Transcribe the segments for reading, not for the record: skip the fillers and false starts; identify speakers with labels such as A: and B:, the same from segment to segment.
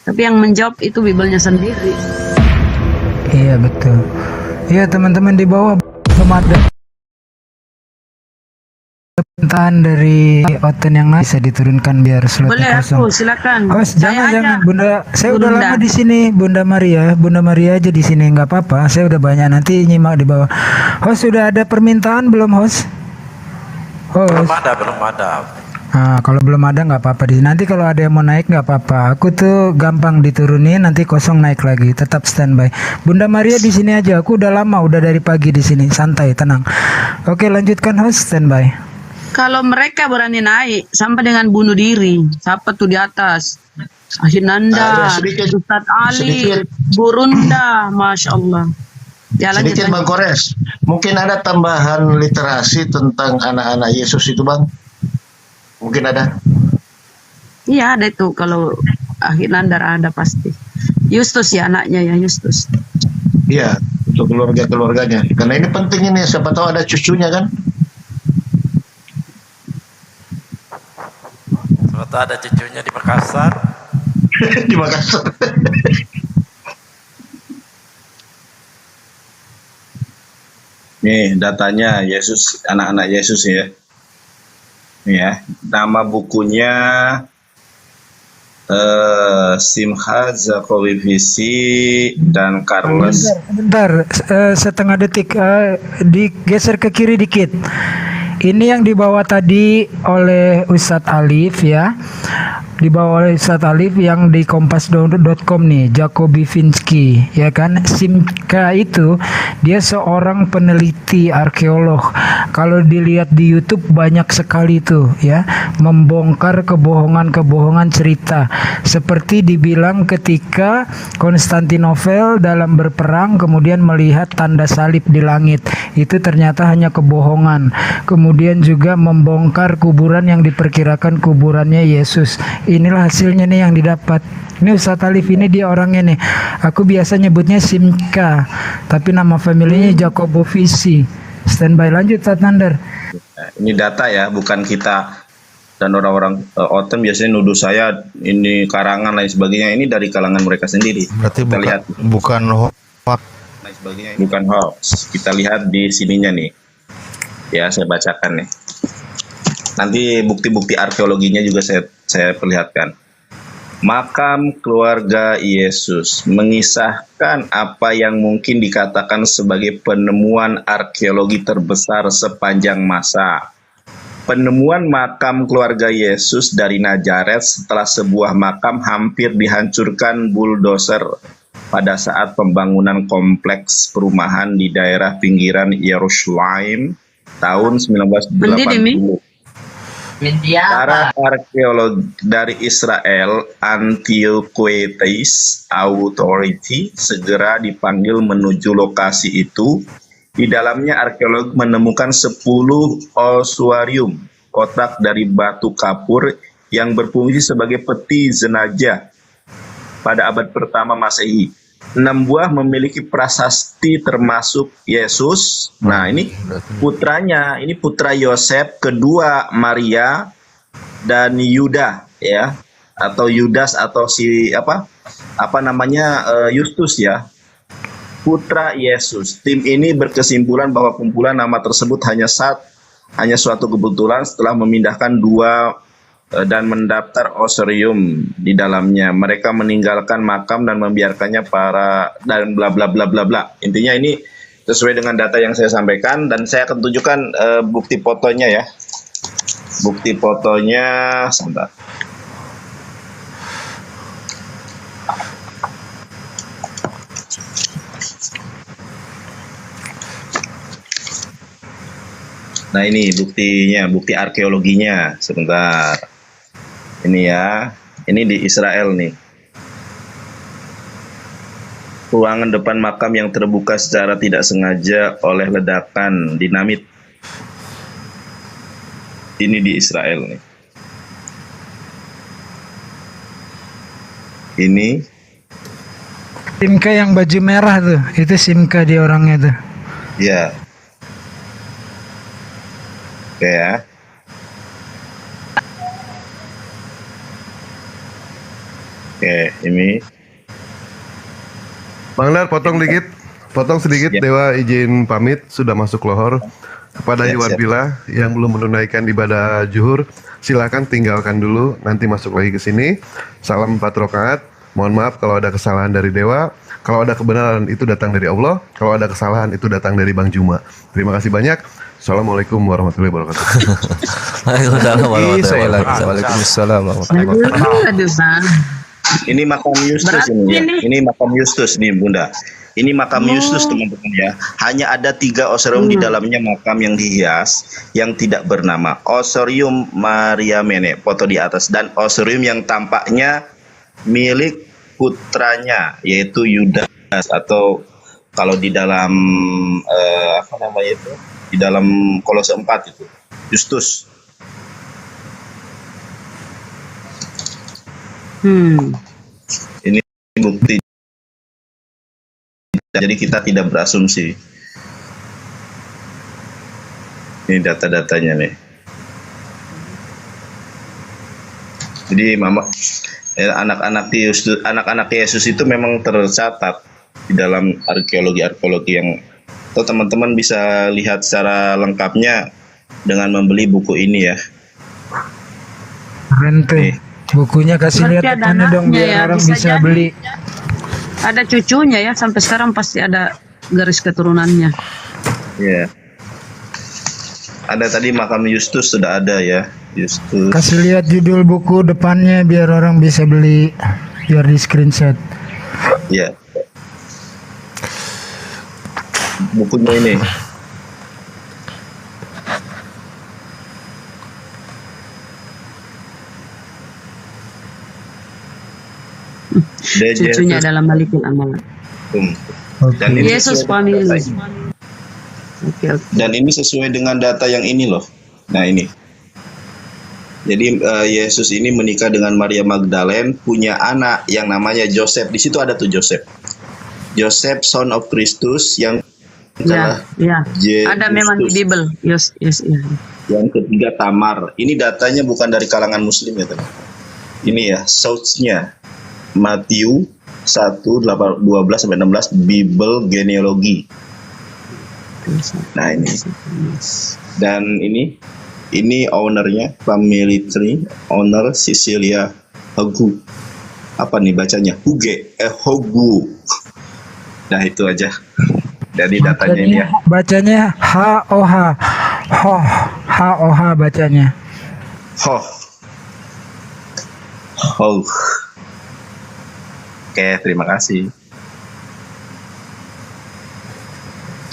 A: Tapi yang menjawab itu Bibelnya sendiri.
B: Iya betul. Iya teman-teman di bawah belum ada pemerintahan dari Oten yang bisa diturunkan biar slotnya
A: Boleh
B: kosong.
A: aku, silakan.
B: Host,
A: Saya aja,
B: jangan Bunda. Saya udah
A: Bunda.
B: lama di sini, Bunda Maria. Bunda Maria aja di sini nggak apa-apa. Saya udah banyak nanti nyimak di bawah. Host sudah ada permintaan belum, host?
C: Belum
B: Host.
C: ada, belum ada.
B: Nah, kalau belum ada nggak apa-apa di sini. Nanti kalau ada yang mau naik nggak apa-apa. Aku tuh gampang diturunin, nanti kosong naik lagi. Tetap standby. Bunda Maria di sini aja. Aku udah lama, udah dari pagi di sini. Santai, tenang. Oke, lanjutkan host standby.
A: Kalau mereka berani naik sampai dengan bunuh diri, siapa tuh di atas? Ahinanda,
D: sedikit,
A: Ustadz Ali,
D: sedikit.
A: Burunda, Masya Allah. Ya, lanjut,
D: Sedikit Bang
A: lanjut.
D: Kores, mungkin ada tambahan literasi tentang anak-anak Yesus itu Bang? Mungkin ada?
A: Iya ada itu, kalau Ahinanda ada pasti. Justus ya anaknya ya, Justus.
D: Iya, untuk keluarga-keluarganya. Karena ini penting ini, siapa tahu ada cucunya kan?
C: Sebetulnya ada cucunya di Makassar.
D: Di Makassar.
E: Nih datanya Yesus, anak-anak Yesus ya. Nih ya, nama bukunya Simha Zakowivici dan Carlos.
B: Bentar, setengah detik. Digeser ke kiri dikit. Ini yang dibawa tadi oleh Ustadz Alif ya. Dibawa oleh Ustadz Alif yang di kompas.com nih, Jacobi Vinsky ya kan. Simka itu dia seorang peneliti arkeolog. Kalau dilihat di YouTube banyak sekali tuh ya, membongkar kebohongan-kebohongan cerita. Seperti dibilang ketika Konstantinopel dalam berperang kemudian melihat tanda salib di langit. Itu ternyata hanya kebohongan. Kemudian juga membongkar kuburan yang diperkirakan kuburannya Yesus. Inilah hasilnya nih yang didapat. Ini Ustadz Alif ini dia orangnya nih. Aku biasa nyebutnya Simka, tapi nama familinya Jacobovici. Standby, lanjut Ustadz Nander.
E: Ini data ya, bukan kita dan orang-orang Oten biasanya nuduh saya ini karangan lain sebagainya. Ini dari kalangan mereka sendiri.
F: Berarti
E: Kita lihat
F: bukan hoax.
E: lain sebagainya, bukan hoax. Kita lihat di sininya nih. Ya, saya bacakan nih. Nanti bukti-bukti arkeologinya juga saya perlihatkan. Makam keluarga Yesus mengisahkan apa yang mungkin dikatakan sebagai penemuan arkeologi terbesar sepanjang masa. Penemuan makam keluarga Yesus dari Nazaret setelah sebuah makam hampir dihancurkan bulldozer pada saat pembangunan kompleks perumahan di daerah pinggiran Yerusalem tahun 1980. Para arkeolog dari Israel Antiquities Authority segera dipanggil menuju lokasi itu. Di dalamnya arkeolog menemukan 10 ossuarium, kotak dari batu kapur yang berfungsi sebagai peti jenazah pada abad pertama Masehi. 6 buah memiliki prasasti termasuk Yesus. Nah, ini putranya, ini putra Yosef, kedua Maria dan Yuda ya, atau Yudas atau si apa namanya Justus ya. Putra Yesus. Tim ini berkesimpulan bahwa kumpulan nama tersebut hanya suatu kebetulan setelah memindahkan 2 dan mendaftar osorium di dalamnya. Mereka meninggalkan makam dan membiarkannya dan bla bla bla bla bla. Intinya ini sesuai dengan data yang saya sampaikan dan saya akan tunjukkan bukti fotonya ya. Bukti fotonya sebentar. Nah ini buktinya, bukti arkeologinya sebentar. Ini ya, ini di Israel nih. Ruangan depan makam yang terbuka secara tidak sengaja oleh ledakan dinamit. Ini di Israel nih. Ini
B: Simka yang baju merah tuh, itu Simka dia orangnya tuh.
E: ya. Oke ya. Oke, ini
F: Bang Nar, potong sedikit.
E: Ya.
F: Dewa izin pamit, sudah masuk lohor. Kepada
E: Ya,
F: Iwan
E: siap.
F: Pila yang belum menunaikan ibadah zuhur, silakan tinggalkan dulu, nanti masuk lagi ke sini. Salam 4 rakaat. Mohon maaf kalau ada kesalahan dari Dewa. Kalau ada kebenaran itu datang dari Allah. Kalau ada kesalahan itu datang dari Bang Juma. Terima kasih banyak. Assalamualaikum warahmatullahi wabarakatuh.
G: Waalaikumsalam warahmatullahi wabarakatuh.
H: Waalaikumsalam warahmatullahi wabarakatuh.
A: Aduh, San.
E: Ini makam Yustus
A: Berarti
E: ini ya.
A: ini-
E: Ini makam Yustus nih Bunda. Ini makam Yustus teman-teman ya. Hanya ada 3 osorium di dalamnya makam yang dihias yang tidak bernama. Osorium Mariamene, foto di atas, dan osorium yang tampaknya milik putranya yaitu Yudas, atau kalau di dalam apa namanya itu? Di dalam Kolose 4 itu. Justus. Ini bukti. Jadi kita tidak berasumsi. Ini data-datanya nih. Jadi anak-anak Yesus itu memang tercatat di dalam arkeologi yang atau teman-teman bisa lihat secara lengkapnya dengan membeli buku ini ya.
B: Keren tuh.
E: Nih.
B: Bukunya kasih
A: Berarti
B: lihat
A: ada
B: depannya dong
A: anaknya
B: biar
A: ya,
B: orang
A: bisa
B: bisa
A: jadi.
B: beli.
A: Ada cucunya ya, sampai sekarang pasti ada garis keturunannya.
E: Ya. Ada tadi makam Justus sudah ada ya. Justus.
B: Kasih lihat judul buku depannya biar orang bisa beli, biar di screenshot.
E: Ya. Bukunya ini.
A: Cucunya dalam Malikul Amal.
B: Oke.
E: Dan ini
A: Yesus
E: sesuai
A: family.
E: dengan data ini.
A: Oke, oke.
E: Dan ini sesuai dengan data yang ini loh. Nah ini. Jadi Yesus ini menikah dengan Maria Magdalene, punya anak yang namanya Joseph. Di situ ada tuh Joseph. Joseph son of Christus yang
A: Ya, ya. Ada memang di Bible. Yes, yes, ya.
E: Yang ketiga Tamar. Ini datanya bukan dari kalangan Muslim ya teman. Ini ya source-nya Matius 1:12-16 Bible genealogi. Nah ini. Dan ini ownernya, family tree owner Cecilia Hogu. Apa nih bacanya? Hogu. Nah itu aja. Jadi datanya ini ya.
B: Bacanya H-O-H. H-O-H bacanya.
E: Oke, terima kasih.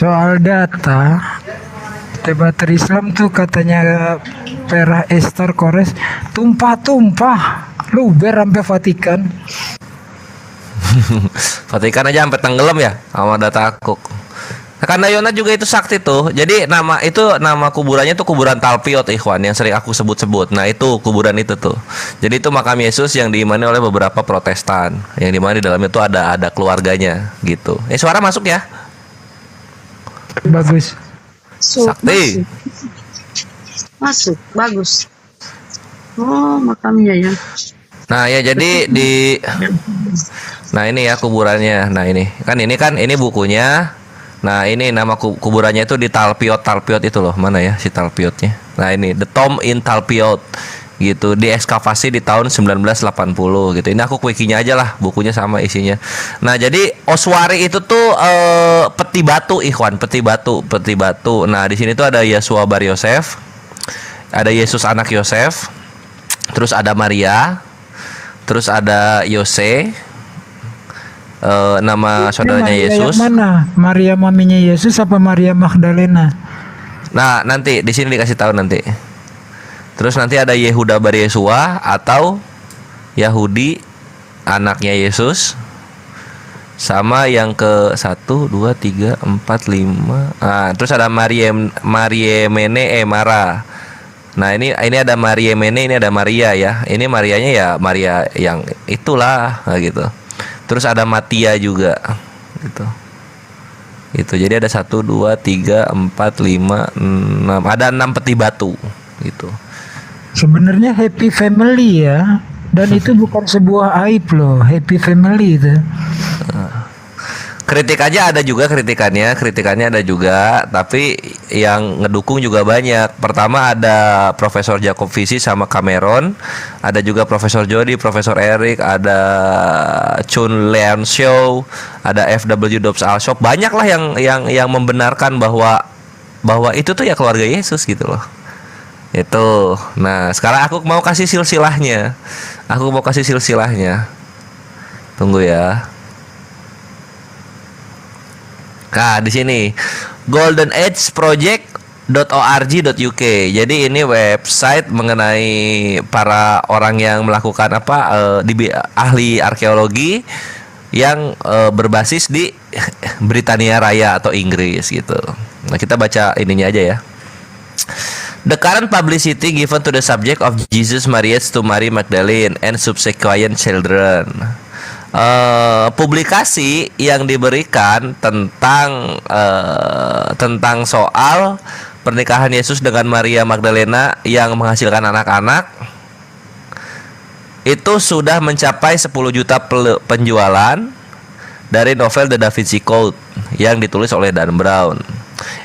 B: Soal data, debater Islam tuh katanya Perah Esther Kores tumpah-tumpah luber sampai Vatikan.
G: Vatikan aja sampai tenggelam ya sama data aku. Kandayona juga itu sakti tuh. Jadi nama kuburannya tuh kuburan Talpiot Ikhwan yang sering aku sebut-sebut. Nah, itu kuburan itu tuh. Jadi itu makam Yesus yang diimani oleh beberapa Protestan. Yang dimana di dalamnya tuh ada keluarganya gitu. Suara masuk ya?
B: Bagus.
G: Sakti.
A: Masuk, bagus. Oh, makamnya ya.
G: Nah, ya jadi Nah, ini ya kuburannya. Nah, ini bukunya. Nah, ini nama kuburannya itu di Talpiot itu loh. Mana ya si Talpiotnya? Nah, ini The Tomb in Talpiot gitu. Diekskavasi di tahun 1980 gitu. Ini aku wikinya aja lah, bukunya sama isinya. Nah, jadi oswari itu tuh peti batu Ikhwan, peti batu. Nah, di sini tuh ada Yesua bar Yosef. Ada Yesus anak Yosef. Terus ada Maria. Terus ada Yose. Nama saudaranya
B: Maria
G: Yesus.
B: Yang mana? Maria maminya Yesus apa Maria Magdalena?
G: Nah, nanti di sini dikasih tahu nanti. Terus nanti ada Yehuda bar Yesua atau Yahudi anaknya Yesus. Sama yang ke 1 2 3 4 5. Nah, terus ada Mariemene Mara. Nah, ini ada Mariemene, ini ada Maria ya. Ini Marianya ya Maria yang itulah gitu. Terus ada Matia juga gitu. Itu jadi ada 1 2 3 4 5 6. Ada 6 peti batu gitu.
B: Sebenarnya happy family ya. Dan itu bukan sebuah aib loh, happy family itu.
G: Kritik aja ada juga kritikannya ada juga, tapi yang ngedukung juga banyak. Pertama ada Profesor Jacob Visi sama Cameron, ada juga Profesor Jody, Profesor Eric, ada Chun Leon Show, ada FW Dobbs Alshop. Banyak lah yang membenarkan bahwa itu tuh ya keluarga Yesus gitu loh. Itu. Nah, sekarang aku mau kasih silsilahnya. Tunggu ya. Nah, di sini goldenAgeProject.org.uk. Jadi ini website mengenai para orang yang melakukan ahli arkeologi yang berbasis di Britania Raya atau Inggris gitu. Nah, kita baca ininya aja ya. The current publicity given to the subject of Jesus' marriage to Mary Magdalene and subsequent children. Publikasi yang diberikan tentang soal pernikahan Yesus dengan Maria Magdalena yang menghasilkan anak-anak itu sudah mencapai 10 juta penjualan dari novel The Da Vinci Code yang ditulis oleh Dan Brown.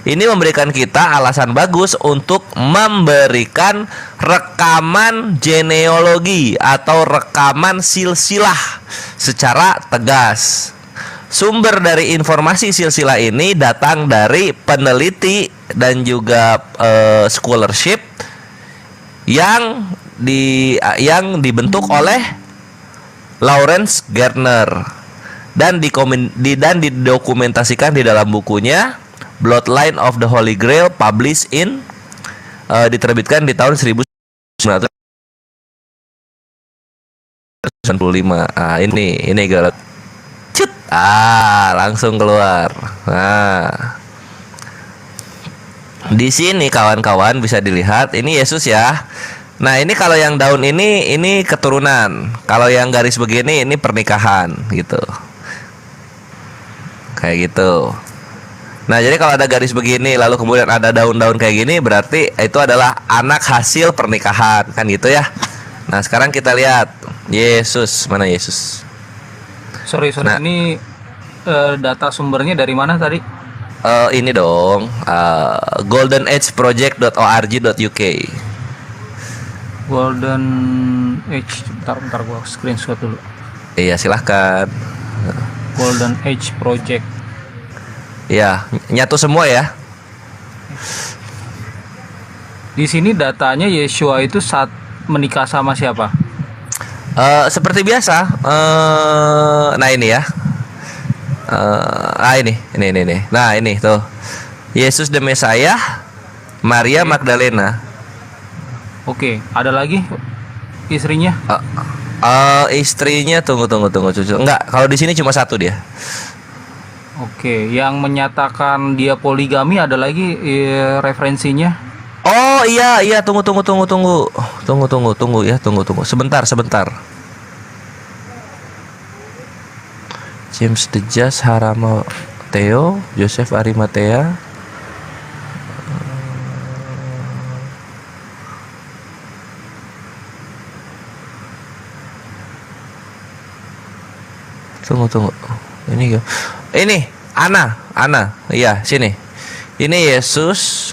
G: Ini memberikan kita alasan bagus untuk memberikan rekaman genealogi atau rekaman silsilah secara tegas. Sumber dari informasi silsilah ini datang dari peneliti dan juga scholarship yang dibentuk oleh Lawrence Gardner dan didokumentasikan di dalam bukunya Bloodline of the Holy Grail, published in diterbitkan di tahun 1995. Ini galak. Cut. Langsung keluar. Nah. Di sini kawan-kawan bisa dilihat ini Yesus ya. Nah, ini kalau yang daun ini keturunan. Kalau yang garis begini ini pernikahan gitu. Kayak gitu. Nah, jadi kalau ada garis begini lalu kemudian ada daun-daun kayak gini berarti itu adalah anak hasil pernikahan, kan gitu ya. Nah, sekarang kita lihat Yesus, mana Yesus?
I: Sorry,
G: Nah.
I: ini data sumbernya dari mana tadi?
G: Ini dong, goldenageproject.org.uk.
I: Golden Age, bentar gua screenshot dulu.
G: Iya, silahkan.
I: Golden Age Project.
G: Ya, nyatu semua ya.
I: Di sini datanya Yeshua itu saat menikah sama siapa?
G: Seperti biasa. Nah ini ya. Ini. Nah ini tuh. Yesus the Messiah, Maria Magdalena.
I: Oke, ada lagi istrinya?
G: Istrinya tunggu. Enggak, kalau di sini cuma satu dia.
I: Oke, yang menyatakan dia poligami ada lagi referensinya?
G: Oh iya, tunggu ya, tunggu. Sebentar. James the Just, Harama Theo, Joseph Arimatea. Tunggu. Ini Ana. Iya, sini. Ini Yesus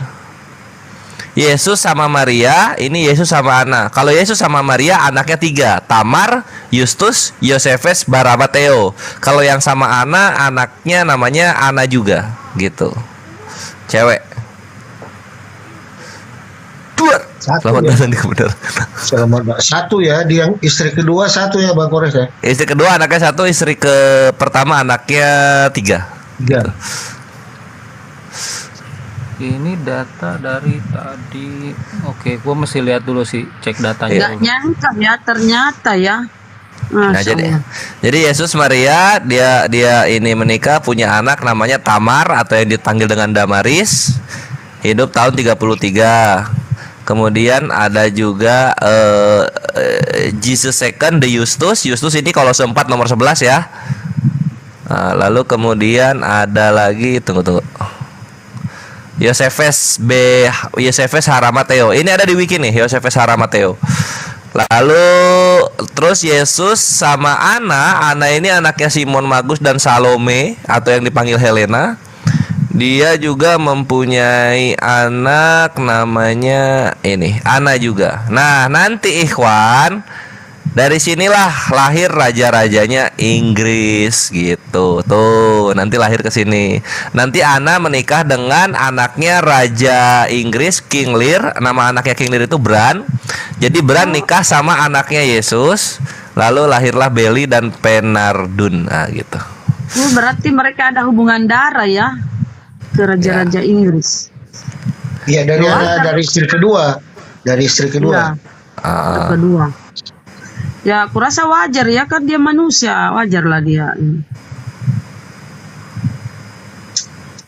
G: sama Maria, ini Yesus sama Ana. Kalau Yesus sama Maria anaknya 3, Tamar, Justus, Yosefes, Baramateo. Kalau yang sama Ana anaknya namanya Ana juga, gitu. Cewek. Selamat datang di kebenaran.
D: Satu ya, dia yang istri kedua satu ya Bang Kores ya.
G: Istri kedua anaknya 1, istri pertama anaknya 3.
I: Ini data dari tadi. Oke, gua mesti lihat dulu sih, cek datanya.
A: Nggak nyangka ya, ternyata ya.
G: Nah, jadi Yesus Maria dia ini menikah, punya anak namanya Tamar atau yang dipanggil dengan Damaris. Hidup tahun 33. Kemudian ada juga Jesus II the Justus. Justus ini Kolose 4 nomor 11 ya. Nah, lalu kemudian ada lagi tunggu. Yosefes Haramateo. Ini ada di wiki nih, Yosefes Haramateo. Lalu terus Yesus sama Ana ini anaknya Simon Magus dan Salome atau yang dipanggil Helena. Dia juga mempunyai anak namanya ini, Ana juga. Nah, nanti ikhwan, dari sinilah lahir raja-rajanya Inggris gitu. Tuh, nanti lahir ke sini. Nanti Ana menikah dengan anaknya Raja Inggris, King Lear. Nama anaknya King Lear itu Bran. Jadi Bran nikah sama anaknya Yesus. Lalu lahirlah Belly dan Penardun. Nah, gitu.
A: Berarti mereka ada hubungan darah ya ke raja-raja Inggris.
D: Iya, dari istri kedua. Dari istri kedua.
A: Ya, kedua. Ya, aku rasa wajar ya, kan dia manusia, wajarlah dia.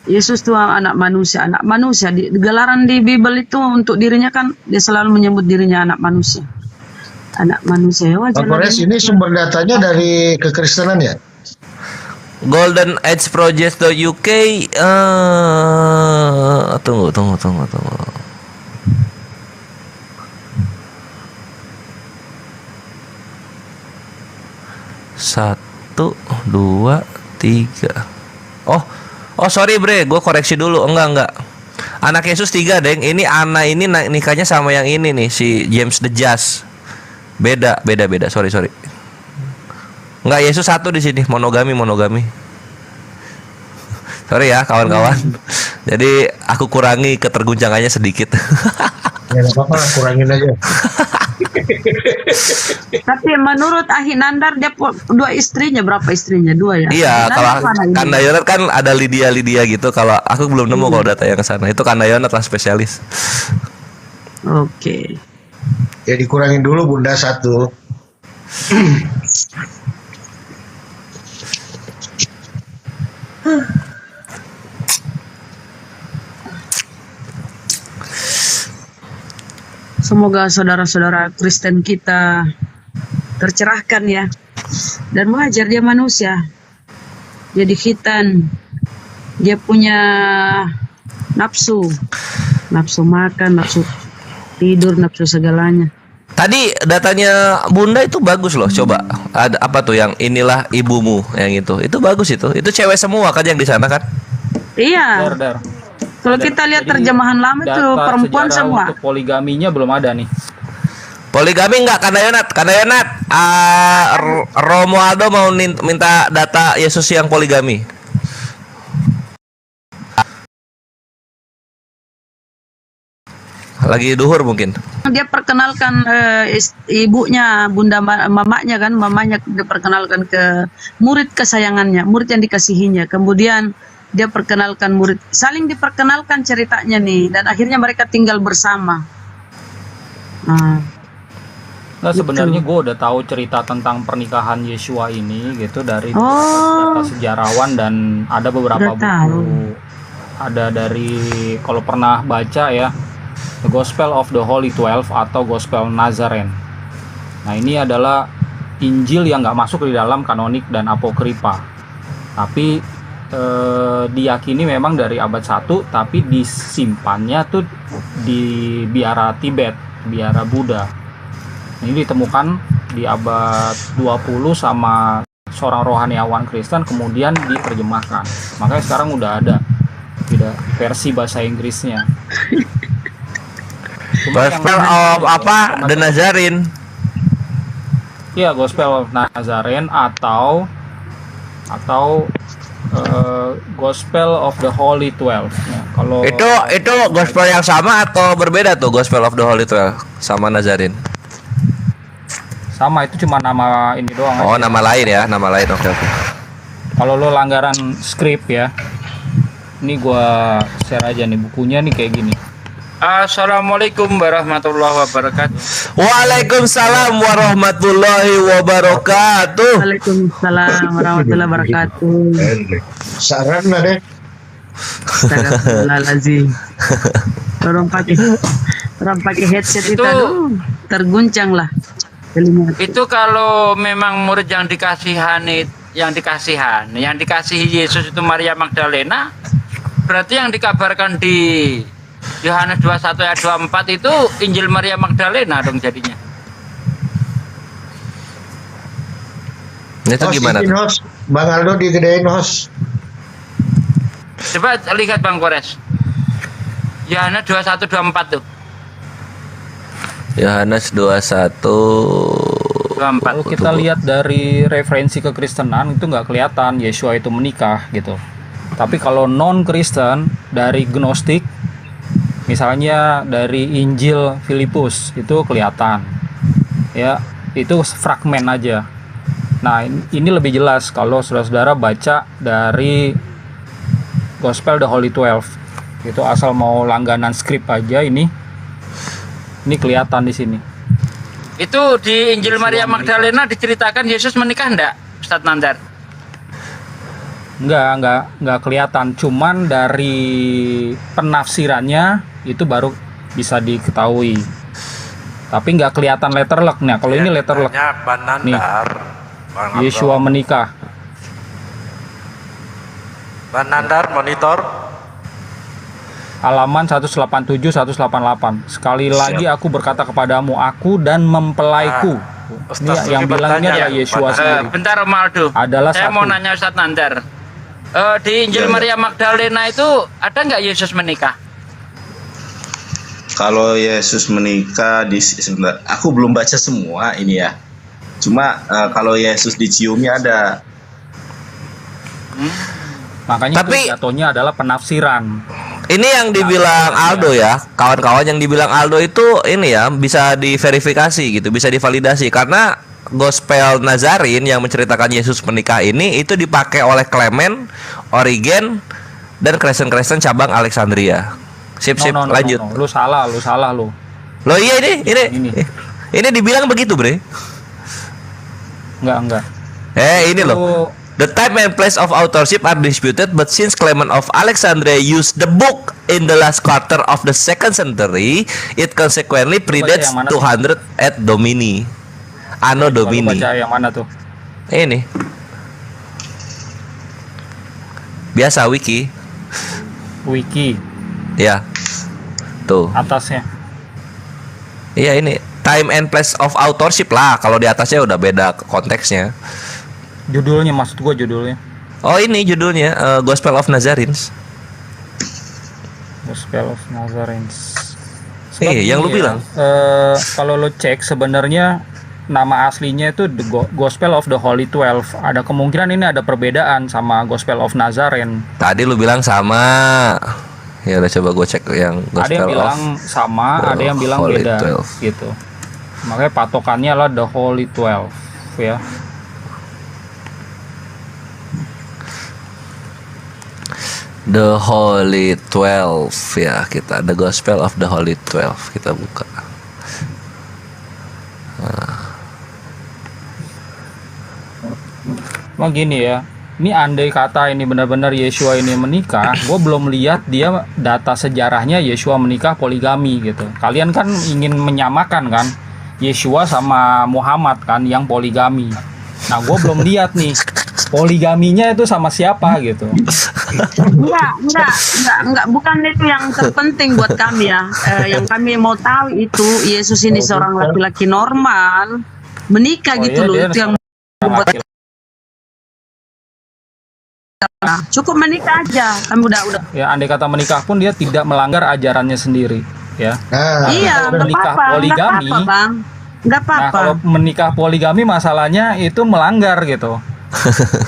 A: Yesus itu anak manusia. Gelaran di Bible itu untuk dirinya kan dia selalu menyebut dirinya anak manusia. Anak manusia ya wajar.
D: Pak Kores, ini sumber datanya dari kekristenan ya?
G: Golden Age Project.uk. Tunggu. 1, 2, 3. Oh sorry bre, gue koreksi dulu. Enggak. Anak Yesus 3 deng. Ini Ana ini nikahnya sama yang ini nih, si James the Just. Beda. Sorry. Enggak, Yesus 1 di sini, monogami. Sorry ya kawan-kawan. Jadi aku kurangi keterguncangannya sedikit.
D: Ya nggak apa-apa, kurangin aja.
A: Tapi menurut Ahinandar dia dua istrinya, berapa istrinya? 2 ya?
G: Iya, kalau Kandayonat kan ada Lydia gitu. Kalau aku belum nemu kalau data yang ke sana. Itu Kandayonat lah spesialis.
A: Oke.
D: Ya dikurangin dulu Bunda 1.
A: Semoga saudara-saudara Kristen kita tercerahkan ya. Dan wajar dia manusia. Jadi khitan. Dia punya nafsu makan, nafsu tidur, nafsu segalanya.
G: Tadi datanya Bunda itu bagus loh. Coba ada apa tuh yang inilah ibumu yang itu. Itu bagus itu. Itu cewek semua kan yang di sana kan?
A: Iya. Kalau kita lihat terjemahan lama itu perempuan semua.
I: Untuk poligaminya belum ada nih.
G: Poligami enggak, Kandayonat. Romualdo mau minta data Yesus yang poligami. Lagi duhur mungkin.
A: Dia perkenalkan ibunya, bunda mamanya dia perkenalkan ke murid kesayangannya, murid yang dikasihinya. Kemudian dia perkenalkan murid, saling diperkenalkan ceritanya nih, dan akhirnya mereka tinggal bersama.
I: Nah, sebenarnya gue udah tahu cerita tentang pernikahan Yeshua ini gitu dari data sejarawan, dan ada beberapa buku. Ada dari, kalau pernah baca ya, The Gospel of the Holy 12 atau Gospel Nazaren. Nah, ini adalah Injil yang nggak masuk di dalam kanonik dan apokripa, tapi diyakini memang dari abad 1, tapi disimpannya tuh di biara Tibet, biara Buddha. Ini ditemukan di abad 20 sama seorang rohaniawan Kristen, kemudian diterjemahkan. Makanya sekarang udah ada versi bahasa Inggrisnya.
G: Gospel of apa? The Nazarene.
I: Iya, Gospel of Nazarene atau Gospel of the Holy 12. Ya, kalau
G: itu gospel yang sama atau berbeda tuh Gospel of the Holy 12 sama Nazarene?
I: Sama, itu cuma nama ini doang.
G: Oh, nama lain ya, nama lain. Oke.
I: Kalau lo langgaran skrip ya. Ini gua share aja nih bukunya nih kayak gini.
J: Assalamualaikum warahmatullahi wabarakatuh.
G: Waalaikumsalam warahmatullahi wabarakatuh.
A: Waalaikumsalam warahmatullahi wabarakatuh.
D: Saran lah deh.
A: Astagfirullahaladzim. Orang pakai headset itu terguncang lah.
J: Itu kalau memang murid yang dikasihi Yesus itu Maria Magdalena, berarti yang dikabarkan di Yohanes 21 ayat 24 itu Injil Maria Magdalena dong jadinya.
G: Itu gimana
D: izin,
G: tuh?
D: host. Bang Aldo digedein host.
J: Coba lihat Bang Kores. Yohanes 21:24 tuh.
G: Yohanes 21.
I: Kalau kita lihat dari referensi kekristenan itu nggak kelihatan Yesua itu menikah gitu. Tapi kalau non Kristen dari Gnostik, misalnya dari Injil Filipus itu kelihatan, ya itu fragmen aja. Nah ini lebih jelas kalau saudara-saudara baca dari Gospel the Holy 12. Itu asal mau langganan skrip aja ini kelihatan di sini.
J: Itu di Injil Maria Magdalena diceritakan Yesus menikah enggak, Ustadz Nandar?
I: Enggak kelihatan. Cuman dari penafsirannya itu baru bisa diketahui. Tapi nggak kelihatan letterlock. Nah, kalau ini letterlock. Nih, Yesua menikah.
C: Bang Nandar monitor.
I: Halaman 187 188. Sekali lagi aku berkata kepadamu, aku dan mempelaiku. Ini yang bilangnya adalah Yesua sendiri.
J: Bentar Romaldo.
I: Adalah
J: Saya
I: satu.
J: mau nanya Ustadz Nandar. Di Injil Maria Magdalena itu ada nggak Yesus menikah?
E: Kalau Yesus menikah aku belum baca semua ini ya. Cuma kalau Yesus diciumnya ada.
I: Makanya
G: Tapi-
I: itu jatuhnya adalah penafsiran.
G: Ini yang dibilang Aldo ya, kawan-kawan yang dibilang Aldo itu ini ya bisa diverifikasi gitu, bisa divalidasi karena Gospel Nazarin yang menceritakan Yesus menikah ini itu dipakai oleh Clement, Origen, dan Kristen-Kristen cabang Alexandria. Sip,
I: No,
G: lanjut.
I: Lu salah lu.
G: Loh iya ini dibilang begitu, Bre.
I: Enggak.
G: Ini loh. The time and place of authorship are disputed, but since Clement of Alexandria used the book in the last quarter of the second century, it consequently predates
I: yang mana tuh?
G: 200 et Domini. Anno
I: Lu
G: Domini.
I: baca yang mana tuh?
G: Ini. Biasa wiki.
I: Wiki
G: Ya. Tuh.
I: atasnya.
G: Iya ini time and place of authorship lah. Kalau di atasnya udah beda konteksnya.
I: Judulnya maksud gua judulnya.
G: Oh ini judulnya Gospel of Nazarenes.
I: Gospel of Nazarenes.
G: Yang lu bilang.
I: Kalau lo cek sebenarnya nama aslinya itu Gospel of the Holy 12. Ada kemungkinan ini ada perbedaan sama Gospel of Nazaren.
G: Tadi lu bilang sama. Ya udah coba gue cek yang Gospel
I: Ada yang bilang
G: of
I: sama,
G: the
I: ada yang bilang
G: Holy
I: beda
G: 12.
I: gitu. Makanya patokannya adalah the Holy 12 ya.
G: The Holy 12 ya, kita The Gospel of the Holy 12 kita buka.
I: Cuma gini ya, ini andai kata ini benar-benar Yesua ini menikah, gue belum lihat dia data sejarahnya Yesua menikah poligami gitu. Kalian kan ingin menyamakan kan Yesua sama Muhammad kan yang poligami. Nah gue belum lihat nih poligaminya itu sama siapa gitu.
A: Enggak, bukan itu yang terpenting buat kami ya. Yang kami mau tahu itu Yesus ini seorang laki-laki normal menikah gitu loh. Itu yang membuat cukup menikah aja. Kami udah.
I: Ya andai kata menikah pun dia tidak melanggar ajarannya sendiri ya.
A: Iya,
I: Kalau menikah poligami,
A: nggak
I: nah
A: apa-apa.
I: kalau menikah poligami masalahnya itu melanggar gitu.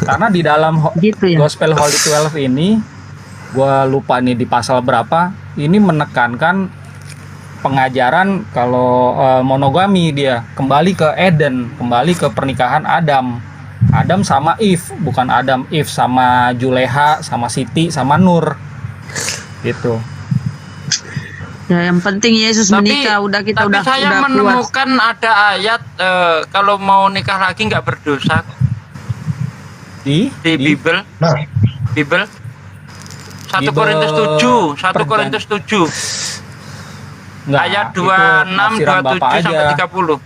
I: Karena di dalam
A: Gitu ya.
I: Gospel Holy 12 ini, gua lupa nih di pasal berapa, ini menekankan pengajaran kalau monogami dia kembali ke Eden, kembali ke pernikahan Adam sama Eve, bukan Adam Eve sama Juleha sama Siti sama Nur gitu.
A: Ya, yang penting Yesus menikah.
J: Tapi saya menemukan ada ayat kalau mau nikah lagi nggak berdosa
I: Di
J: Bible. Bible 1 Korintus 7, 1 Korintus 7.
I: Nggak,
J: Ayat
I: itu
J: 26,
I: tafsiran Bapak
J: 27 sampai
I: aja.
J: 30.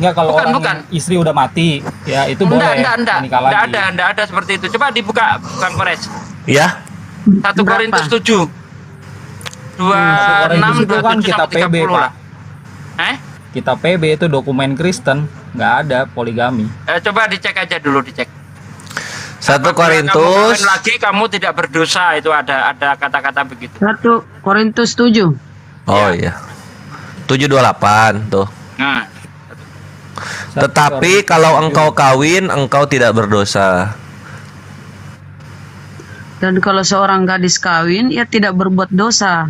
I: Enggak, kalau
J: Bukan,
I: orang
J: bukan.
I: istri udah mati ya itu boleh
J: Enggak
I: menikah lagi.
J: ada seperti itu. Coba dibuka Bang Kores.
G: Ya.
J: 1 Korintus 7. 26,
I: Korintus itu kan
J: 27
I: kitab
J: sampai 30
I: PB,
J: lah.
I: Pak. kitab PB itu dokumen Kristen, nggak ada poligami.
J: Coba dicek aja dulu, dicek.
G: 1
J: Apabila kamu
G: Korintus
J: kawin lagi kamu tidak berdosa, itu ada kata-kata begitu.
A: 1 Korintus 7.
G: Oh iya. 7:28 tuh.
J: Nah,
G: Tetapi kalau engkau kawin, engkau tidak berdosa.
A: Dan kalau seorang gadis kawin, ia tidak berbuat dosa.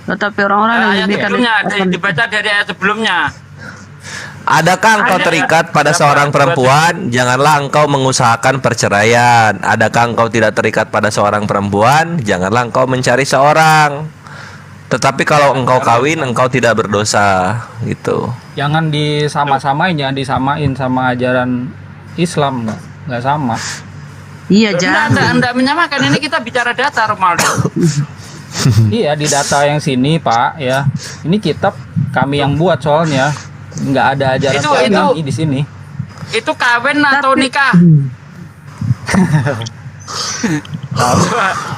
A: Tetapi orang-orang yang
J: ayat
A: diberikan
J: sebelumnya dibaca dari ayat sebelumnya.
G: Adakah engkau terikat pada seorang perempuan? Janganlah engkau mengusahakan perceraian. Adakah engkau tidak terikat pada seorang perempuan? Janganlah engkau mencari seorang. Tetapi kalau engkau kawin, engkau tidak berdosa, gitu.
I: Jangan disama-samain, jangan disamain sama ajaran Islam, nggak sama.
A: Iya, jangan.
J: Enggak menyamakan, ini kita bicara data, Romaldo.
I: Iya, di data yang sini Pak ya, ini kitab kami yang buat soalnya, nggak ada ajaran poligami di sini.
J: Itu kawin atau nikah?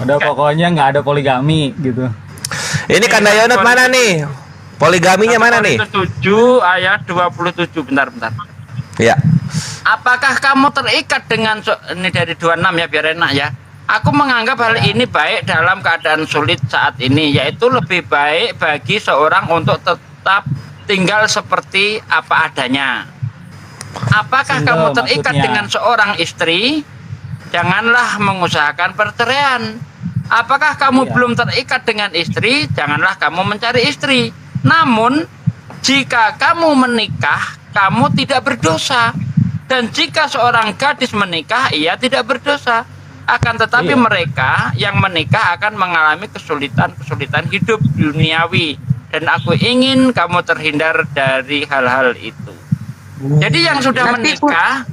I: Udah pokoknya nggak ada poligami gitu.
G: Ini Kandayonot mana nih? Poligaminya mana nih?
J: 7 ayat 27, bentar.
G: Ya.
J: Apakah kamu terikat dengan ini dari 26 ya, biar enak ya. Aku menganggap hal ini baik dalam keadaan sulit saat ini, yaitu lebih baik bagi seorang untuk tetap tinggal seperti apa adanya. Apakah
I: Single,
J: kamu terikat
I: maksudnya.
J: dengan seorang istri? Janganlah mengusahakan perceraian. Apakah kamu belum terikat dengan istri? Janganlah kamu mencari istri. Namun, jika kamu menikah, kamu tidak berdosa. Dan jika seorang gadis menikah, ia tidak berdosa. Akan tetapi mereka yang menikah akan mengalami kesulitan-kesulitan hidup duniawi. Dan aku ingin kamu terhindar dari hal-hal itu. Jadi yang sudah menikah,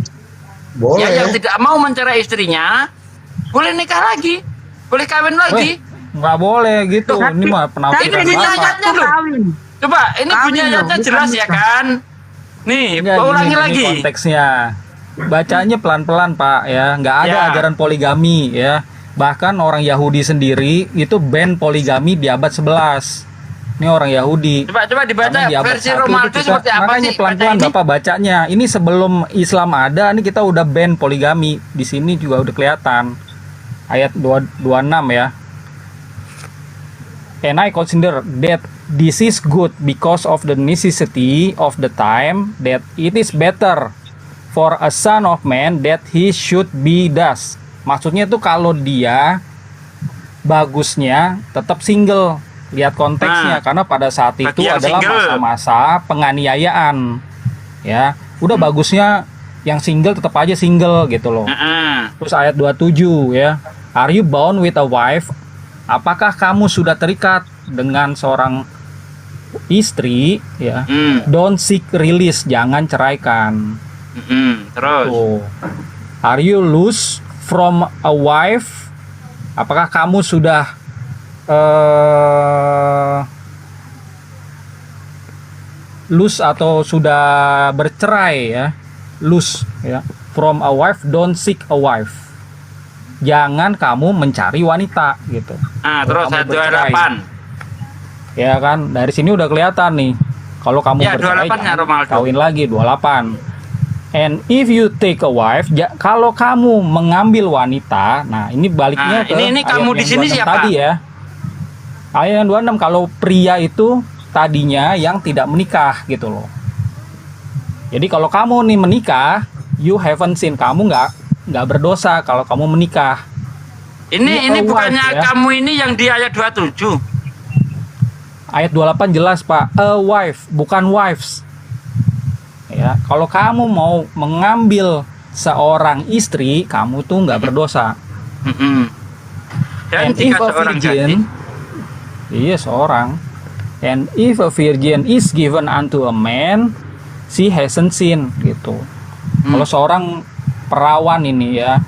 J: ya yang tidak mau mencerai istrinya, boleh nikah lagi, boleh kawin lagi.
I: Nggak boleh gitu. Ini mah penafsiran
J: Ini bunyi
I: Bapak.
J: ayatnya loh. Coba, ini bunyi ayatnya jelas ya kan? Nih,
I: Enggak,
J: ulangi
I: gini
J: lagi.
I: konteksnya. Bacanya pelan-pelan Pak ya, nggak ada
J: Ya.
I: ajaran poligami ya. Bahkan orang Yahudi sendiri itu ban poligami di abad 11. Ini orang Yahudi.
J: Coba dibaca
I: Karena di abad
J: versi
I: 1
J: Romaldo
I: itu kita-
J: seperti apa
I: makanya
J: sih?
I: pelan-pelan
J: Baca ini.
I: Bapak bacanya. Ini sebelum Islam ada, ini kita udah ban poligami. Di sini juga udah kelihatan. Ayat 26 ya. And I consider that this is good because of the necessity of the time, that it is better for a son of man that he should be thus. Maksudnya tuh kalau dia bagusnya tetap single. Lihat konteksnya, karena pada saat itu
J: bagi yang
I: adalah
J: single.
I: masa-masa penganiayaan. Ya, udah bagusnya yang single tetap aja single gitu loh. Terus ayat 27 ya. Are you bound with a wife? Apakah kamu sudah terikat dengan seorang istri ya? Don't seek release, jangan ceraikan.
J: Terus.
I: Tuh. Are you loose from a wife? Apakah kamu sudah loose atau sudah bercerai ya? Loose ya. From a wife, don't seek a wife. Jangan kamu mencari wanita gitu.
J: Terus
I: Kamu
J: ayat
I: bercerai.
J: 28.
I: Ya kan, dari sini udah kelihatan nih. Kalau kamu
J: Ya,
I: bercerai
J: 28 ya,
I: jangan
J: Romaldo.
I: kawin lagi 28. And if you take a wife, kalau kamu mengambil wanita, nah ini baliknya ke
J: ini kamu
I: ayat
J: di
I: yang
J: sini
I: 26
J: siapa?
I: tadi ya. Ayat yang 26 kalau pria itu tadinya yang tidak menikah gitu loh. Jadi kalau kamu nih menikah, you haven't sin, kamu nggak berdosa kalau kamu menikah.
J: Ini
I: a wife,
J: bukannya
I: ya.
J: kamu ini yang di ayat 27.
I: Ayat 28 jelas Pak, a wife bukan wives. Ya, kalau kamu mau mengambil seorang istri, kamu tuh nggak berdosa.
J: Dan
I: And
J: jika
I: if a
J: seorang
I: virgin, iya seorang. And if a virgin is given unto a man, she hasn't sinned gitu. Kalau seorang perawan ini ya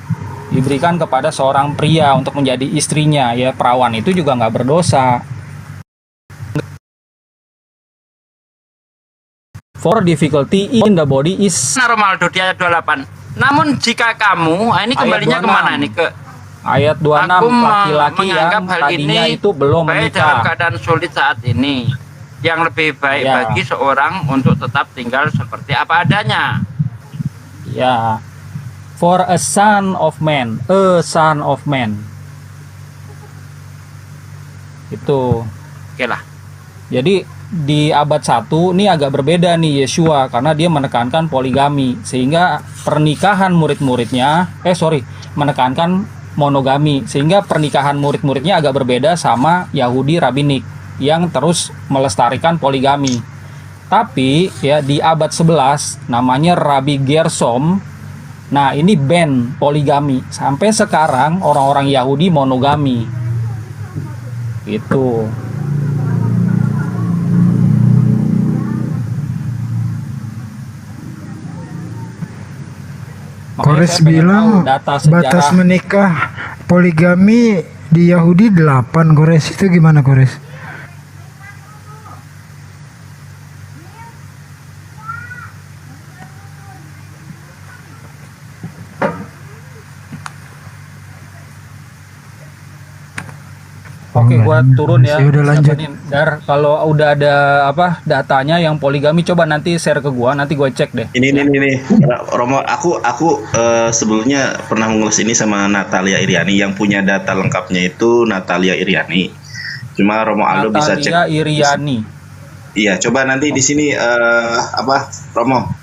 I: diberikan kepada seorang pria untuk menjadi istrinya, ya perawan itu juga nggak berdosa. For difficulty in the body is
J: Romaldo di ayat 28. Namun jika kamu, ini kembalinya
I: Ayat 26.
J: kemana ini? Ke
I: ayat 26,
J: aku
I: laki-laki yang
J: menganggap hal
I: tadinya
J: ini
I: itu belum
J: baik dalam
I: menikah.
J: keadaan sulit saat ini. yang lebih baik
I: Ya.
J: bagi seorang untuk tetap tinggal seperti apa adanya.
I: Ya. For a son of man, a son of man. Itu.
J: Oke lah.
I: Jadi di abad 1 ini agak berbeda nih Yeshua karena dia menekankan poligami sehingga pernikahan murid-muridnya menekankan monogami sehingga pernikahan murid-muridnya agak berbeda sama Yahudi Rabinik yang terus melestarikan poligami. Tapi ya di abad 11 namanya Rabi Gersom. Nah, ini ban poligami. Sampai sekarang orang-orang Yahudi monogami. Gitu. Makanya
B: Kores
I: saya pengen
B: bilang
I: tahu data sejarah.
B: batas menikah poligami di Yahudi 8. Kores itu gimana Kores?
I: Oke, gua turun ya.
B: Ya udah lanjut.
I: Siapa nih? Dar, kalau udah ada apa datanya yang poligami coba nanti share ke gua, nanti gua cek deh.
E: Ini Romo, aku sebelumnya pernah mengulas ini sama Natalia Iriani. Yang punya data lengkapnya itu Natalia Iriani. Cuma Romo Aldo bisa cek.
I: Natalia Iriani.
E: Iya, coba nanti di sini Romo.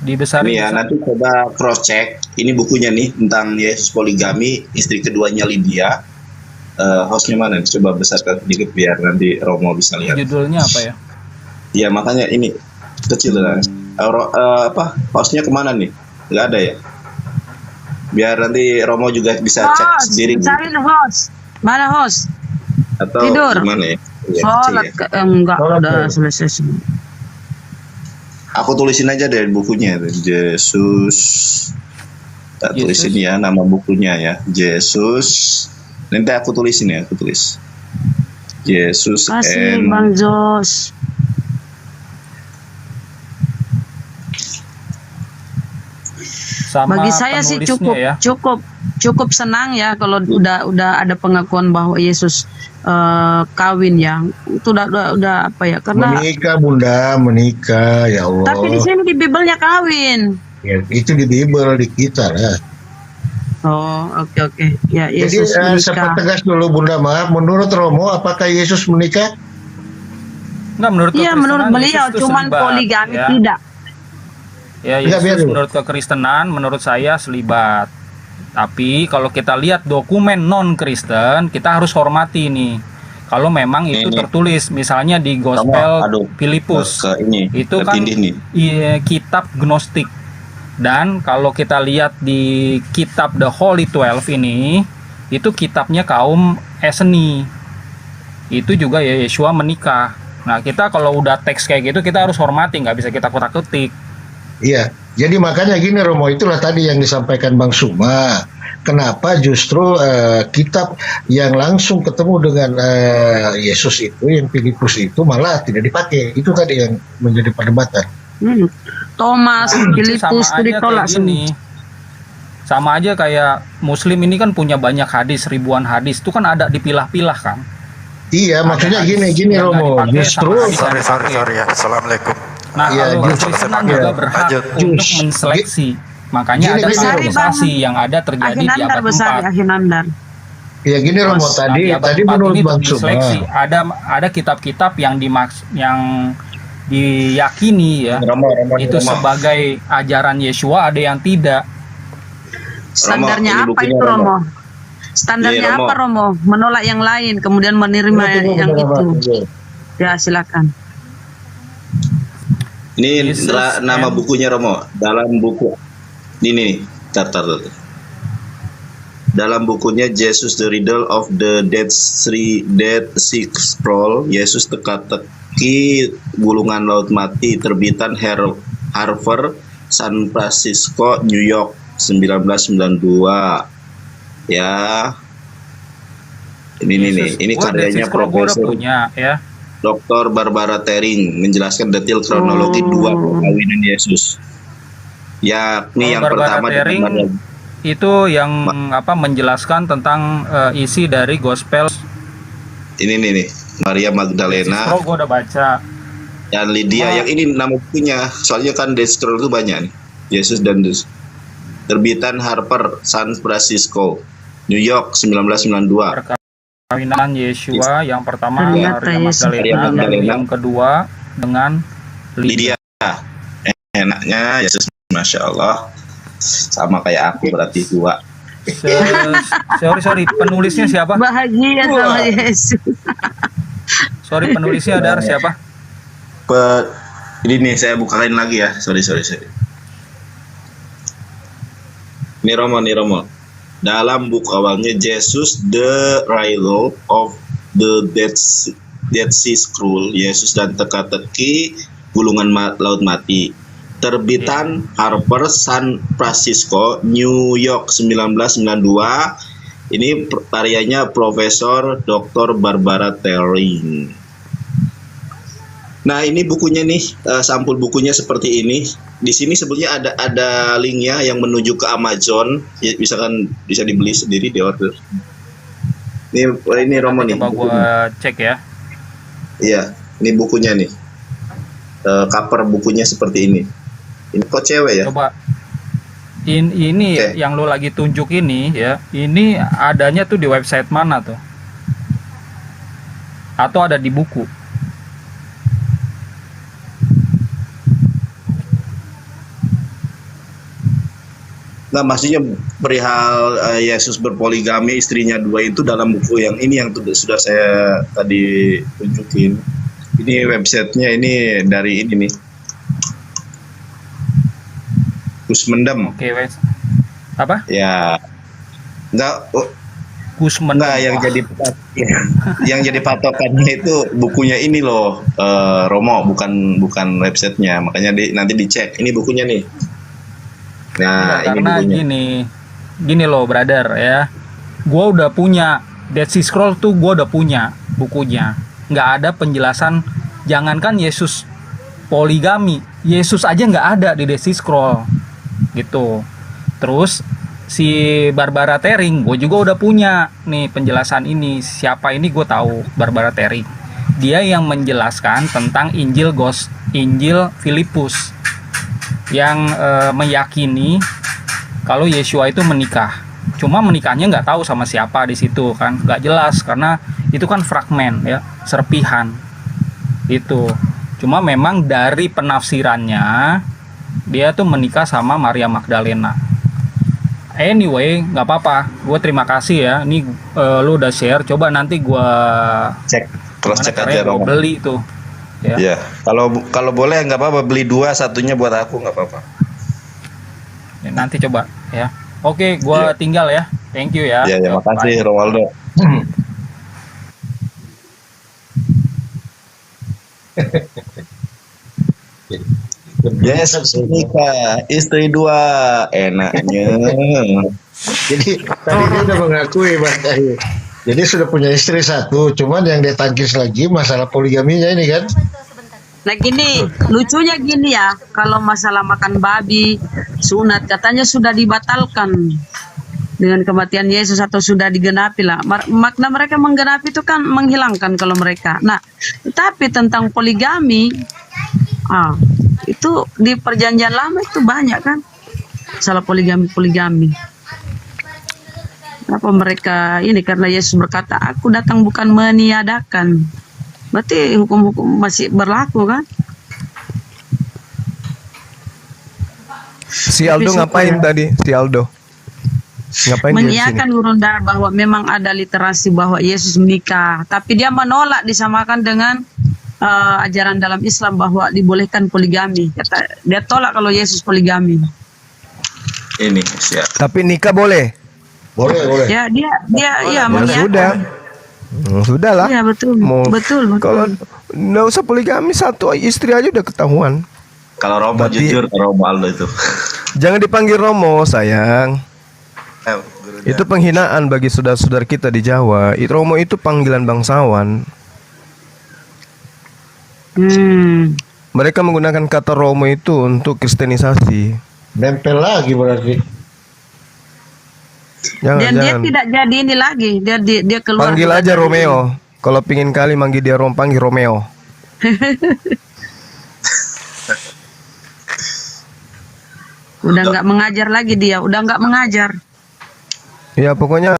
I: Dibesarin.
E: Ini ya, nanti coba cross check. Ini bukunya nih tentang Yesus poligami, istri keduanya Lydia. Hostnya mana? Coba besarkan sedikit biar nanti Romo bisa lihat.
I: Judulnya apa ya?
E: Ya makanya ini kecil lah. Hostnya kemana nih? Nggak ada ya? Biar nanti Romo juga bisa cek sendiri.
A: Cari host. Mana host?
E: Atau
A: Tidur.
E: gimana ya? Ya,
A: Sholat
E: kecil ya.
A: enggak udah selesai semua.
E: Aku tulisin aja deh bukunya. Yesus. Tak tulisin ya nama bukunya ya. Yesus. Nanti aku tulisin ya. Aku tulis. Yesus
A: Kasih
E: and
A: Bang Jos.
I: Sama
A: Bagi saya sih
I: penulisnya
A: cukup senang ya kalau udah ada pengakuan bahwa Yesus kawin ya. Itu udah apa ya? Karena
D: Menikah Bunda, menikah ya Allah.
A: tapi di sini di Bibelnya kawin.
D: Ya, itu di Bible di kita lah.
A: Oh, oke. Ya,
D: Jadi
A: Yesus
D: saya
A: menikah.
D: tegas dulu Bunda, maaf. Menurut Romo, apakah Yesus menikah?
I: Enggak, menurut
A: Iya, menurut
I: kekristenan
A: beliau
I: Yesus itu
A: cuman
I: selibat,
A: poligami
I: ya.
A: tidak.
I: Ya,
D: Enggak, biar
I: Yesus
D: dulu.
I: menurut kekristenan, menurut saya selibat. Tapi kalau kita lihat dokumen non-Kristen, kita harus hormati nih. Kalau memang itu
E: Ini.
I: tertulis, misalnya di Gospel
E: Aduh,
I: Filipus,
E: ke ini,
I: itu
E: ke
I: kan
E: tindih nih.
I: kitab Gnostik. Dan kalau kita lihat di kitab The Holy 12 ini, itu kitabnya kaum Eseni. Itu juga ya Yeshua menikah. Nah, kita kalau udah teks kayak gitu, kita harus hormati, nggak bisa kita kutak-kutik.
D: Iya. Jadi makanya gini Romo, itulah tadi yang disampaikan Bang Suma. Kenapa justru kitab yang langsung ketemu dengan Yesus itu, yang Filipus itu malah tidak dipakai. Itu tadi yang menjadi perdebatan.
A: Thomas,
I: Itu sama
A: Filipus
I: aja
A: ditolak
I: kayak gini. Sama aja kayak Muslim ini kan punya banyak hadis, ribuan hadis. Itu kan ada dipilah-pilah kan.
D: Iya, maksudnya gini
I: yang nggak
D: Romo,
I: dipakai
D: justru
I: sama hadis yang dipakai.
C: ya. Assalamulah.
I: Nah,
D: Iya,
I: kalau
D: justru
I: Kristen
D: iya.
I: juga berhak
C: Lanjut.
I: untuk menseleksi. Makanya
D: Gini,
I: ada
D: gini,
I: sterilisasi yang ada terjadi di
A: Ahinandar
I: abad
A: besar,
I: 4.
A: Ahinandar.
D: ya gini Romo
A: Terus,
D: tadi
I: Nah, di abad
D: tadi
I: 4
D: menurut
I: ini
D: Bang
I: diseleksi.
D: Suma.
I: Ada kitab-kitab yang yang diyakini ya
E: Romo,
I: itu sebagai ajaran Yeshua, ada yang tidak.
A: Standarnya
E: ini
A: apa
E: bukunya,
A: itu
E: Romo.
A: Romo? Standarnya
E: Iya, Romo.
A: apa Romo? Menolak yang lain, kemudian menerima yang itu. Ya, silakan.
E: Ini
I: Yesus
E: nama
I: and-
E: bukunya Romo. Dalam buku ini tar. Dalam bukunya Jesus the Riddle of the Dead Sea Scroll, Yesus teka-teki gulungan laut mati, terbitan Harvard, San Francisco, New York, 1992. Ya. Ini karyanya
I: Gua udah
E: Profesor
I: punya ya.
E: Dr. Barbara Tering menjelaskan detail kronologi dua perkawinan Yesus. Yakni yang
I: Barbara
E: pertama
I: Tering itu yang menjelaskan tentang isi dari gospel.
E: ini nih. Maria Magdalena,
I: Scroll gue udah baca.
E: dan Lydia. Yang ini nama bukunya, soalnya kan Dead Scroll itu banyak nih. Yesus dan Yesus. Terbitan Harper, San Francisco, New York 1992.
I: Perkawinan Yeshua yang pertama Maria
A: Ternyata
I: Magdalena,
E: Yesus.
I: lalu yang kedua dengan Lydia.
E: Lydia. Enaknya Yesus, Masya Allah. Sama kayak aku berarti 2.
I: Sorry, penulisnya siapa?
A: Bahagia sama Yesus.
I: Sorry, penulisnya ada siapa?
E: Ini nih saya bukain lagi ya. Sorry. Ini Romo. Dalam buku awalnya Jesus the Riddle of the Dead Sea Scroll, Yesus dan teka-teki gulungan laut mati. Terbitan Harper, San Francisco, New York 1992. Ini karyanya Profesor Dr. Barbara Terring. Nah, ini bukunya nih, sampul bukunya seperti ini. Di sini sebetulnya ada linknya yang menuju ke Amazon. Ya, bisa dibeli sendiri, di order. Ini Romo nih.
I: Coba gue cek ya.
E: Iya, ini bukunya nih. Cover bukunya seperti ini. Ini kok cewek ya?
I: Coba. Ini
E: Oke.
I: yang lo lagi tunjuk ini ya. Ini adanya tuh di website mana tuh? Atau ada di buku?
E: Nah, maksudnya perihal Yesus berpoligami, istrinya 2 itu dalam buku yang ini yang sudah saya tadi tunjukin. Ini websitenya ini dari ini nih. Kusmendem.
I: Oke, wes. Apa?
E: Ya. Enggak,
I: Kusmendem.
E: enggak yang jadi patokannya itu bukunya ini loh, Romo, bukan websitenya. Makanya nanti dicek. Ini bukunya nih. Nah, ini
I: Karena
E: bukunya.
I: gini loh brother ya, gue udah punya Dead Sea Scroll tuh, gue udah punya bukunya. Nggak ada penjelasan, jangankan Yesus poligami, Yesus aja nggak ada di Dead Sea Scroll gitu. Terus si Barbara Terring, gue juga udah punya nih penjelasan ini. Siapa ini gue tahu, Barbara Terring. Dia yang menjelaskan tentang Injil Filipus, yang meyakini kalau Yeshua itu menikah. Cuma menikahnya nggak tahu sama siapa di situ kan, nggak jelas karena itu kan fragmen ya, serpihan itu. Cuma memang dari penafsirannya dia tuh menikah sama Maria Magdalena. Anyway, nggak apa-apa. Gue terima kasih ya. Ini lu udah share. Coba nanti gue
E: Cross check aja Romo.
I: beli tuh. Ya.
E: Ya, kalau boleh nggak apa-apa, beli 2, satunya buat aku nggak apa-apa.
I: Ya, nanti coba ya. Oke, gua
E: Iya.
I: tinggal ya. Thank you ya.
E: Ya, makasih Ronaldo. Yesus nikah, istri 2, enaknya.
D: Jadi tadi dia udah mengakui Bang Cahyo. Jadi sudah punya istri 1, cuman yang dia tangkis lagi masalah poligaminya ini kan.
A: Nah gini, lucunya gini ya, kalau masalah makan babi, sunat katanya sudah dibatalkan dengan kematian Yesus atau sudah digenapi lah. Makna mereka menggenapi itu kan menghilangkan kalau mereka. Nah, tapi tentang poligami, itu di perjanjian lama itu banyak kan, masalah poligami. Apa mereka ini karena Yesus berkata, aku datang bukan meniadakan. Berarti hukum-hukum masih berlaku kan?
H: Si Aldo ngapain tadi? Si Aldo ngapain dia di sini?
A: Mengiyakan Gurunda bahwa memang ada literasi bahwa Yesus menikah, tapi dia menolak disamakan dengan ajaran dalam Islam bahwa dibolehkan poligami. Dia tolak kalau Yesus poligami.
E: Ini siap.
H: Tapi nikah boleh.
D: Boleh.
A: Ya dia
H: Ya
A: mengiyakan.
H: sudah. Sudah lah.
A: Iya betul. Betul.
H: Kalau nggak usah poligami, 1 istri aja udah ketahuan.
E: Kalau Romo
H: Berarti-
E: jujur, Romo Aldo itu.
H: Jangan dipanggil Romo, sayang. Itu penghinaan bagi saudara-saudara kita di Jawa. Romo itu panggilan bangsawan. Mereka menggunakan kata Romo itu untuk kristenisasi.
D: Nempel lagi berarti.
H: Jangan,
A: Dan dia
H: jangan.
A: tidak jadi ini lagi. Dia keluar.
H: Panggil aja Romeo. Kalau pingin kali manggil dia panggil Romeo.
A: Udah nggak mengajar lagi dia, udah nggak mengajar.
H: Ya pokoknya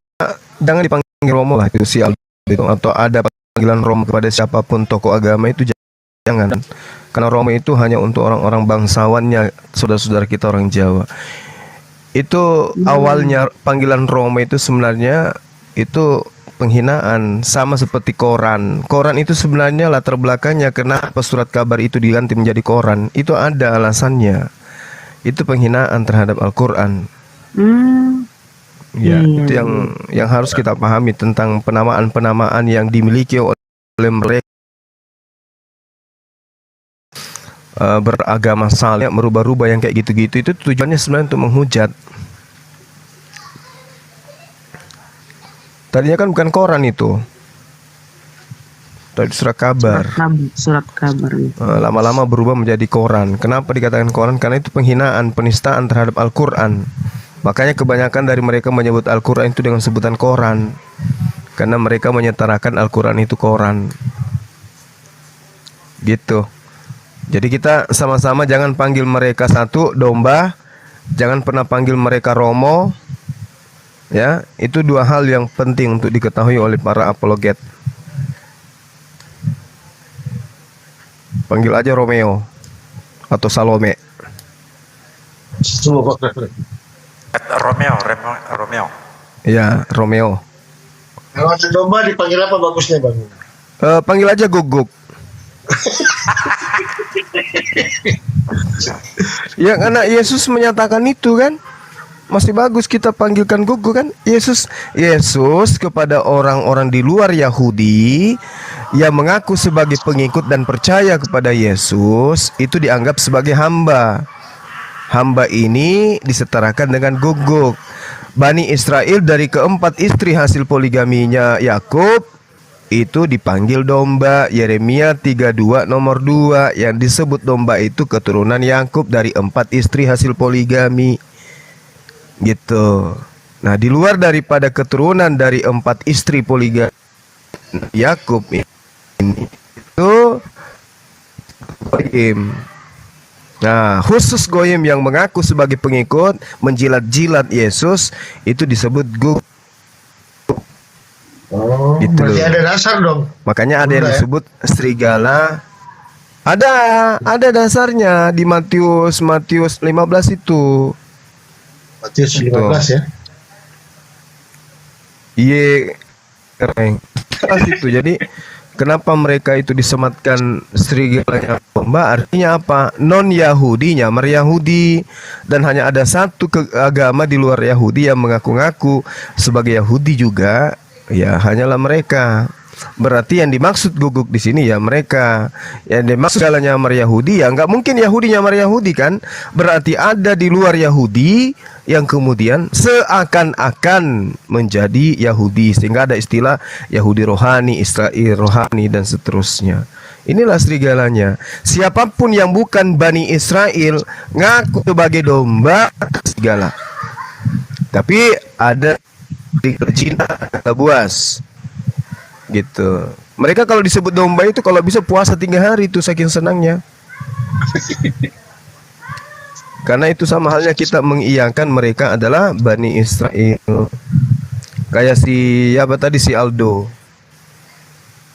H: jangan dipanggil Romo lah itu si Aldo itu. Atau ada panggilan Romo kepada siapapun tokoh agama itu jangan. Karena Romo itu hanya untuk orang-orang bangsawannya, saudara-saudara kita orang Jawa. Itu awalnya panggilan Romo itu sebenarnya itu penghinaan, sama seperti koran. Koran itu sebenarnya latar belakangnya kenapa surat kabar itu diganti menjadi koran. Itu ada alasannya. Itu penghinaan terhadap Al-Quran. Ya, itu yang harus kita pahami tentang penamaan-penamaan yang dimiliki oleh mereka beragama saleh, merubah-rubah yang kayak gitu-gitu. Itu tujuannya sebenarnya untuk menghujat. Tadinya kan bukan koran itu, tadi surat kabar.
A: Surat kabar.
H: Lama-lama berubah menjadi koran. Kenapa dikatakan koran? Karena itu penghinaan, penistaan terhadap Al-Quran. Makanya kebanyakan dari mereka menyebut Al-Quran itu dengan sebutan koran, karena mereka menyetarakan Al-Quran itu koran. Gitu. Jadi kita sama-sama jangan panggil mereka satu domba, jangan pernah panggil mereka Romo. Ya, itu dua hal yang penting untuk diketahui oleh para apologet. Panggil aja Romeo atau Salome.
C: Romeo.
H: Ya, Romeo.
D: Kalau ada domba dipanggil apa bagusnya Bang?
H: Panggil aja Guguk. Ya, karena Yesus menyatakan itu kan. Masih bagus kita panggilkan Guguk kan. Yesus kepada orang-orang di luar Yahudi yang mengaku sebagai pengikut dan percaya kepada Yesus itu dianggap sebagai hamba. Hamba ini disetarakan dengan Guguk. Bani Israel dari keempat istri hasil poligaminya Yakub itu dipanggil domba. Yeremia 32 nomor 2 yang disebut domba itu keturunan Yakub dari 4 istri hasil poligami. Gitu. Nah, di luar daripada keturunan dari 4 istri poligami Yakub ini itu goyim. Nah, khusus goyim yang mengaku sebagai pengikut menjilat-jilat Yesus itu disebut Guguk. Gitu
D: berarti ada dasar dong.
H: Makanya ada yang disebut serigala. Ada dasarnya di Matius 15 itu.
D: Matius 15 ya.
H: Iya, keren. Itu jadi kenapa mereka itu disematkan serigalanya domba? Artinya apa? Non Yahudi nyamar Yahudi, dan hanya ada satu agama di luar Yahudi yang mengaku-ngaku sebagai Yahudi juga. Ya, hanyalah mereka. Berarti yang dimaksud Guguk di sini ya mereka. Yang dimaksud segala nyamar Yahudi ya nggak mungkin Yahudi nyamar Yahudi kan? Berarti ada di luar Yahudi yang kemudian seakan-akan menjadi Yahudi, sehingga ada istilah Yahudi rohani, Israel rohani, dan seterusnya. Inilah serigalanya. Siapapun yang bukan Bani Israel ngaku sebagai domba serigala. Tapi ada di Cina kata buas. Gitu. Mereka kalau disebut domba itu kalau bisa puasa 3 hari itu saking senangnya. Karena itu sama halnya kita mengiyakan mereka adalah Bani Israel. Kayak si Aldo.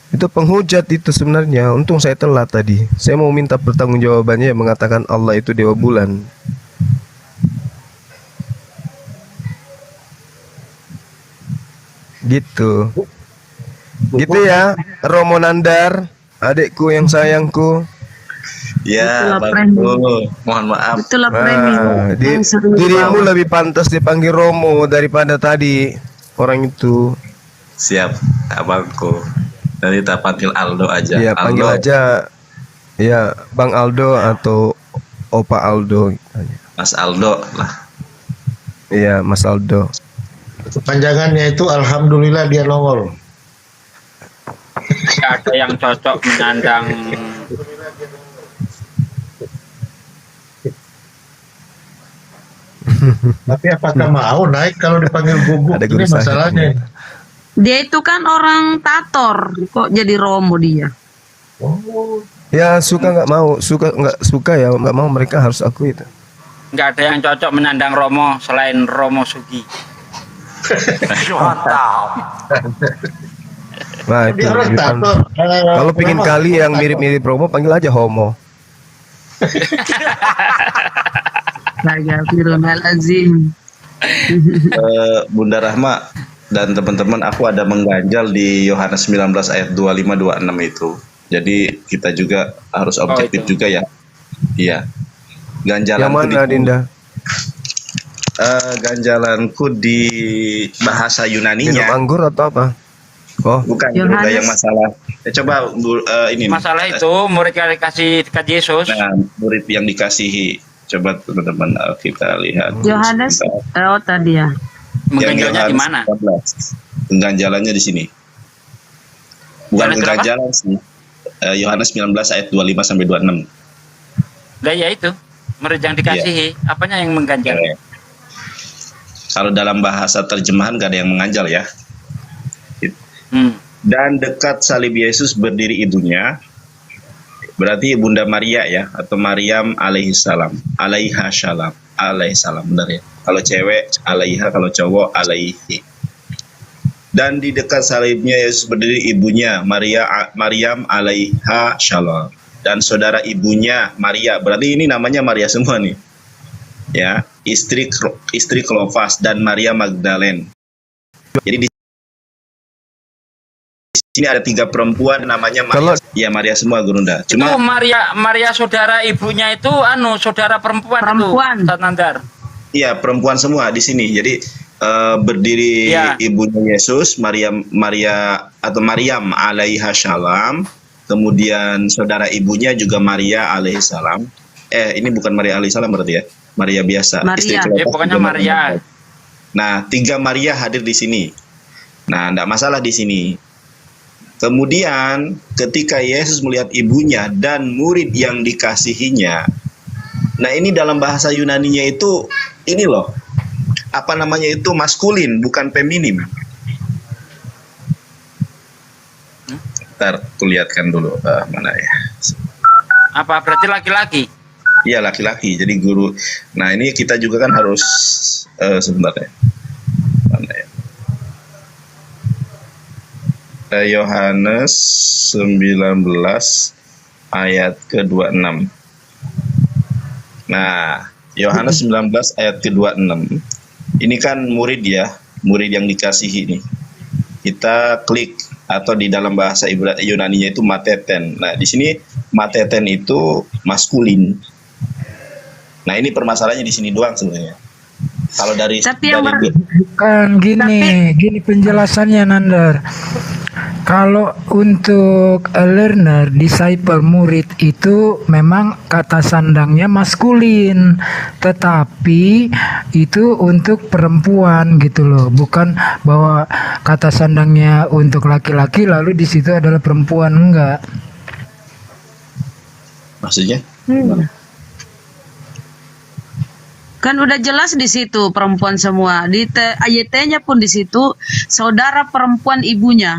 H: Itu penghujat itu sebenarnya. Untung saya telat tadi. Saya mau minta pertanggungjawabannya yang mengatakan Allah itu dewa bulan. Gitu. Gitu ya, Romo Nandar, adikku yang sayangku.
E: Ya, Bangku, mohon maaf.
A: Itulah premium.
H: Dirimu lebih pantas dipanggil Romo daripada tadi orang itu.
E: Siap, Abangku. Nanti kita panggil Aldo aja.
H: Ya, panggil
E: Aldo.
H: aja. Ya, Bang Aldo atau Opa Aldo.
E: Mas Aldo lah.
H: Iya, Mas Aldo.
D: Panjangannya itu alhamdulillah dia nongol.
J: Ada yang cocok menyandang
D: Tapi apakah mau naik kalau dipanggil Guguk?
H: Ada
D: Ini
H: guru
D: masalahnya.
A: Dia itu kan orang Tator, kok jadi Romo dia?
H: Ya suka nggak mau, suka nggak suka ya nggak mau, mereka harus akui itu.
J: Nggak ada yang cocok menyandang Romo selain Romo Sugi.
C: Mantap.
H: Nah itu.
D: Dia orang
H: Irfan.
D: tato.
H: Kalau pingin kali yang mirip-mirip Romo, panggil aja Homo.
A: Astagfirullahaladzim.
E: Bunda Rahma dan teman-teman, aku ada mengganjal di Yohanes 19 ayat 25-26 itu. Jadi kita juga harus objektif
J: itu.
E: juga ya. Iya.
H: Yang
E: Ganjalanku
H: mana Dinda?
E: ganjalanku di bahasa
H: Minum
E: Yunaninya.
H: anggur atau apa? Oh,
E: Bukan
A: Yohanes.
E: Bunda yang masalah. Coba ini.
J: Masalah itu murid yang dikasih Yesus.
E: Nah, murid yang dikasihi. Coba teman-teman kita lihat.
A: Yohanes,
E: Sebentar.
A: oh tadi ya.
J: Mengganjalnya di mana?
E: 19. Pengganjalannya di sini. Bukan
J: Yohanes berapa?
E: pengganjalan sih. Yohanes 19 ayat 25 sampai 26.
J: Lah ya itu, murid yang dikasihi, apanya yang mengganjal?
E: Kalau dalam bahasa terjemahan gak ada yang menganjal ya.
J: Hmm.
E: Dan dekat salib Yesus berdiri ibunya, berarti Bunda Maria ya, atau Maryam alaihissalam, alaiha syalam, alaihissalam, benar ya. Kalau cewek alaiha, kalau cowok alaihi. Dan di dekat salibnya Yesus berdiri ibunya, Maryam alaiha shalom, dan saudara ibunya Maria, berarti ini namanya Maria semua nih. Ya, istri Klofas dan Maria Magdalene. Jadi di sini ada 3 perempuan namanya Maria. Ya Maria semua Gurunda.
J: Itu
E: Cuma
J: Maria saudara ibunya itu saudara perempuan,
A: Perempuan.
J: itu. Ustaz Nandar.
E: iya perempuan semua di sini. Jadi berdiri
J: Ya.
E: ibunya Yesus, Maryam alaiha syalam. Kemudian saudara ibunya juga Maria alaihissalam. Ini bukan Maria alaihissalam berarti ya. Maria biasa.
A: Maria.
E: Istri Kleopas
J: Pokoknya
E: juga
J: Maria.
E: Nah, 3 Maria hadir di sini. Nah, tidak masalah di sini. Kemudian ketika Yesus melihat ibunya dan murid yang dikasihinya. Nah, ini dalam bahasa Yunaninya itu ini loh. Apa namanya itu maskulin, bukan feminim. Ntar kulihatkan dulu mana ya.
J: Apa berarti laki-laki?
E: Iya laki-laki. Jadi guru. Nah, ini kita juga kan harus sebentar ya. Mana ya? Yohanes 19 ayat ke-26. Nah, Yohanes 19 ayat ke-26. Ini kan murid ya, murid yang dikasihi ini. Kita klik atau di dalam bahasa Yunaninya itu mateten. Nah, di sini mateten itu maskulin. Nah, ini permasalahannya di sini doang sebenarnya. Kalau dari
A: Tapi yang
B: Kan gini penjelasannya Nandar. Kalau untuk learner, disciple, murid itu memang kata sandangnya maskulin, tetapi itu untuk perempuan gitu loh, bukan bahwa kata sandangnya untuk laki-laki lalu di situ adalah perempuan, enggak.
E: maksudnya
A: Kan udah jelas di situ perempuan semua. Di ayat-nya pun di situ saudara perempuan ibunya.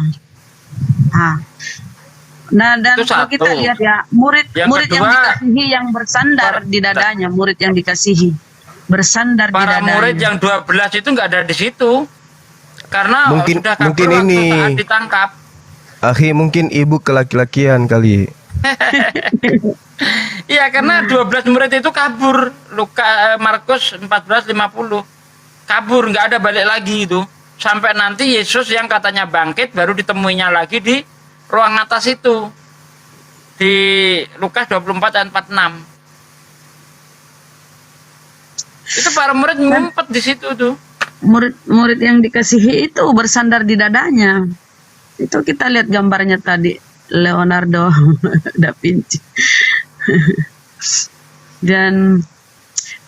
A: Nah, dan
J: Itu
A: kalau
J: satu.
A: kita lihat ya, murid
J: Yang
A: yang
J: kedua,
A: dikasihi yang bersandar di dadanya, murid yang dikasihi bersandar di
J: Para
A: dadanya.
J: murid yang 12 itu nggak ada di situ. Karena
H: Mungkin-
J: sudah kabur
H: mungkin
J: waktu
H: ini.
J: saat ditangkap.
H: Akhi mungkin ibu kelaki-lakian kali.
J: Iya, karena 12 murid itu kabur. Markus 14:50. Kabur, nggak ada balik lagi itu. Sampai nanti Yesus yang katanya bangkit baru ditemuinya lagi di ruang atas itu. Di Lukas 24 ayat 46. Itu para murid ngumpet di situ tuh.
A: Murid yang dikasihi itu bersandar di dadanya. Itu kita lihat gambarnya tadi, Leonardo da Vinci. Dan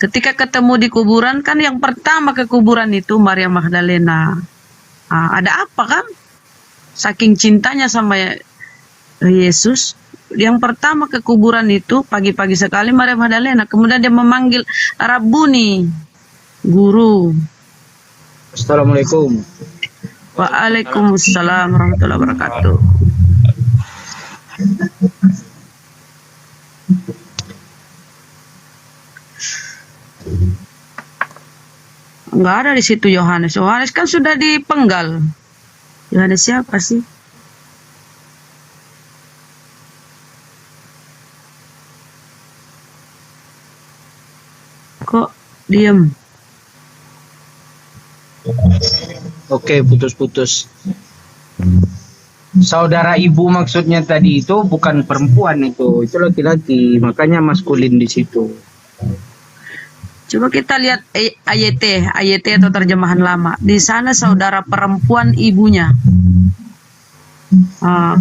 A: ketika ketemu di kuburan kan yang pertama ke kuburan itu Maria Magdalena. Ada apa kan? Saking cintanya sama Yesus, yang pertama ke kuburan itu pagi-pagi sekali Maria Magdalena. Kemudian dia memanggil Rabuni, guru.
K: Assalamualaikum.
A: Waalaikumsalam warahmatullahi wabarakatuh. Enggak ada di situ Yohanes. Yohanes kan sudah dipenggal. Yohanes siapa sih? Kok diem?
K: Oke, putus-putus. Saudara ibu maksudnya tadi itu bukan perempuan itu laki-laki, makanya maskulin di situ.
A: Coba kita lihat AYT atau terjemahan lama. Di sana saudara perempuan ibunya.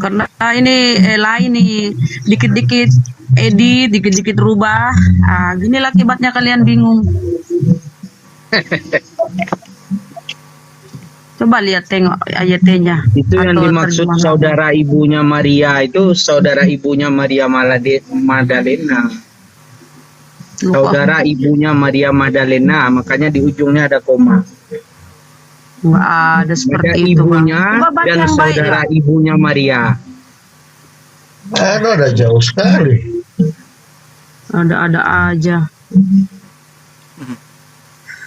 A: Karena ini lain nih, dikit-dikit edit, dikit-dikit rubah. Ginilah akibatnya kalian bingung. Coba lihat tengok ayatnya.
K: Itu yang dimaksud saudara ibunya Maria itu saudara ibunya Maria Magdalena. Saudara ibunya Maria Magdalena, makanya di ujungnya ada koma.
A: Wah, ada seperti itu.
K: Ibunya dan saudara ibunya Maria.
D: Ada jauh sekali.
A: Ada aja.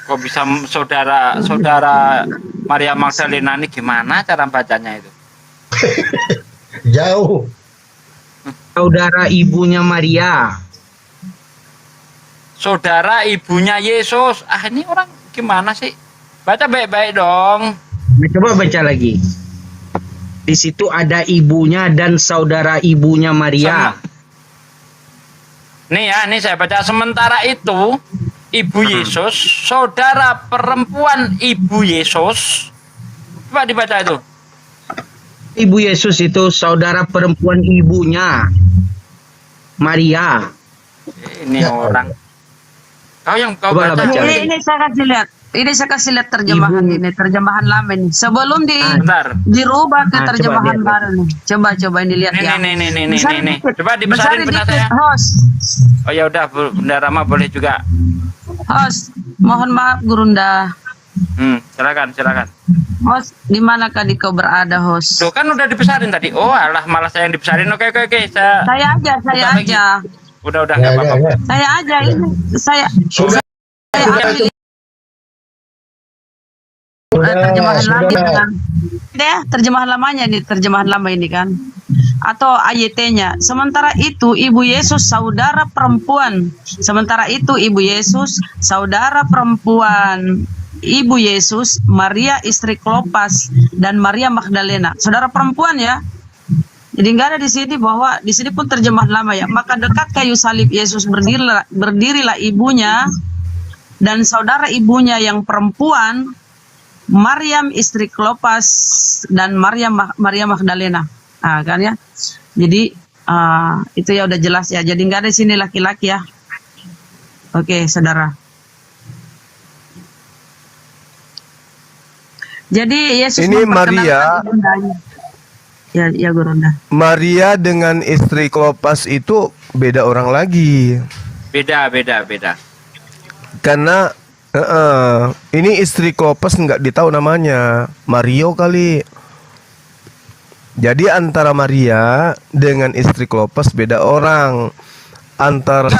J: Kok bisa saudara Maria Magdalena ini gimana cara bacanya itu?
D: Jauh.
K: Saudara ibunya Maria.
J: Saudara ibunya Yesus. Ini orang gimana sih? Baca baik-baik dong.
K: Coba baca lagi. Di situ ada ibunya dan saudara ibunya Maria.
J: Nih saya baca. Sementara itu ibu Yesus, saudara perempuan ibu Yesus. Coba dibaca itu.
K: Ibu Yesus itu saudara perempuan ibunya Maria.
J: Ini orang. Kau baca.
A: Ini saya kasih lihat. Ini saya kasih lihat terjemahan ini, terjemahan lama ini. Sebelum dirubah ke terjemahan baru nih. Coba ini lihat ya.
J: Nih. Coba dibesarin benar saya.
A: Host.
J: Oh ya udah, Bunda Rama boleh juga.
A: Host, mohon maaf Gurunda.
J: Silakan.
A: Host, di manakah kau berada, host?
J: Tuh kan udah dibesarin tadi. Oh, alah malah saya yang dibesarin. Oke.
A: Saya aja.
J: Udah enggak apa-apa.
A: Saya aja ini. Saya terjemahan lama kan. Terjemahan lamanya nih, terjemahan lama ini kan. Atau AYT-nya. Sementara itu ibu Yesus saudara perempuan. Ibu Yesus, Maria istri Klopas dan Maria Magdalena. Saudara perempuan ya. Jadi enggak ada di sini bahwa di sini pun terjemahan lama ya. Maka dekat kayu salib Yesus berdirilah ibunya dan saudara ibunya yang perempuan Maryam istri Klopas dan Maria Magdalena. Kan ya. Jadi itu ya udah jelas ya. Jadi enggak ada di sini laki-laki ya. Oke, saudara. Jadi Yesus
H: ini Maria.
A: Ya Gurunda.
H: Maria dengan istri Klopas itu beda orang lagi.
J: Beda.
H: Karena ini istri Klopas nggak ditahu namanya, Mario kali. Jadi antara Maria dengan istri Klopas beda orang. Antara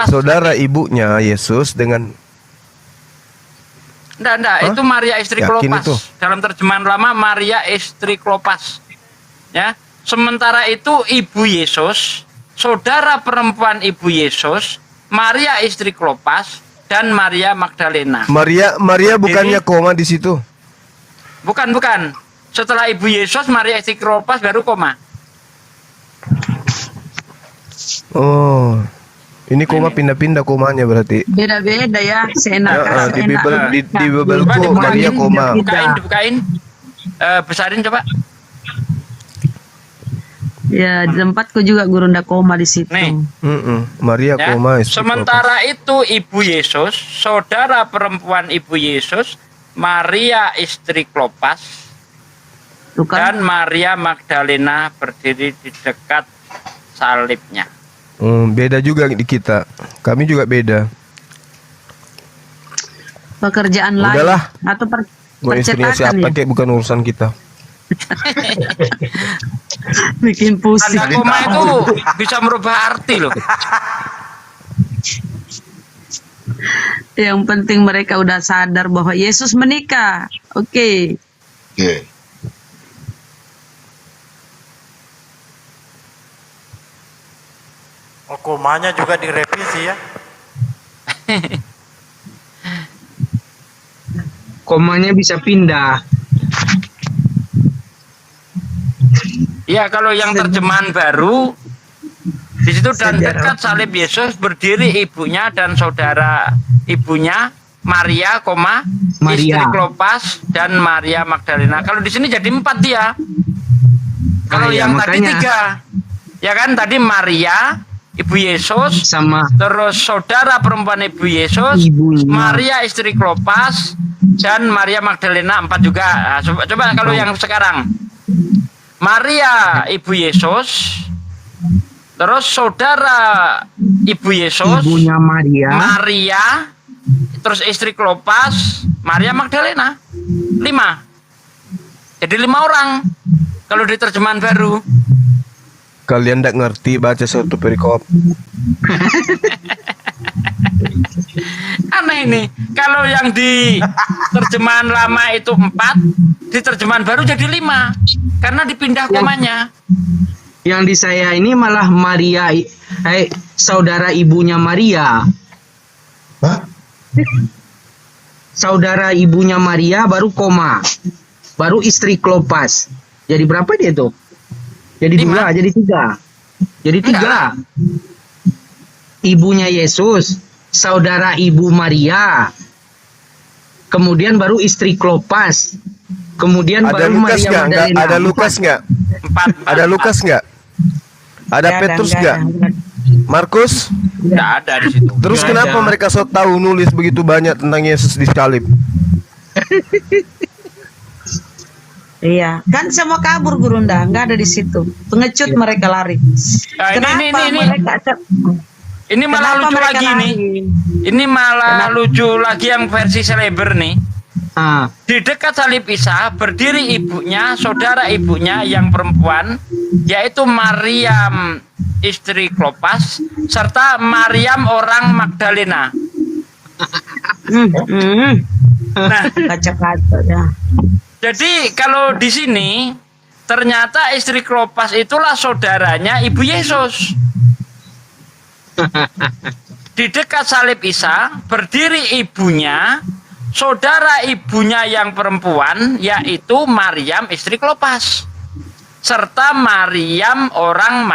H: saudara ibunya Yesus dengan
J: Enggak, itu Maria istri Klopas. Dalam terjemahan lama Maria istri Klopas. Ya. Sementara itu ibu Yesus, saudara perempuan ibu Yesus, Maria istri Klopas dan Maria Magdalena.
H: Maria bukannya koma di situ?
J: Bukan. Setelah ibu Yesus, Maria istri Klopas baru koma.
H: Oh. Ini koma pindah-pindah komanya berarti.
A: Beda-beda ya, seenak.
H: Di Bibelku Maria koma.
J: Dibukain. Besarin coba.
A: Ya, di tempatku juga Gurunda koma di situ.
J: Nih.
H: Maria koma.
J: Sementara itu ibu Yesus, saudara perempuan ibu Yesus, Maria istri Klopas dan Maria Magdalena berdiri di dekat salibnya.
H: Beda juga di kita. Kami juga beda.
A: Pekerjaan lain.
H: Udahlah.
A: Atau
H: Mau istrinya
A: Percetakan
H: siapa
A: ya.
H: kek bukan urusan kita.
A: Bikin pusing.
J: Tanda koma itu bisa merubah arti loh.
A: Yang penting mereka udah sadar bahwa Yesus menikah. Oke.
D: Oke.
C: Oh, komanya juga direvisi ya.
K: Komanya bisa pindah.
J: Ya kalau yang terjemahan baru di situ dan dekat salib Yesus berdiri ibunya dan saudara ibunya Maria, istri
K: Maria.
J: Klopas dan Maria Magdalena. Kalau di sini jadi 4 dia. Kalau
K: ya,
J: yang tadi
K: makanya.
J: 3, ya kan tadi Maria, ibu Yesus,
K: Sama
J: terus saudara perempuan ibu Yesus,
K: ibunya.
J: Maria istri Klopas dan Maria Magdalena 4 juga. Nah, coba kalau yang sekarang Maria ibu Yesus, terus saudara ibu Yesus,
K: Ibunya Maria.
J: Maria, terus istri Klopas, Maria Magdalena, 5. Jadi 5 orang kalau di terjemahan baru.
H: Kalian tidak ngerti baca satu perikop.
J: Aneh ini. Kalau yang di terjemahan lama itu 4, di terjemahan baru jadi 5. Karena dipindah komanya.
K: Yang di saya ini malah Maria, saudara ibunya Maria.
D: Hah?
K: Saudara ibunya Maria baru koma. Baru istri Klopas. Jadi berapa dia tuh? Jadi 2, jadi 3. Jadi 3. Ibunya Yesus, saudara ibu Maria. Kemudian baru istri Klopas. Kemudian
H: Ada
K: baru
H: Lukas
K: Maria
H: nggak?
K: Magdalena.
H: Ada Lukas nggak?
J: 4.
H: Ada Lukas nggak? Ada Petrus nggak? Markus?
J: Nggak ada di situ.
H: Terus
J: Nggak
H: kenapa
J: ada.
H: mereka so tahu nulis begitu banyak tentang Yesus di salib?
A: Iya, kan semua kabur Gurunda, nggak ada di situ. Pengecut mereka lari.
J: Nah,
A: Kenapa
J: ini
A: mereka
J: ini malah
A: Kenapa
J: lucu
A: mereka
J: lagi nih.
A: lari?
J: Ini malah lucu lagi yang versi seleber nih.
K: Ah,
J: Di dekat salib Isa berdiri ibunya, saudara ibunya yang perempuan, yaitu Mariam istri Klopas serta Mariam orang Magdalena. Nah,
A: Kaca-kaca ya.
J: jadi kalau di sini ternyata istri Klopas itulah saudaranya ibu Yesus. Di dekat salib Isa berdiri ibunya, saudara ibunya yang perempuan yaitu Mariam istri Klopas serta Mariam orang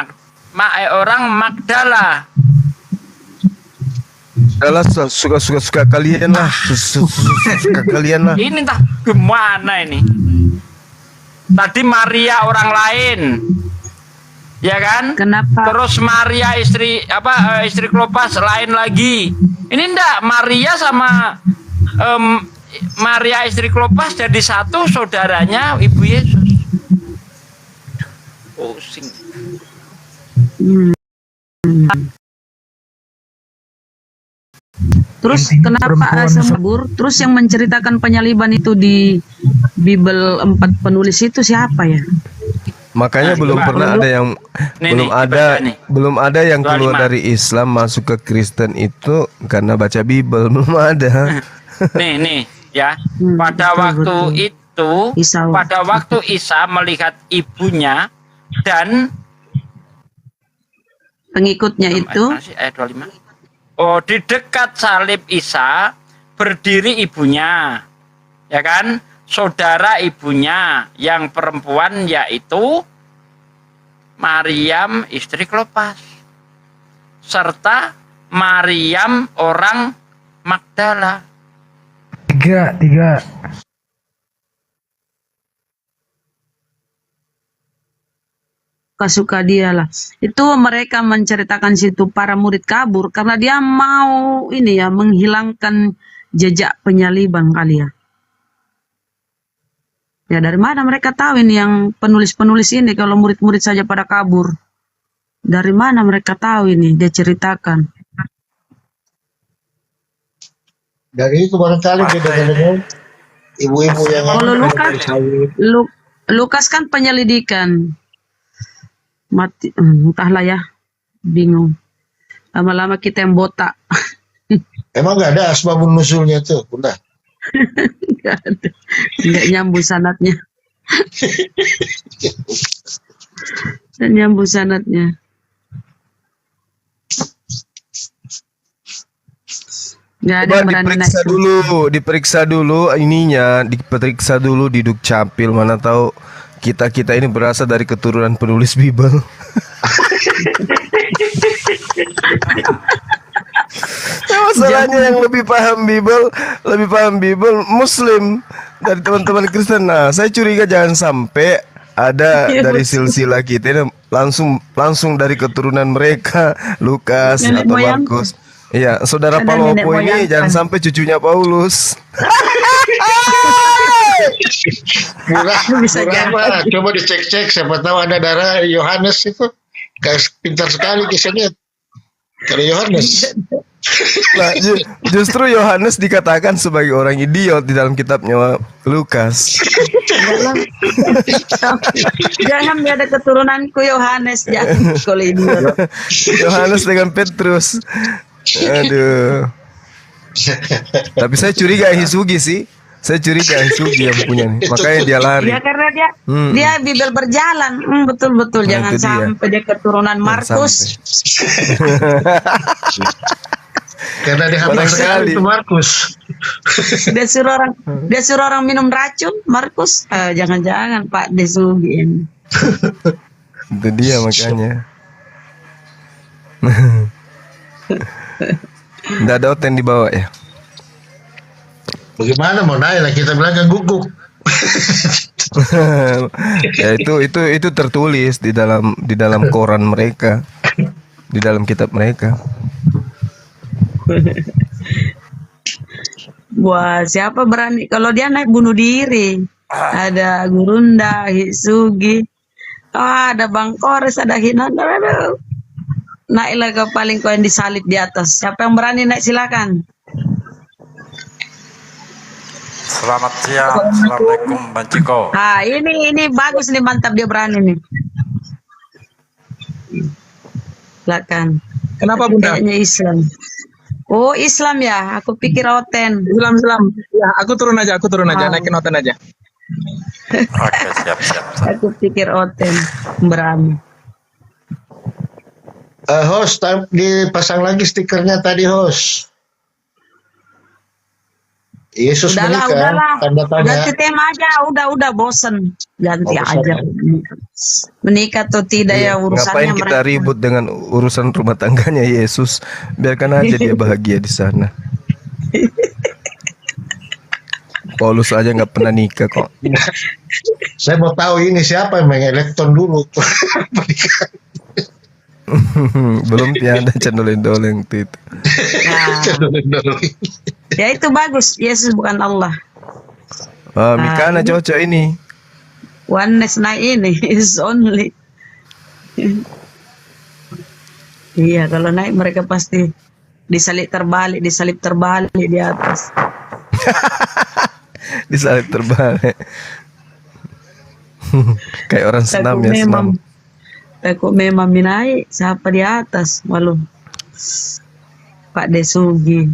J: Magdala.
H: Adalah suka kalian lah, suka kalian lah.
J: Ini entah gimana ini. Tadi Maria orang lain, ya kan?
A: Kenapa?
J: Terus Maria istri Klopas lain lagi. Ini enggak, Maria sama Maria istri Klopas jadi satu, saudaranya ibu Yesus. Pusing.
A: Terus
B: Intinya
A: kenapa
B: perempuan
A: sembur? Terus yang menceritakan penyaliban itu di Bible 4 penulis itu siapa ya?
H: Makanya
J: Nah,
H: belum
J: coba.
H: pernah ada yang
J: Nih,
H: belum
J: nih,
H: ada
J: dibaca nih.
H: belum ada yang keluar
J: 25.
H: dari Islam masuk ke Kristen itu karena baca Bible belum ada.
J: Nih ya. Pada
A: betul,
J: waktu
A: betul.
J: itu,
A: Isa.
J: pada waktu Isa melihat ibunya dan
A: Pengikutnya itu
J: ayat 25. Oh, di dekat salib Isa berdiri ibunya. Ya kan? Saudara ibunya yang perempuan yaitu Mariam istri Klopas serta Mariam orang Magdala.
B: 3.
A: suka dia lah. Itu mereka menceritakan situ para murid kabur karena dia mau ini ya menghilangkan jejak penyaliban kali ya. Ya dari mana mereka tahu ini yang penulis-penulis ini kalau murid-murid saja pada kabur? Dari mana mereka tahu ini? Dia ceritakan.
D: Dari itu barangkali dia dengar Ibu-ibu yang
A: Kalau Lukas,
D: sawit.
A: Lukas kan penyelidikan. Mati, entahlah ya, bingung. Lama-lama kita yang botak.
D: Emang nggak ada asbabun nuzulnya tuh, Bunda?
A: Nggak ada. Nggak nyambung sanatnya. Dan nyambung sanatnya. Nggak ada
H: Coba
A: yang berani
H: diperiksa
A: naik.
H: diperiksa dulu ininya, diperiksa dulu di Dukcapil, mana tahu kita ini berasal dari keturunan penulis Bible. Ya, masalahnya yang lebih paham Bible Muslim dari teman-teman Kristen. Nah, saya curiga jangan sampai ada dari silsilah kita ini langsung dari keturunan mereka, Lukas
A: Nenek
H: atau
A: moyang.
H: Markus. Iya, saudara
A: Ada nenek
H: Palopo ini
A: moyang
H: jangan
A: kan.
H: sampai cucunya Paulus.
A: Bisa jadi.
D: Pak. Coba dicek-cek, siapa tahu ada darah Yohanes itu. Kayak pintar sekali kisahnya. Kalau Yohanes.
H: Nah, justru Yohanes dikatakan sebagai orang idiot di dalam kitabnya Lukas.
A: Jangan ada keturunanku Yohanes, jangan kalau ini.
H: Yohanes dengan Petrus. Aduh. Tapi saya curiga Hisugi sih. Saya curiga Hisugi yang punya nih. Makanya dia lari.
A: Ya karena dia Bibel berjalan. Betul-betul
H: Nah,
A: jangan
H: itu dia.
A: sampai dia keturunan Markus.
D: Karena dia hafal
H: Barangkali.
D: sekali itu Markus.
A: Dia suruh orang minum racun, Markus. Jangan-jangan Pak Desugi ini.
H: Itu dia makanya. Nggak ada hotel dibawa ya.
D: Bagaimana mau naik lah, kita bilang kan guguk.
H: Ya itu tertulis di dalam koran mereka, di dalam kitab mereka.
A: Wah, siapa berani? Kalau dia naik bunuh diri. Ada Gurunda, Hisugi. Ada Bang Kores, ada Hinanda. Aduh. Naiklah ke paling kau yang disalib di atas. Siapa yang berani naik silakan.
C: Selamat siang, Assalamualaikum Bang Ciko.
A: Ini bagus nih, mantap dia berani nih. Silakan.
K: Kenapa Bunda?
A: Kayaknya Islam. Oh Islam ya, aku pikir Oten.
K: Islam. Ya, aku turun aja, naikin hotel aja.
C: Oke, siap.
A: Aku pikir Oten berani.
D: Host, dipasang lagi stikernya tadi, host. Yesus
A: Udahlah,
D: menikah, tanda tanya.
A: ganti tema aja. Udah bosen. Ganti
D: Oh, bosen
A: aja. Menikah atau tidak ya urusannya
H: Ngapain kita ribut dengan urusan rumah tangganya Yesus? Biarkan aja dia bahagia di sana. Paulus aja nggak pernah nikah kok.
D: Saya mau tahu ini siapa yang mengelekton dulu.
H: Belum tiada cendoleng-doleng itu.
A: Ya itu bagus. Yesus bukan Allah.
H: Mikana cocok ini.
A: Oneness naik ini is only. Iya, kalau naik mereka pasti disalib terbalik di atas.
H: Disalib terbalik. Kayak orang senam ya, senam.
A: Takut memang naik siapa di atas, malu. Pak Desugi,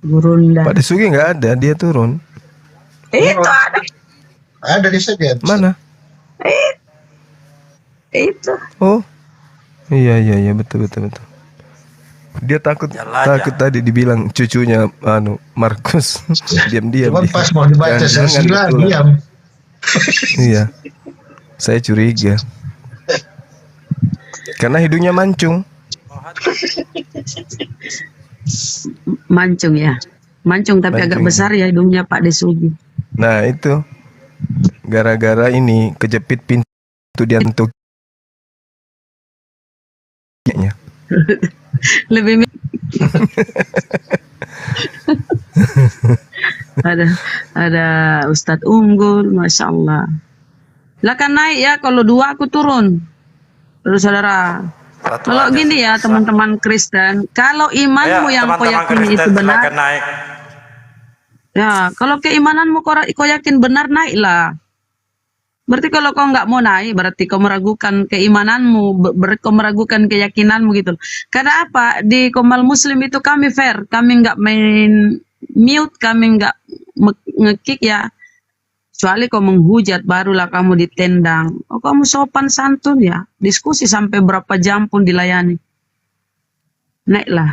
A: Gurunda.
H: Pak Desugi nggak ada, dia turun.
A: Itu ada.
D: Ada di sana.
H: Mana?
A: Itu.
H: Oh, iya betul. Dia takut tadi dibilang cucunya Markus. Diam-diam.
D: Cuman pas mau dibaca silsilah diam.
H: Iya. Saya curiga. Karena hidungnya mancung.
A: Mancung ya. Mancung tapi agak besar ya hidungnya Pak Desugi.
H: Nah, itu. Gara-gara ini kejepit pintu di antuk.
A: Lebih ada Ustadz Unggul, Masya Allah. Lah kan naik ya, kalau dua aku turun. Terus saudara, kalau gini ya teman-teman Kristen, kalau imanmu yang kau yakini itu benar, Ya, kalau keimananmu kau yakin benar, naiklah. Berarti kalau kau nggak mau naik, berarti kau meragukan keimananmu, kau meragukan keyakinanmu gitu. Karena apa? Di Komal Muslim itu kami fair, kami nggak main mute, kami nggak ngekick ya. Kecuali kau menghujat, barulah kamu ditendang. Oh, kamu sopan santun ya, diskusi sampai berapa jam pun dilayani. Naiklah.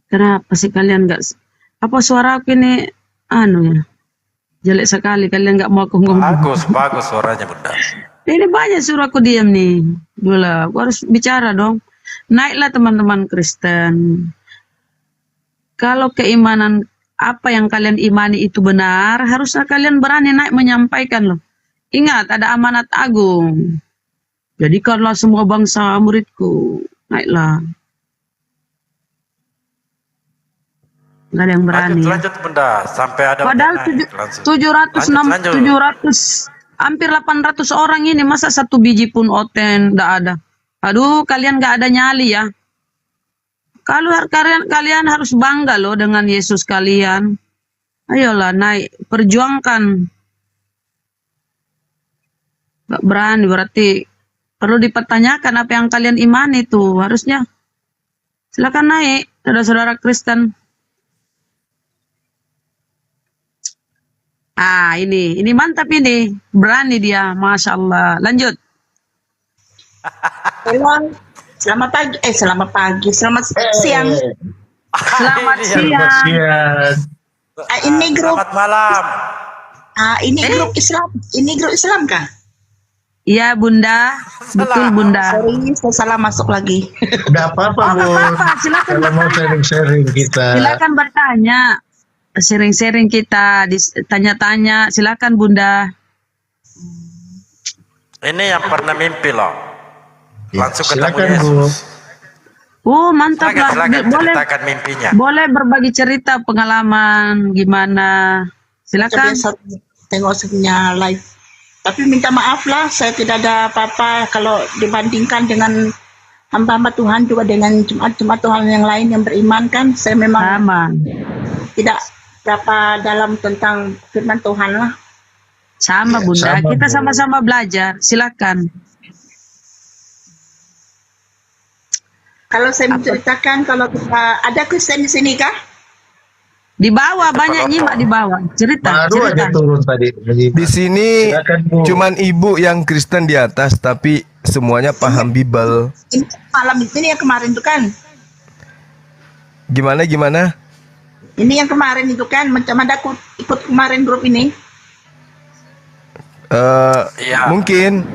A: Kenapa sih kalian nggak? Apa suara aku ini anu ya? Jelek sekali, kalian nggak mau aku ngomong.
C: Bagus suaranya Bunda.
A: Ini banyak suruh aku diam nih. Dula, aku harus bicara dong. Naiklah teman-teman Kristen. Kalau keimanan apa yang kalian imani itu benar, harusnya kalian berani naik menyampaikan loh. Ingat, ada amanat agung. Jadikanlah semua bangsa muridku. Naiklah. Nggak ada yang berani.
C: Lanjut Bunda, sampai ada
A: Padahal 700, hampir 800 orang ini, masa satu biji pun oten nggak ada. Aduh, kalian nggak ada nyali ya. Kalau kalian harus bangga loh dengan Yesus kalian. Ayolah naik, perjuangkan. Nggak berani berarti perlu dipertanyakan apa yang kalian imani itu. Harusnya silakan naik, saudara-saudara Kristen. Ah, ini mantap ini. Berani dia, Masya Allah. Lanjut.
L: Halo. Selamat pagi, selamat siang.
A: Selamat siang.
L: Ini grup.
C: Selamat malam.
L: Ini grup Islam kah?
A: Iya, Bunda. Betul, Bunda.
L: Sorry, saya salah masuk lagi.
D: Udah apa-apa, Bu.
A: Silakan
D: Kalau mau sharing-sharing kita.
A: Silakan bertanya. Sharing-sharing kita, tanya-tanya. Silakan, Bunda.
C: Ini yang pernah mimpi loh. Langsung
D: Silakan,
C: ketemu
D: Bu.
C: Yesus.
A: Mantap lah. Boleh
C: ceritakan mimpinya.
A: Boleh berbagi cerita pengalaman gimana. Silakan.
L: Saya tengok sebenarnya live. Tapi minta maaf lah, saya tidak ada apa-apa kalau dibandingkan dengan hamba-hamba Tuhan, juga dengan Jumat Tuhan yang lain yang beriman kan. Saya memang tidak berapa dalam tentang firman Tuhan lah.
A: Sama, Bunda.
D: Sama,
A: Kita
D: Bu.
A: sama-sama belajar. Silakan.
L: Kalau saya menceritakan, kalau kita ada Kristen di sini kah?
A: Di bawah banyak nyimak di bawah. Cerita.
D: Baru aja turun tadi.
H: Di sini
D: Silakan, Bu.
H: cuman ibu yang Kristen di atas, tapi semuanya paham Bible.
L: Ini malam ini yang kemarin itu kan?
H: Gimana?
L: Ini yang kemarin itu kan, macam ada aku ikut kemarin grup ini.
H: Mungkin.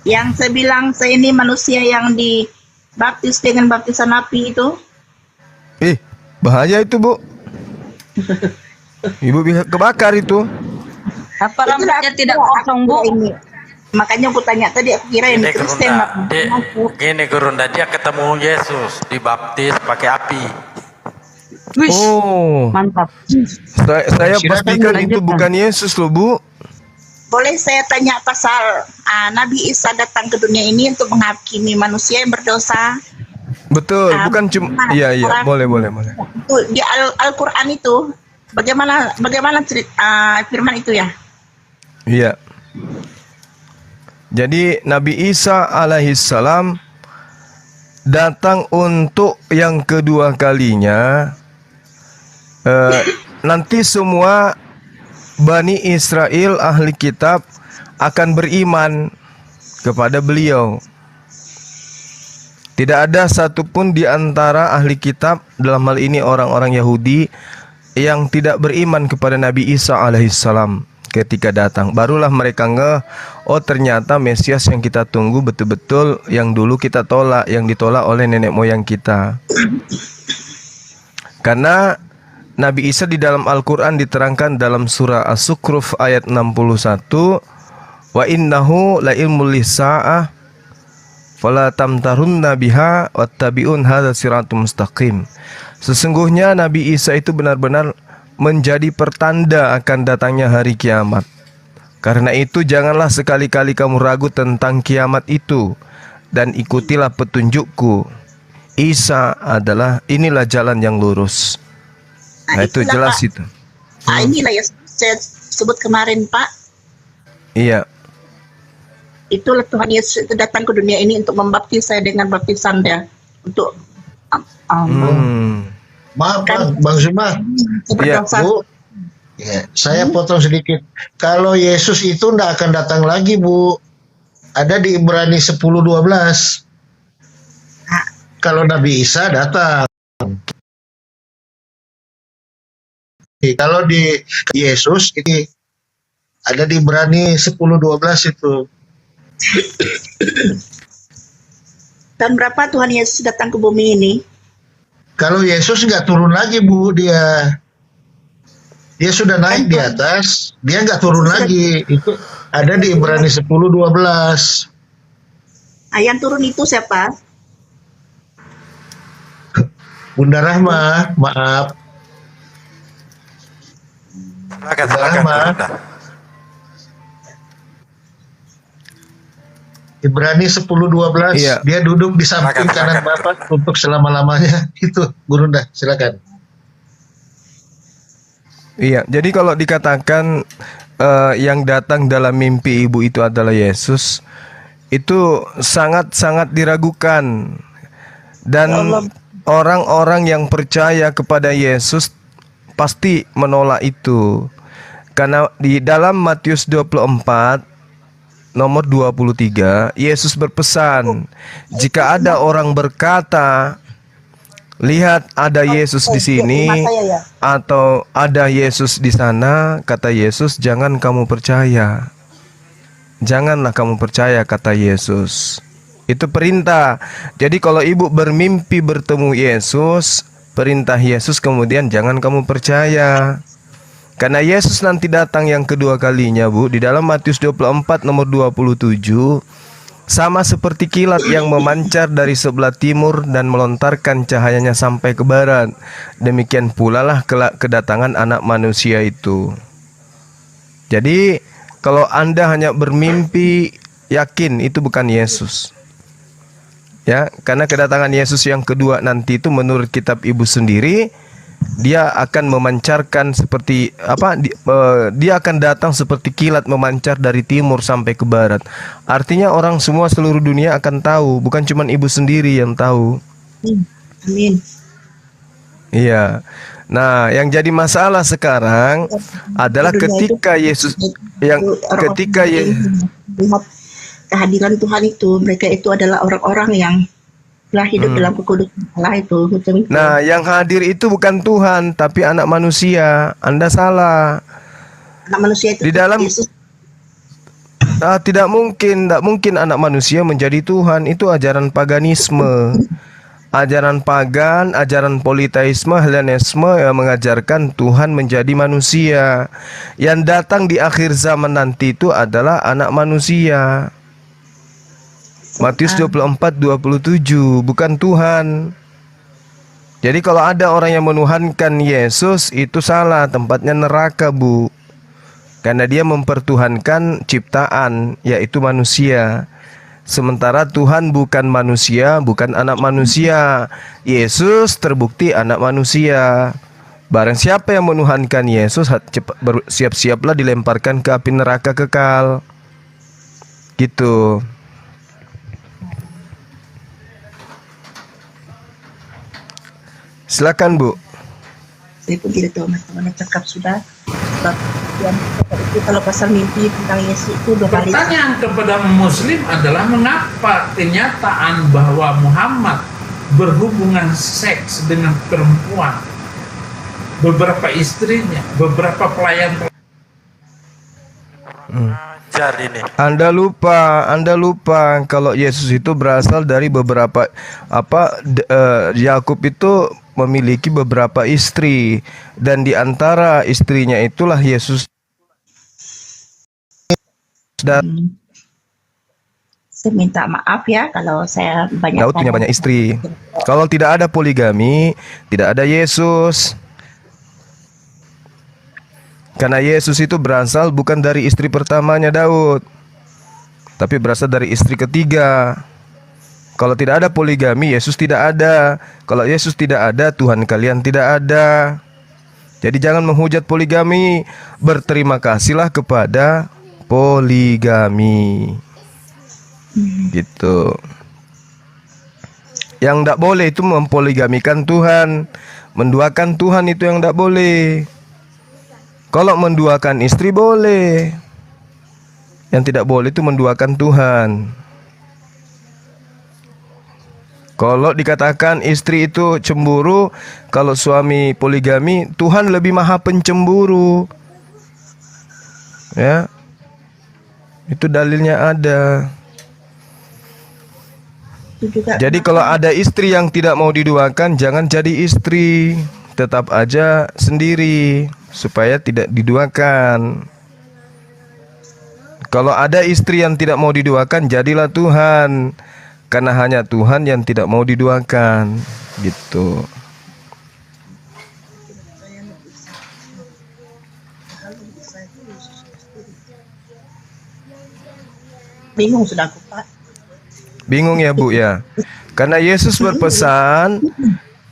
L: Yang saya bilang saya ini manusia yang dibaptis dengan baptisan api itu.
H: Bahaya itu, Bu. Ibu bisa kebakar itu.
A: Apa rambutnya tidak kosong, Bu?
L: Ini. Makanya aku tanya tadi, aku kira ini Kristen.
C: Gini Gurunda, dia ketemu Yesus, dibaptis pakai api.
A: Wish,
H: Oh,
A: mantap.
H: saya
D: Silakan,
H: pastikan
A: Bu,
H: itu
A: lanjutkan.
H: bukan Yesus loh, Bu.
L: Boleh saya tanya pasal Nabi Isa datang ke dunia ini untuk menghakimi manusia yang berdosa?
H: Betul, bukan cuma iya, boleh.
L: Itu di Al-Qur'an itu bagaimana firman itu ya?
H: Iya. Jadi Nabi Isa alaihissalam datang untuk yang kedua kalinya. Nanti semua Bani Israel ahli kitab akan beriman kepada beliau. Tidak ada satupun di antara ahli kitab, dalam hal ini orang-orang Yahudi, yang tidak beriman kepada Nabi Isa alaihissalam ketika datang. Barulah mereka oh ternyata Mesias yang kita tunggu betul-betul yang dulu kita tolak, yang ditolak oleh nenek moyang kita. Karena Nabi Isa di dalam Al-Quran diterangkan dalam surah As-Sukruf ayat 61, wa innahu la ilmul lisa'ah fala tamtarunna biha wattabi'un hadza siratum mustaqim. Sesungguhnya Nabi Isa itu benar-benar menjadi pertanda akan datangnya hari kiamat. Karena itu janganlah sekali-kali kamu ragu tentang kiamat itu, dan ikutilah petunjukku. Isa adalah inilah jalan yang lurus. Nah, itu
L: itulah,
H: jelas
L: Pak.
H: itu.
L: Nah, inilah yang saya sebut kemarin, Pak.
H: Iya.
L: Itulah Tuhan Yesus itu datang ke dunia ini untuk membaptis saya dengan baptisan dia. Untuk
D: Maaf Bang Zuma.
H: Iya,
D: Bu. Ya, saya potong sedikit. Kalau Yesus itu tidak akan datang lagi, Bu. Ada di Ibrani 10:12. Kalau Nabi Isa datang. Kalau di Yesus ini ada di Ibrani 10:12 itu.
L: Dan berapa Tuhan Yesus datang ke bumi ini?
D: Kalau Yesus nggak turun lagi, Bu, dia sudah naik di atas, dia nggak turun lagi. Itu ada di Ibrani 10:12.
L: Yang turun itu siapa?
D: Bunda Rahma, maaf.
C: Silakan Bunda.
D: Ibrani 10:12,
H: Iya.
D: dia duduk di samping kanan Bapa untuk selama-lamanya. Itu, Gurunda, silakan.
H: Iya, jadi kalau dikatakan yang datang dalam mimpi ibu itu adalah Yesus, itu sangat-sangat diragukan. Dan orang-orang yang percaya kepada Yesus pasti menolak itu. Karena di dalam Matius 24 nomor 23, Yesus berpesan, jika ada orang berkata, lihat ada Yesus di sini atau ada Yesus di sana, kata Yesus, jangan kamu percaya. Janganlah kamu percaya, kata Yesus. Itu perintah. Jadi kalau ibu bermimpi bertemu Yesus, perintah Yesus kemudian jangan kamu percaya. Karena Yesus nanti datang yang kedua kalinya, Bu, di dalam Matius 24 nomor 27, sama seperti kilat yang memancar dari sebelah timur dan melontarkan cahayanya sampai ke barat. Demikian pula lah kedatangan Anak Manusia itu. Jadi kalau Anda hanya bermimpi, yakin itu bukan Yesus. Ya, karena kedatangan Yesus yang kedua nanti itu menurut kitab ibu sendiri, dia akan memancarkan seperti dia akan datang seperti kilat memancar dari timur sampai ke barat. Artinya orang semua seluruh dunia akan tahu, bukan cuma ibu sendiri yang tahu.
L: Amin.
H: Iya. Nah, yang jadi masalah sekarang adalah ketika Yesus
L: lihat kehadiran Tuhan itu, mereka itu adalah orang-orang yang telah hidup dalam kekudusan Allah itu.
H: Nah, yang hadir itu bukan Tuhan, tapi anak manusia. Anda salah.
L: Anak manusia itu
H: Di dalam
L: Yesus.
H: tidak mungkin anak manusia menjadi Tuhan. Itu ajaran paganisme. Ajaran pagan, ajaran politeisme, Helenisme yang mengajarkan Tuhan menjadi manusia. Yang datang di akhir zaman nanti itu adalah anak manusia. Matius 24:27, bukan Tuhan. Jadi kalau ada orang yang menuhankan Yesus, itu salah, tempatnya neraka, Bu. Karena dia mempertuhankan ciptaan, yaitu manusia. Sementara Tuhan bukan manusia, bukan anak manusia. Yesus terbukti anak manusia. Barang siapa yang menuhankan Yesus, siap-siaplah dilemparkan ke api neraka kekal. Gitu. Silakan, Bu.
L: Saya pun tidak tahu mana cakap sudah. Yang itu kalau pasal mimpi tentang Yesus itu dua kali.
M: Pertanyaan kepada Muslim adalah mengapa kenyataan bahwa Muhammad berhubungan seks dengan perempuan, beberapa istrinya, beberapa pelayan.
C: Ini.
H: Anda lupa kalau Yesus itu berasal dari beberapa Yakub itu memiliki beberapa istri, dan di antara istrinya itulah Yesus.
L: Saya minta maaf ya kalau saya banyak.
H: Daud punya banyak istri. Kalau tidak ada poligami, tidak ada Yesus. Karena Yesus itu berasal bukan dari istri pertamanya Daud, tapi berasal dari istri ketiga. Kalau tidak ada poligami, Yesus tidak ada. Kalau Yesus tidak ada, Tuhan kalian tidak ada. Jadi jangan menghujat poligami. Berterima kasihlah kepada poligami. Gitu. Yang tidak boleh itu mempoligamikan Tuhan. Menduakan Tuhan itu yang tidak boleh. Kalau menduakan istri boleh. Yang tidak boleh itu menduakan Tuhan. Kalau dikatakan istri itu cemburu, kalau suami poligami, Tuhan lebih maha pencemburu. Ya. Itu dalilnya ada. Jadi kalau ada istri yang tidak mau diduakan, jangan jadi istri. Tetap aja sendiri supaya tidak diduakan. Kalau ada istri yang tidak mau diduakan, jadilah Tuhan. Karena hanya Tuhan yang tidak mau diduakan. Gitu.
L: Bingung sudah aku, Pak.
H: Bingung ya Bu ya. Karena Yesus berpesan,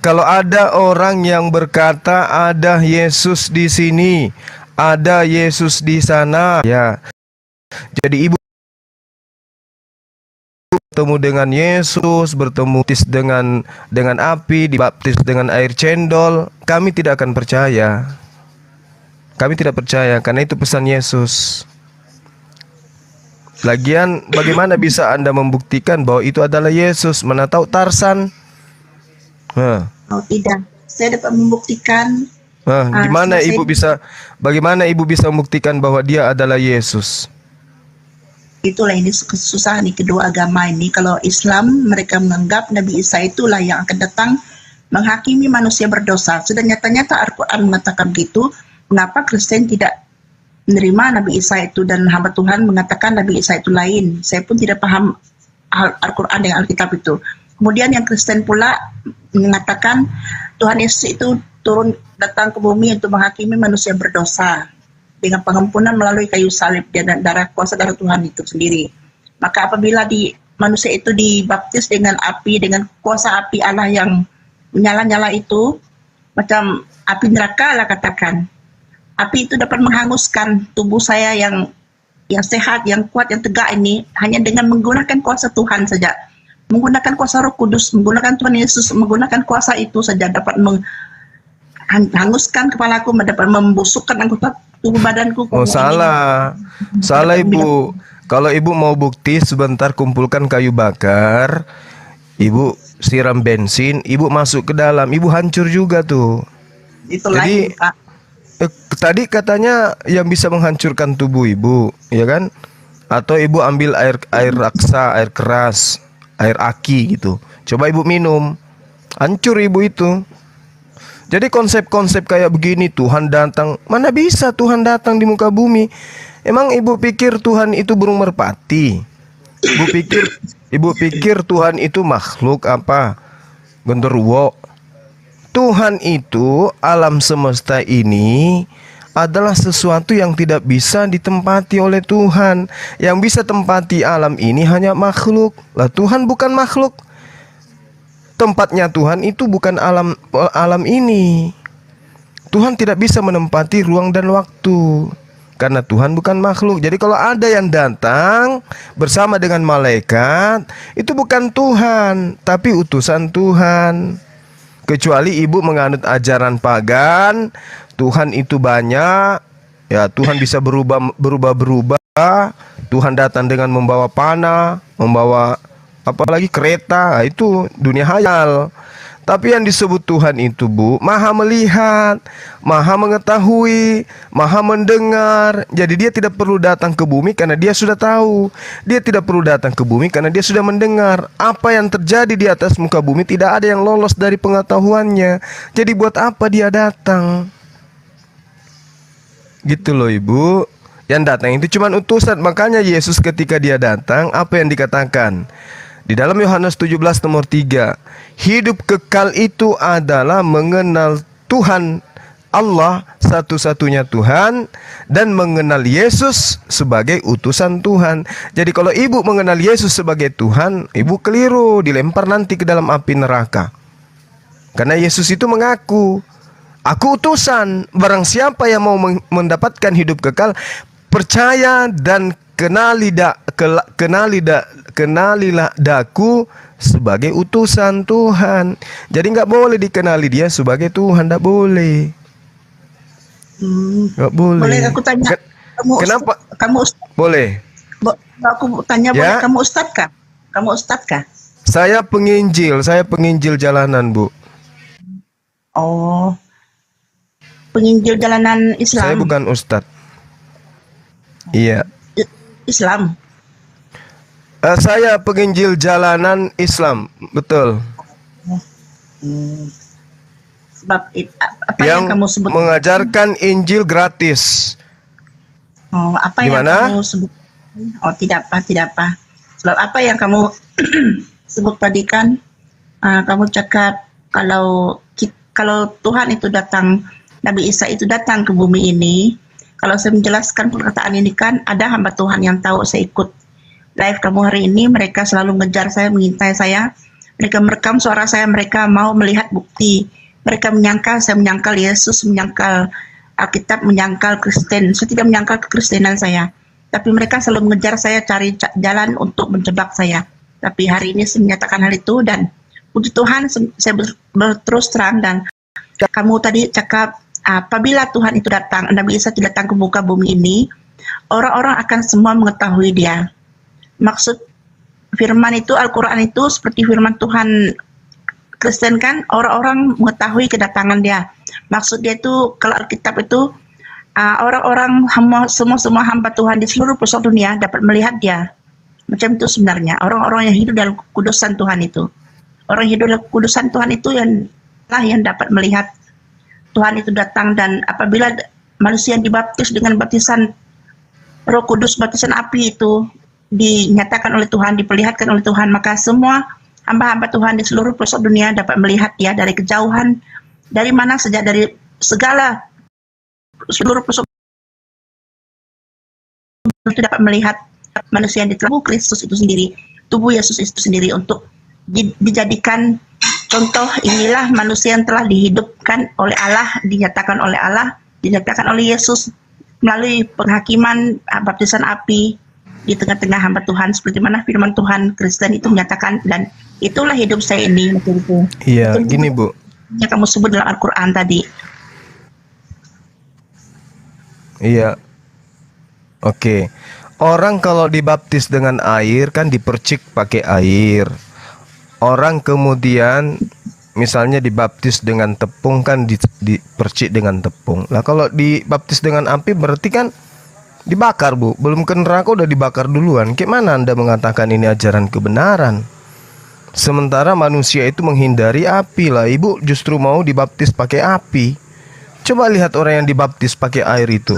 H: kalau ada orang yang berkata ada Yesus di sini, ada Yesus di sana, ya. Jadi ibu bertemu dengan Yesus, bertemu dengan api, dibaptis dengan air cendol, kami tidak akan percaya. Kami tidak percaya karena itu pesan Yesus. Lagian bagaimana bisa Anda membuktikan bahwa itu adalah Yesus? Mana tahu Tarsan?
L: Oh tidak, saya dapat membuktikan.
H: Bagaimana ibu bisa membuktikan bahwa dia adalah Yesus?
L: Itulah ini susah nih kedua agama ini. Kalau Islam mereka menganggap Nabi Isa itulah yang akan datang menghakimi manusia berdosa. Sudah nyata-nyata Al-Quran mengatakan begitu. Mengapa Kristen tidak menerima Nabi Isa itu dan hamba Tuhan mengatakan Nabi Isa itu lain? Saya pun tidak paham Al-Quran dengan Alkitab itu. Kemudian yang Kristen pula mengatakan Tuhan Yesus itu turun datang ke bumi untuk menghakimi manusia berdosa dengan pengampunan melalui kayu salib dan kuasa darah Tuhan itu sendiri. Maka apabila manusia itu dibaptis dengan api, dengan kuasa api Allah yang menyala-nyala itu, macam api neraka lah katakan. Api itu dapat menghanguskan tubuh saya yang sehat, yang kuat, yang tegak ini hanya dengan menggunakan kuasa Tuhan saja. Menggunakan kuasa Roh Kudus, menggunakan Tuhan Yesus, menggunakan kuasa itu saja dapat menghanguskan kepalaku, dapat membusukkan anggota tubuh badanku.
H: Oh salah ibu. Kalau ibu mau bukti sebentar kumpulkan kayu bakar, ibu siram bensin, ibu masuk ke dalam, ibu hancur juga tuh.
L: Itu
H: jadi
L: lain, Pak.
H: Tadi katanya yang bisa menghancurkan tubuh ibu, ya kan? Atau ibu ambil air raksa, air keras, air aki gitu. Coba ibu minum, hancur ibu itu. Jadi konsep-konsep kayak begini Tuhan datang, mana bisa Tuhan datang di muka bumi? Emang ibu pikir Tuhan itu burung merpati? Ibu pikir Tuhan itu makhluk apa? Genderuwo. Tuhan itu alam semesta ini adalah sesuatu yang tidak bisa ditempati oleh Tuhan. Yang bisa tempati alam ini hanya makhluk. Lah Tuhan bukan makhluk. Tempatnya Tuhan itu bukan alam ini. Tuhan tidak bisa menempati ruang dan waktu karena Tuhan bukan makhluk. Jadi kalau ada yang datang bersama dengan malaikat, itu bukan Tuhan, tapi utusan Tuhan. Kecuali ibu menganut ajaran pagan, Tuhan itu banyak, ya Tuhan bisa berubah. Tuhan datang dengan membawa panah, membawa apalagi kereta, itu dunia hayal. Tapi yang disebut Tuhan itu Bu, maha melihat, maha mengetahui, maha mendengar. Jadi dia tidak perlu datang ke bumi karena dia sudah tahu. Dia tidak perlu datang ke bumi karena dia sudah mendengar. Apa yang terjadi di atas muka bumi tidak ada yang lolos dari pengetahuannya. Jadi buat apa dia datang? Gitu loh Ibu. Yang datang itu cuma utusan. Makanya Yesus ketika dia datang, apa yang dikatakan? Di dalam Yohanes 17 nomor 3, hidup kekal itu adalah mengenal Tuhan Allah satu-satunya Tuhan dan mengenal Yesus sebagai utusan Tuhan. Jadi kalau ibu mengenal Yesus sebagai Tuhan, ibu keliru, dilempar nanti ke dalam api neraka. Karena Yesus itu mengaku, aku utusan, barang siapa yang mau mendapatkan hidup kekal, percaya dan kenalilah daku sebagai utusan Tuhan. Jadi nggak boleh dikenali dia sebagai Tuhan, nggak boleh. Nggak boleh.
L: Boleh aku tanya?
H: Kenapa?
L: Kamu Ustaz?
H: Boleh.
L: Aku tanya, boleh kamu Ustaz kah? Kamu Ustaz kah?
H: Saya penginjil jalanan, Bu.
L: Oh, penginjil jalanan Islam.
H: Saya bukan Ustadz. Iya.
L: Islam.
H: Saya penginjil jalanan Islam, betul.
L: Sebab apa yang kamu sebut?
H: Mengajarkan Injil gratis.
L: Oh, apa
H: Gimana?
L: yang kamu sebut? Oh, tidak apa. Sebab apa yang kamu sebut tadi kan? Kamu cakap kalau Tuhan itu datang, Nabi Isa itu datang ke bumi ini. Kalau saya menjelaskan perkataan ini kan, ada hamba Tuhan yang tahu saya ikut live kamu hari ini. Mereka selalu ngejar saya, mengintai saya. Mereka merekam suara saya, mereka mau melihat bukti. Mereka menyangkal, saya menyangkal Yesus, menyangkal Alkitab, menyangkal Kristen. Saya tidak menyangkal kekristenan saya. Tapi mereka selalu mengejar saya, cari jalan untuk menjebak saya. Tapi hari ini saya menyatakan hal itu dan puji Tuhan saya berterus terang. Dan kamu tadi cakap, apabila Tuhan itu datang, Nabi Isa tidak datang ke muka bumi ini, orang-orang akan semua mengetahui dia. Maksud firman itu, Al-Quran itu seperti firman Tuhan Kristen kan, orang-orang mengetahui kedatangan dia. Maksud dia itu, kalau Alkitab itu, orang-orang semua hamba Tuhan di seluruh pelosok dunia dapat melihat dia. Macam itu sebenarnya, orang-orang yang hidup dalam kudusan Tuhan itu. Orang hidup dalam kudusan Tuhan itu yang dapat melihat Tuhan itu datang. Dan apabila manusia dibaptis dengan baptisan Roh Kudus, baptisan api itu dinyatakan oleh Tuhan, diperlihatkan oleh Tuhan, maka semua hamba-hamba Tuhan di seluruh pelosok dunia dapat melihat dia dari kejauhan, dari mana saja, dari segala seluruh pelosok itu dapat melihat manusia yang di tubuh Kristus itu sendiri, tubuh Yesus itu sendiri, untuk dijadikan contoh. Inilah manusia yang telah dihidupkan oleh Allah, dinyatakan oleh Allah, dinyatakan oleh Yesus melalui penghakiman baptisan api di tengah-tengah hamba Tuhan, seperti mana firman Tuhan Kristen itu menyatakan. Dan itulah hidup saya ini, betul-betul.
H: Iya, gini Bu.
L: Yang kamu sebut dalam Al-Quran tadi.
H: Iya. Oke. Orang kalau dibaptis dengan air kan dipercik pakai air. Orang kemudian misalnya dibaptis dengan tepung kan dipercik dengan tepung. Lah kalau dibaptis dengan api berarti kan dibakar, Bu. Belum ke neraka udah dibakar duluan. Gimana Anda mengatakan ini ajaran kebenaran? Sementara manusia itu menghindari api lah. Ibu justru mau dibaptis pakai api. Coba lihat orang yang dibaptis pakai air itu.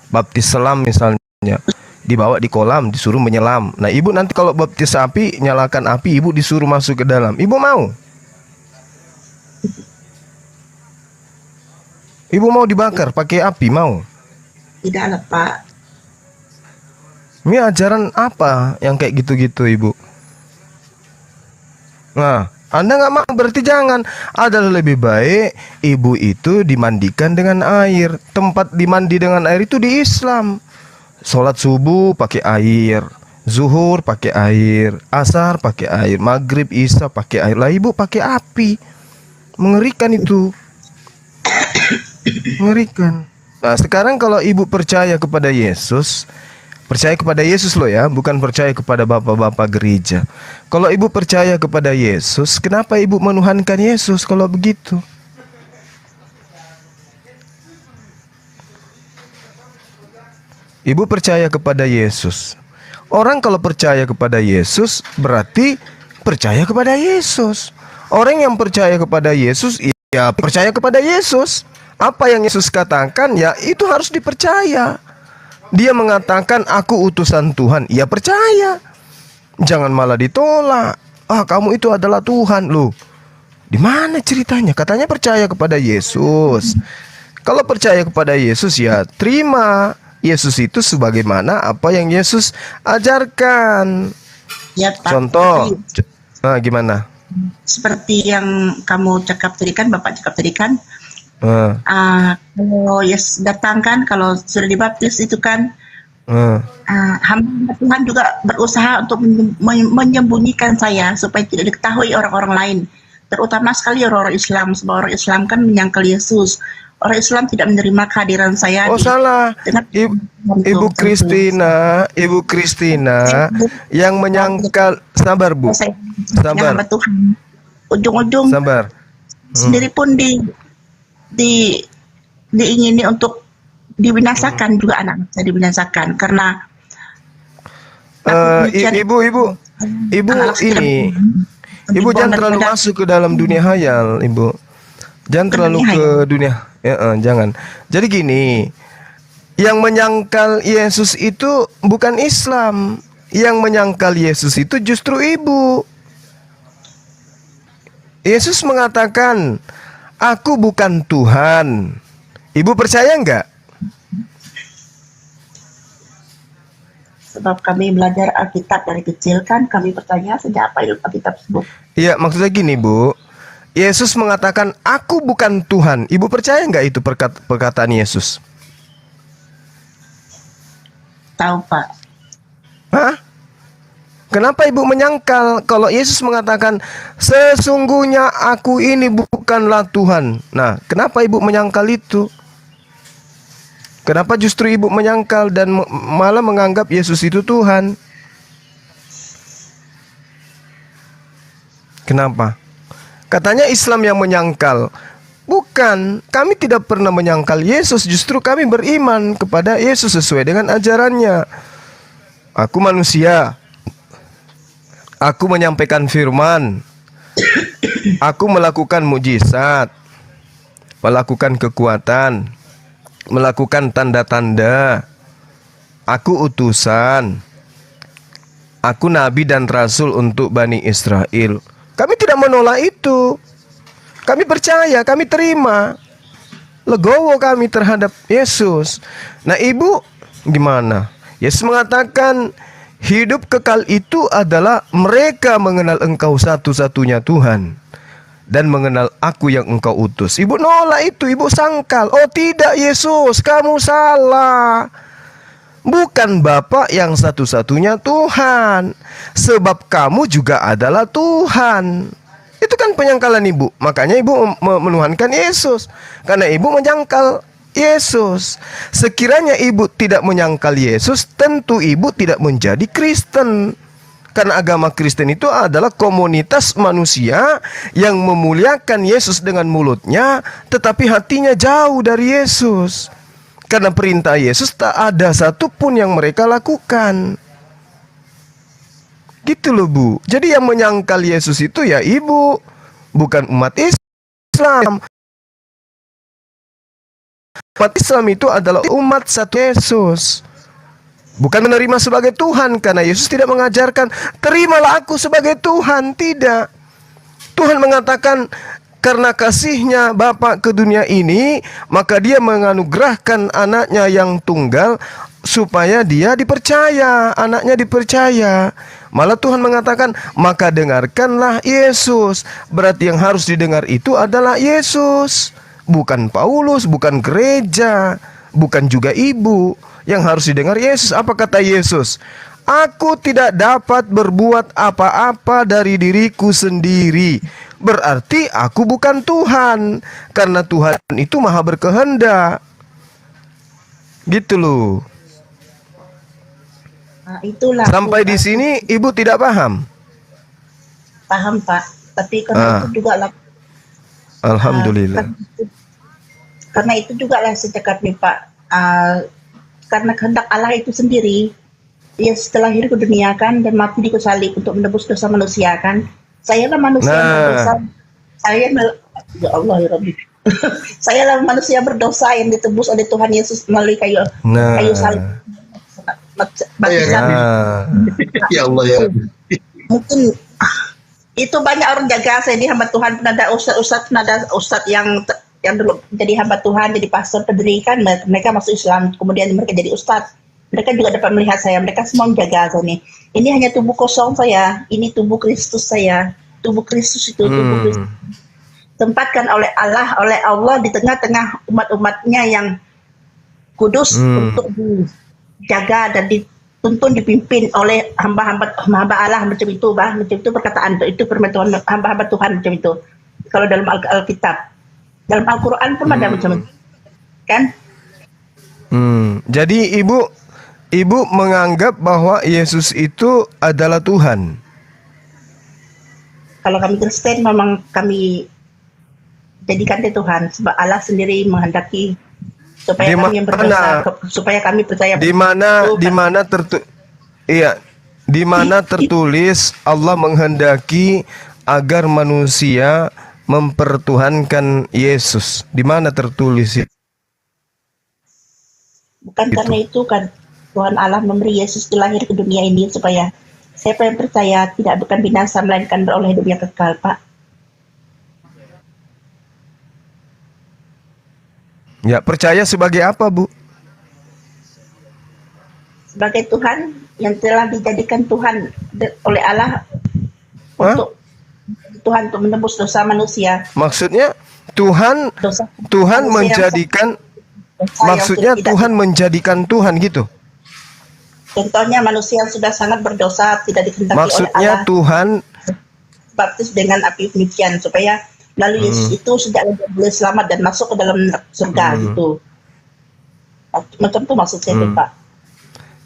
H: Baptis selam misalnya, dibawa di kolam, disuruh menyelam. Nah, ibu nanti kalau baptis api, nyalakan api, ibu disuruh masuk ke dalam. Ibu mau? Ibu mau dibakar pakai api, mau?
L: Tidak lah, Pak.
H: Ini ajaran apa yang kayak gitu-gitu, Ibu? Nah, Anda nggak mau, berarti jangan. Adalah lebih baik ibu itu dimandikan dengan air. Tempat dimandi dengan air itu di Islam. Sholat subuh pakai air, zuhur pakai air, asar pakai air, maghrib, isya pakai air. Lah ibu pakai api. Mengerikan itu. Mengerikan. Nah, sekarang kalau ibu percaya kepada Yesus, percaya kepada Yesus loh ya, bukan percaya kepada bapak-bapak gereja. Kalau ibu percaya kepada Yesus, kenapa ibu menuhankan Yesus kalau begitu? Ibu percaya kepada Yesus. Orang kalau percaya kepada Yesus berarti percaya kepada Yesus. Orang yang percaya kepada Yesus, ya percaya kepada Yesus. Apa yang Yesus katakan, ya itu harus dipercaya. Dia mengatakan aku utusan Tuhan, ya percaya. Jangan malah ditolak. Ah, kamu itu adalah Tuhan. Loh, di mana ceritanya? Katanya percaya kepada Yesus. Kalau percaya kepada Yesus ya terima Yesus itu sebagaimana apa yang Yesus ajarkan.
L: Ya, Pak.
H: Contoh,
L: Tapi
H: gimana?
L: seperti yang kamu cakap tadi kan, Bapak cakap tadi kan, kalau Yesus datang kan, kalau sudah dibaptis itu kan, hamba Tuhan juga berusaha untuk menyembunyikan saya supaya tidak diketahui orang-orang lain, terutama sekali orang-orang Islam. Sebab orang Islam kan menyangkal Yesus. Orang Islam tidak menerima kehadiran saya.
H: Oh salah, Ibu Kristina, yang menyangkal, sabar Bu, sabar.
L: Hamba Tuhan. Ujung-ujung
H: Sabar.
L: sendiri pun diingini untuk dibinasakan juga, anak saya dibinasakan karena
H: Ibu ini, Ibu jangan terlalu masuk ke dalam dunia hayal, Ibu. Jangan terlalu ke dunia, jangan. Jadi gini, yang menyangkal Yesus itu bukan Islam, yang menyangkal Yesus itu justru Ibu. Yesus mengatakan, aku bukan Tuhan. Ibu percaya enggak?
L: sebab kami belajar Alkitab dari kecil kan, kami bertanya sejak apa itu Alkitab tersebut.
H: Iya, maksudnya gini Bu, Yesus mengatakan, aku bukan Tuhan. Ibu percaya enggak itu perkataan Yesus?
L: Tahu Pak.
H: Hah? Kenapa Ibu menyangkal kalau Yesus mengatakan, sesungguhnya aku ini bukanlah Tuhan? Nah, kenapa Ibu menyangkal itu? Kenapa justru Ibu menyangkal dan malah menganggap Yesus itu Tuhan? Kenapa? Katanya Islam yang menyangkal. Bukan, kami tidak pernah menyangkal Yesus. Justru kami beriman kepada Yesus sesuai dengan ajarannya. Aku manusia. Aku menyampaikan firman. Aku melakukan mujizat, melakukan kekuatan, melakukan tanda-tanda. Aku utusan. Aku nabi dan rasul untuk Bani Israel. Kami tidak menolak itu. Kami percaya, kami terima. Legowo kami terhadap Yesus. Nah Ibu gimana? Yesus mengatakan, hidup kekal itu adalah mereka mengenal Engkau satu-satunya Tuhan dan mengenal aku yang Engkau utus. Ibu nolak itu, Ibu sangkal. Oh tidak Yesus, kamu salah. Bukan Bapa yang satu-satunya Tuhan, sebab kamu juga adalah Tuhan. Itu kan penyangkalan Ibu. Makanya Ibu menuhankan Yesus, karena Ibu menyangkal Yesus. Sekiranya Ibu tidak menyangkal Yesus, tentu Ibu tidak menjadi Kristen. Karena agama Kristen itu adalah komunitas manusia yang memuliakan Yesus dengan mulutnya, tetapi hatinya jauh dari Yesus. Karena perintah Yesus tak ada satupun yang mereka lakukan. Gitu loh Bu. Jadi yang menyangkal Yesus itu ya Ibu, bukan umat Islam. Umat Islam itu adalah umat satu Yesus, bukan menerima sebagai Tuhan. Karena Yesus tidak mengajarkan terimalah aku sebagai Tuhan. Tidak. Tuhan mengatakan, karena kasihnya Bapa ke dunia ini, maka dia menganugerahkan anaknya yang tunggal supaya dia dipercaya, anaknya dipercaya. Malah Tuhan mengatakan, maka dengarkanlah Yesus. Berarti yang harus didengar itu adalah Yesus, bukan Paulus, bukan gereja, bukan juga Ibu. Yang harus didengar Yesus. Apa kata Yesus? Aku tidak dapat berbuat apa-apa dari diriku sendiri. Berarti aku bukan Tuhan, karena Tuhan itu maha berkehendak. Gitu loh.
L: Nah, itulah.
H: Sampai di sini Ibu tidak paham?
L: Paham Pak, tapi karena itu juga lah.
H: Alhamdulillah.
L: Karena itu juga lah secakapnya Pak. Karena kehendak Allah itu sendiri, dia setelah hidup ke dunia kan dan mati di kayu salib untuk menebus dosa manusia kan. Saya lah manusia berdosa. Ya Allah ya Rabbi. Saya lah manusia berdosa yang ditebus oleh Tuhan Yesus melalui kayu salib.
D: Ya Allah ya.
L: Mungkin itu banyak orang jaga saya di hamba Tuhan, ada ustaz yang yang dulu jadi hamba Tuhan, jadi pastor, pendirikan, mereka masuk Islam, kemudian mereka jadi ustadz. Mereka juga dapat melihat saya, mereka semua menjaga saya nih. Ini hanya tubuh kosong saya, ini tubuh Kristus saya. Tubuh Kristus itu, tubuh Kristus. Tempatkan oleh Allah di tengah-tengah umat-umatnya yang kudus untuk dijaga dan dituntun, dipimpin oleh hamba-hamba Allah macam itu, macam itu perkataan itu firman Tuhan, hamba-hamba Tuhan macam itu. Kalau dalam Alkitab, dalam Al-Quran pun ada macam itu, kan?
H: Jadi ibu menganggap bahwa Yesus itu adalah Tuhan.
L: Kalau kami Kristen memang kami jadikan dia Tuhan, sebab Allah sendiri menghendaki supaya kami yang berdosa, supaya kami percaya.
H: Di mana tertulis Allah menghendaki agar manusia mempertuhankan Yesus? Di mana tertulis itu?
L: Bukan karena itu kan Tuhan Allah memberi Yesus lahir ke dunia ini supaya siapa yang percaya tidak bukan binasa melainkan beroleh hidup yang kekal, Pak.
H: Ya, percaya sebagai apa, Bu?
L: Sebagai Tuhan yang telah dijadikan Tuhan oleh Allah untuk menebus dosa manusia.
H: Maksudnya Tuhan menjadikan, maksudnya Tuhan menjadikan Tuhan gitu.
L: Contohnya manusia yang sudah sangat berdosa tidak dikehendaki oleh Allah.
H: Maksudnya Tuhan
L: baptis dengan api pemician supaya melalui Yesus itu sejak boleh selamat dan masuk ke dalam surga gitu. Macam itu maksud saya, Pak.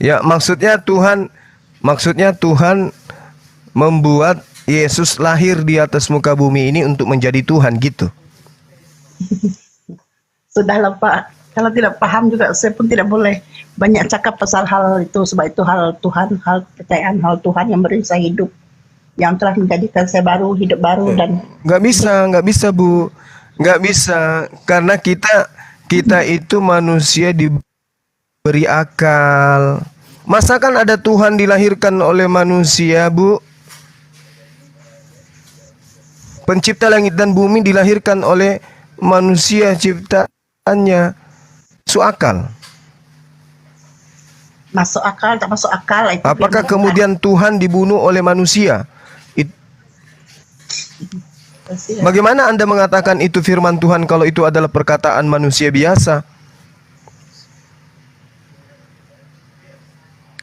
H: Ya, maksudnya Tuhan membuat Yesus lahir di atas muka bumi ini untuk menjadi Tuhan gitu.
L: Sudahlah, Pak. Kalau tidak paham juga saya pun tidak boleh banyak cakap pasal hal itu, sebab itu hal Tuhan, hal kepercayaan, hal Tuhan yang beri saya hidup, yang telah menjadikan saya baru, hidup baru. Dan
H: nggak bisa Bu, nggak bisa, karena kita itu manusia diberi akal. Masa kan ada Tuhan dilahirkan oleh manusia, Bu? Pencipta langit dan bumi dilahirkan oleh manusia ciptaannya. Masuk akal?
L: Masuk akal, tak masuk akal. Itu
H: apakah kemudian Tuhan dibunuh oleh manusia? Bagaimana Anda mengatakan itu firman Tuhan kalau itu adalah perkataan manusia biasa?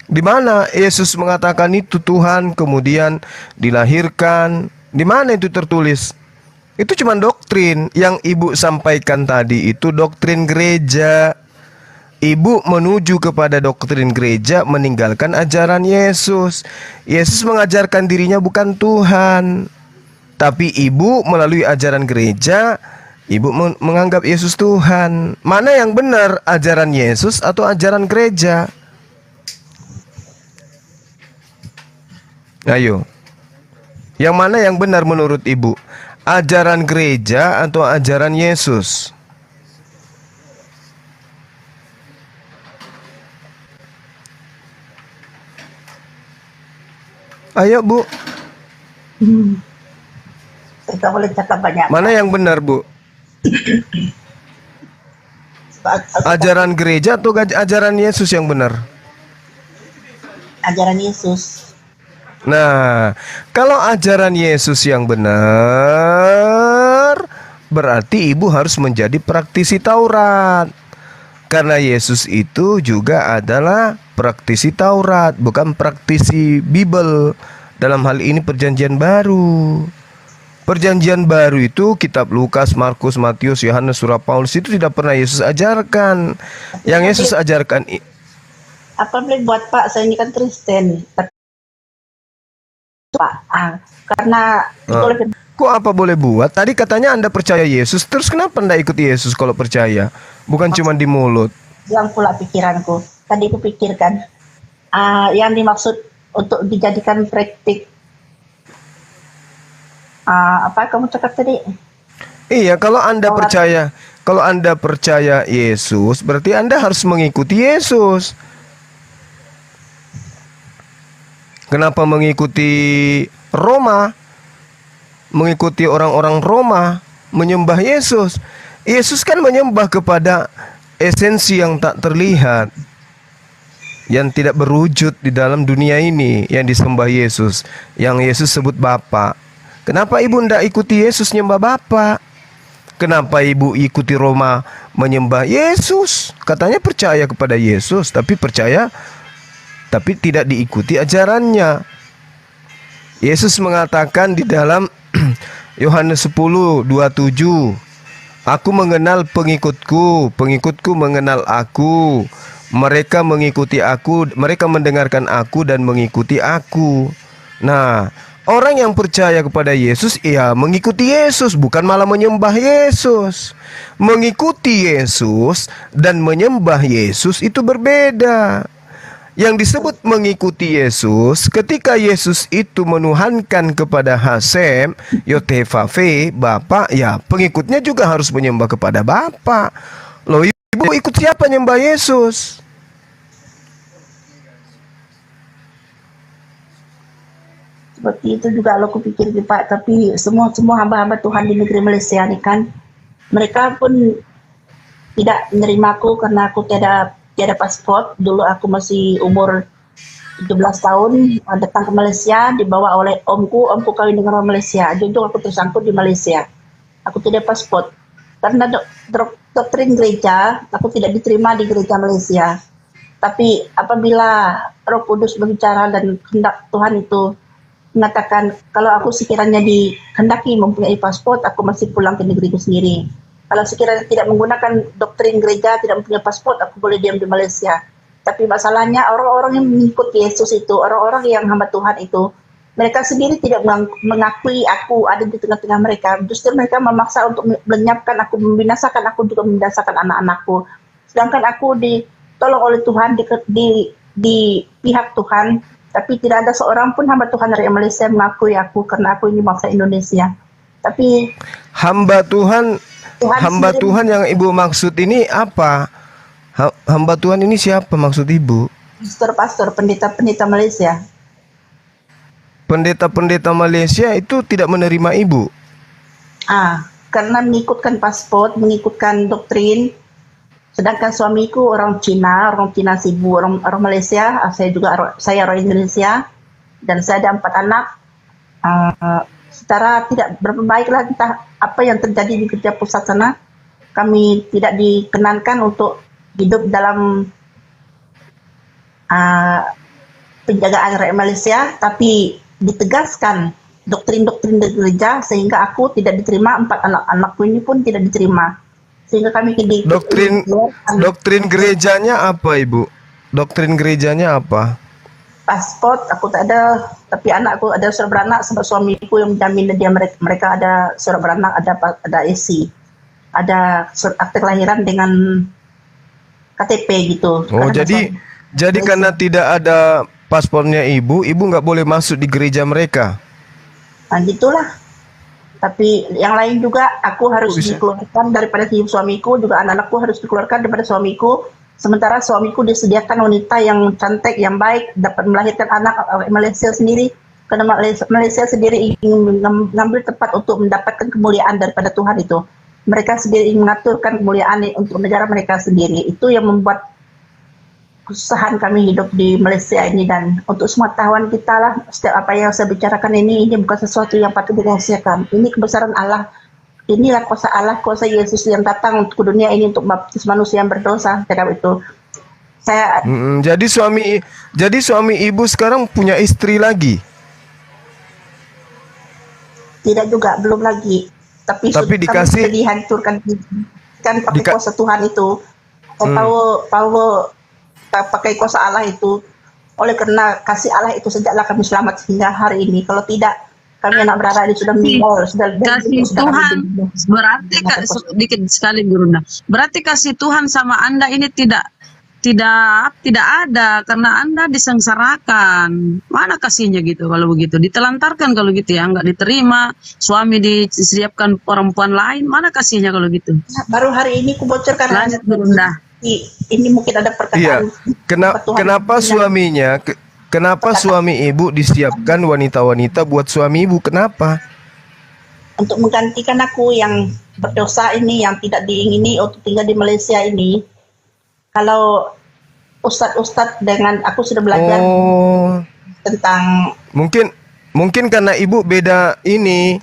H: Di mana Yesus mengatakan itu Tuhan kemudian dilahirkan? Di mana itu tertulis? Itu cuma doktrin yang Ibu sampaikan tadi, itu doktrin gereja. Ibu menuju kepada doktrin gereja, meninggalkan ajaran Yesus. Yesus mengajarkan dirinya bukan Tuhan. Tapi Ibu melalui ajaran gereja, Ibu menganggap Yesus Tuhan. Mana yang benar, ajaran Yesus atau ajaran gereja? Ayo. Yang mana yang benar menurut Ibu? Ajaran gereja atau ajaran Yesus? Ayo, Bu.
L: Kita boleh cakap banyak.
H: Mana yang benar, Bu? Ajaran gereja atau ajaran Yesus yang benar?
L: Ajaran Yesus.
H: Nah, kalau ajaran Yesus yang benar, berarti Ibu harus menjadi praktisi Taurat. Karena Yesus itu juga adalah praktisi Taurat, bukan praktisi Bible. Dalam hal ini perjanjian baru. Perjanjian baru itu kitab Lukas, Markus, Matius, Yohanes, Surah Paulus itu tidak pernah Yesus ajarkan. Yang Yesus ajarkan
L: apa boleh buat, Pak? Saya ini kan Kristen. Pak, karena
H: kok apa boleh buat? Tadi katanya Anda percaya Yesus, terus kenapa Anda ikut Yesus kalau percaya? Bukan cuma di mulut.
L: Yang pula pikiranku. Tadi aku pikirkan yang dimaksud untuk dijadikan praktik. Apa kamu cakap tadi?
H: Iya, kalau Anda percaya Yesus, berarti Anda harus mengikuti Yesus. Kenapa mengikuti Roma? Mengikuti orang-orang Roma menyembah Yesus. Yesus kan menyembah kepada esensi yang tak terlihat, yang tidak berwujud di dalam dunia ini yang disembah Yesus, yang Yesus sebut Bapa. Kenapa ibu ndak ikuti Yesus nyembah Bapa? Kenapa ibu ikuti Roma menyembah Yesus? Katanya percaya kepada Yesus, tapi tidak diikuti ajarannya. Yesus mengatakan di dalam Yohanes 10:27, aku mengenal pengikutku, pengikutku mengenal aku. Mereka mengikuti aku, mereka mendengarkan aku dan mengikuti aku. Nah, orang yang percaya kepada Yesus, ya mengikuti Yesus, bukan malah menyembah Yesus. Mengikuti Yesus dan menyembah Yesus itu berbeda. Yang disebut mengikuti Yesus, ketika Yesus itu menuhankan kepada Hasem, Yotevave, Bapa, ya pengikutnya juga harus menyembah kepada Bapa. Loh, ibu ikut siapa nyembah Yesus?
L: Seperti itu juga lo kupikir Pak, tapi semua hamba-hamba Tuhan di negeri Malaysia ini kan, mereka pun tidak menerima aku karena aku tiada paspor. Dulu aku masih umur 17 tahun, datang ke Malaysia dibawa oleh omku kawin dengan orang Malaysia. Jujur aku tersangkut di Malaysia. Aku tidak paspor. Karena doktrin gereja, aku tidak diterima di gereja Malaysia. Tapi apabila Roh Kudus berbicara dan kehendak Tuhan itu mengatakan kalau aku sekiranya dikehendaki mempunyai paspor, aku masih pulang ke negeriku sendiri. Kalau sekiranya tidak menggunakan doktrin gereja, tidak mempunyai paspor, aku boleh diam di Malaysia. Tapi masalahnya orang-orang yang mengikuti Yesus itu, orang-orang yang hamba Tuhan itu, mereka sendiri tidak mengakui aku ada di tengah-tengah mereka. Justru mereka memaksa untuk melenyapkan aku, membinasakan aku, juga membinasakan anak-anakku. Sedangkan aku ditolong oleh Tuhan di pihak Tuhan, tapi tidak ada seorang pun hamba Tuhan dari Malaysia mengakui aku karena aku ini bangsa Indonesia. Tapi
H: hamba Tuhan Tuhan yang ibu maksud ini apa? Hamba Tuhan ini siapa maksud ibu?
L: Pastor, pendeta-pendeta Malaysia.
H: Pendeta-pendeta Malaysia itu tidak menerima ibu?
L: Karena mengikutkan paspor, mengikutkan doktrin. Sedangkan suamiku orang Cina sibuk, orang Malaysia, saya orang Indonesia, dan saya ada 4 anak. Secara tidak berapa baiklah entah apa yang terjadi di gereja pusat sana, kami tidak dikenankan untuk hidup dalam penjagaan rakyat Malaysia, tapi ditegaskan doktrin-doktrin dari gereja sehingga aku tidak diterima, 4 anak-anakku ini pun tidak diterima. Sehingga kami
H: doktrin gerejanya apa ibu? Doktrin gerejanya apa?
L: Paspor aku tak ada, tapi anakku ada surat beranak sebab suamiku yang menjamin dia, mereka ada surat beranak, ada isi, ada surat akte kelahiran dengan KTP gitu.
H: Oh, jadi karena tidak ada paspornya ibu nggak boleh masuk di gereja mereka?
L: Gitulah. Tapi yang lain juga aku harus dikeluarkan daripada hidup suamiku, juga anak-anakku harus dikeluarkan daripada suamiku. Sementara suamiku disediakan wanita yang cantik, yang baik, dapat melahirkan anak Malaysia sendiri. Karena Malaysia sendiri ingin mengambil tempat untuk mendapatkan kemuliaan daripada Tuhan itu. Mereka sendiri ingin mengaturkan kemuliaan untuk negara mereka sendiri. Itu yang membuat kesusahan kami hidup di Malaysia ini, dan untuk semua tahuan kita lah, setiap apa yang saya bicarakan ini bukan sesuatu yang patut dirahasiakan. Ini kebesaran Allah, inilah kuasa Allah, kuasa Yesus yang datang untuk dunia ini untuk baptis manusia yang berdosa. Terhadap itu saya jadi suami ibu sekarang punya istri lagi? Tidak juga, belum lagi, tapi
H: dikasih,
L: dihancurkan kan pakai kuasa Tuhan itu. Tahu pakai kuasa Allah itu, oleh karena kasih Allah itu sejaklah kami selamat hingga hari ini. Kalau tidak, kami anak berada ini sudah meninggal.
A: Kasih Tuhan berarti sedikit sekali Gurunda. Berarti kasih Tuhan sama Anda ini tidak ada karena Anda disengsarakan. Mana kasihnya gitu kalau begitu? Ditelantarkan kalau gitu ya, nggak diterima, suami disiapkan perempuan lain, mana kasihnya kalau gitu?
L: Baru hari ini kubocorkan
A: Gurunda.
L: Ini mungkin ada perkataan.
H: Iya. Kenapa suami ibu disiapkan wanita-wanita buat suami ibu? Kenapa?
L: Untuk menggantikan aku yang berdosa ini yang tidak diingini untuk tinggal di Malaysia ini, kalau ustadz-ustadz dengan aku sudah belajar tentang
H: Mungkin karena ibu beda ini,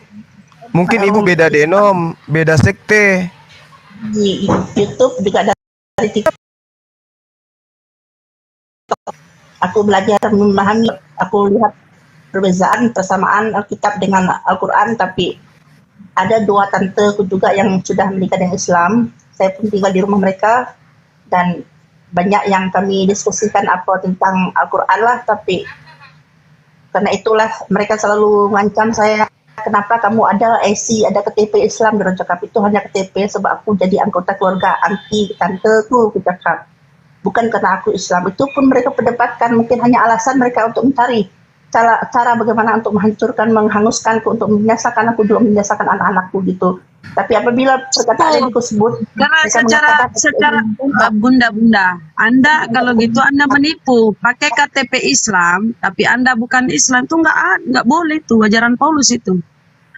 H: mungkin ibu beda denom, beda sekte.
L: di YouTube juga dari TikTok. Aku belajar memahami, aku lihat perbezaan persamaan Alkitab dengan Al-Quran, tapi ada 2 tanteku juga yang sudah menikah dengan Islam. Saya pun tinggal di rumah mereka dan banyak yang kami diskusikan apa tentang Al-Quran lah, tapi karena itulah mereka selalu mengancam saya, kenapa kamu ada IC, ada KTP Islam. Dia cakap itu hanya KTP sebab aku jadi anggota keluarga anti tanteku, aku cakap. Bukan karena aku Islam. Itu pun mereka perdebatkan, mungkin hanya alasan mereka untuk mencari cara bagaimana untuk menghancurkan, menghanguskanku, untuk membinasakan aku juga, membinasakan anak-anakku gitu. Tapi apabila perkataan itu sebut,
A: Karena secara bunda, Anda kalau gitu Anda menipu, pakai KTP Islam, tapi Anda bukan Islam, itu nggak boleh tuh, ajaran Paulus itu.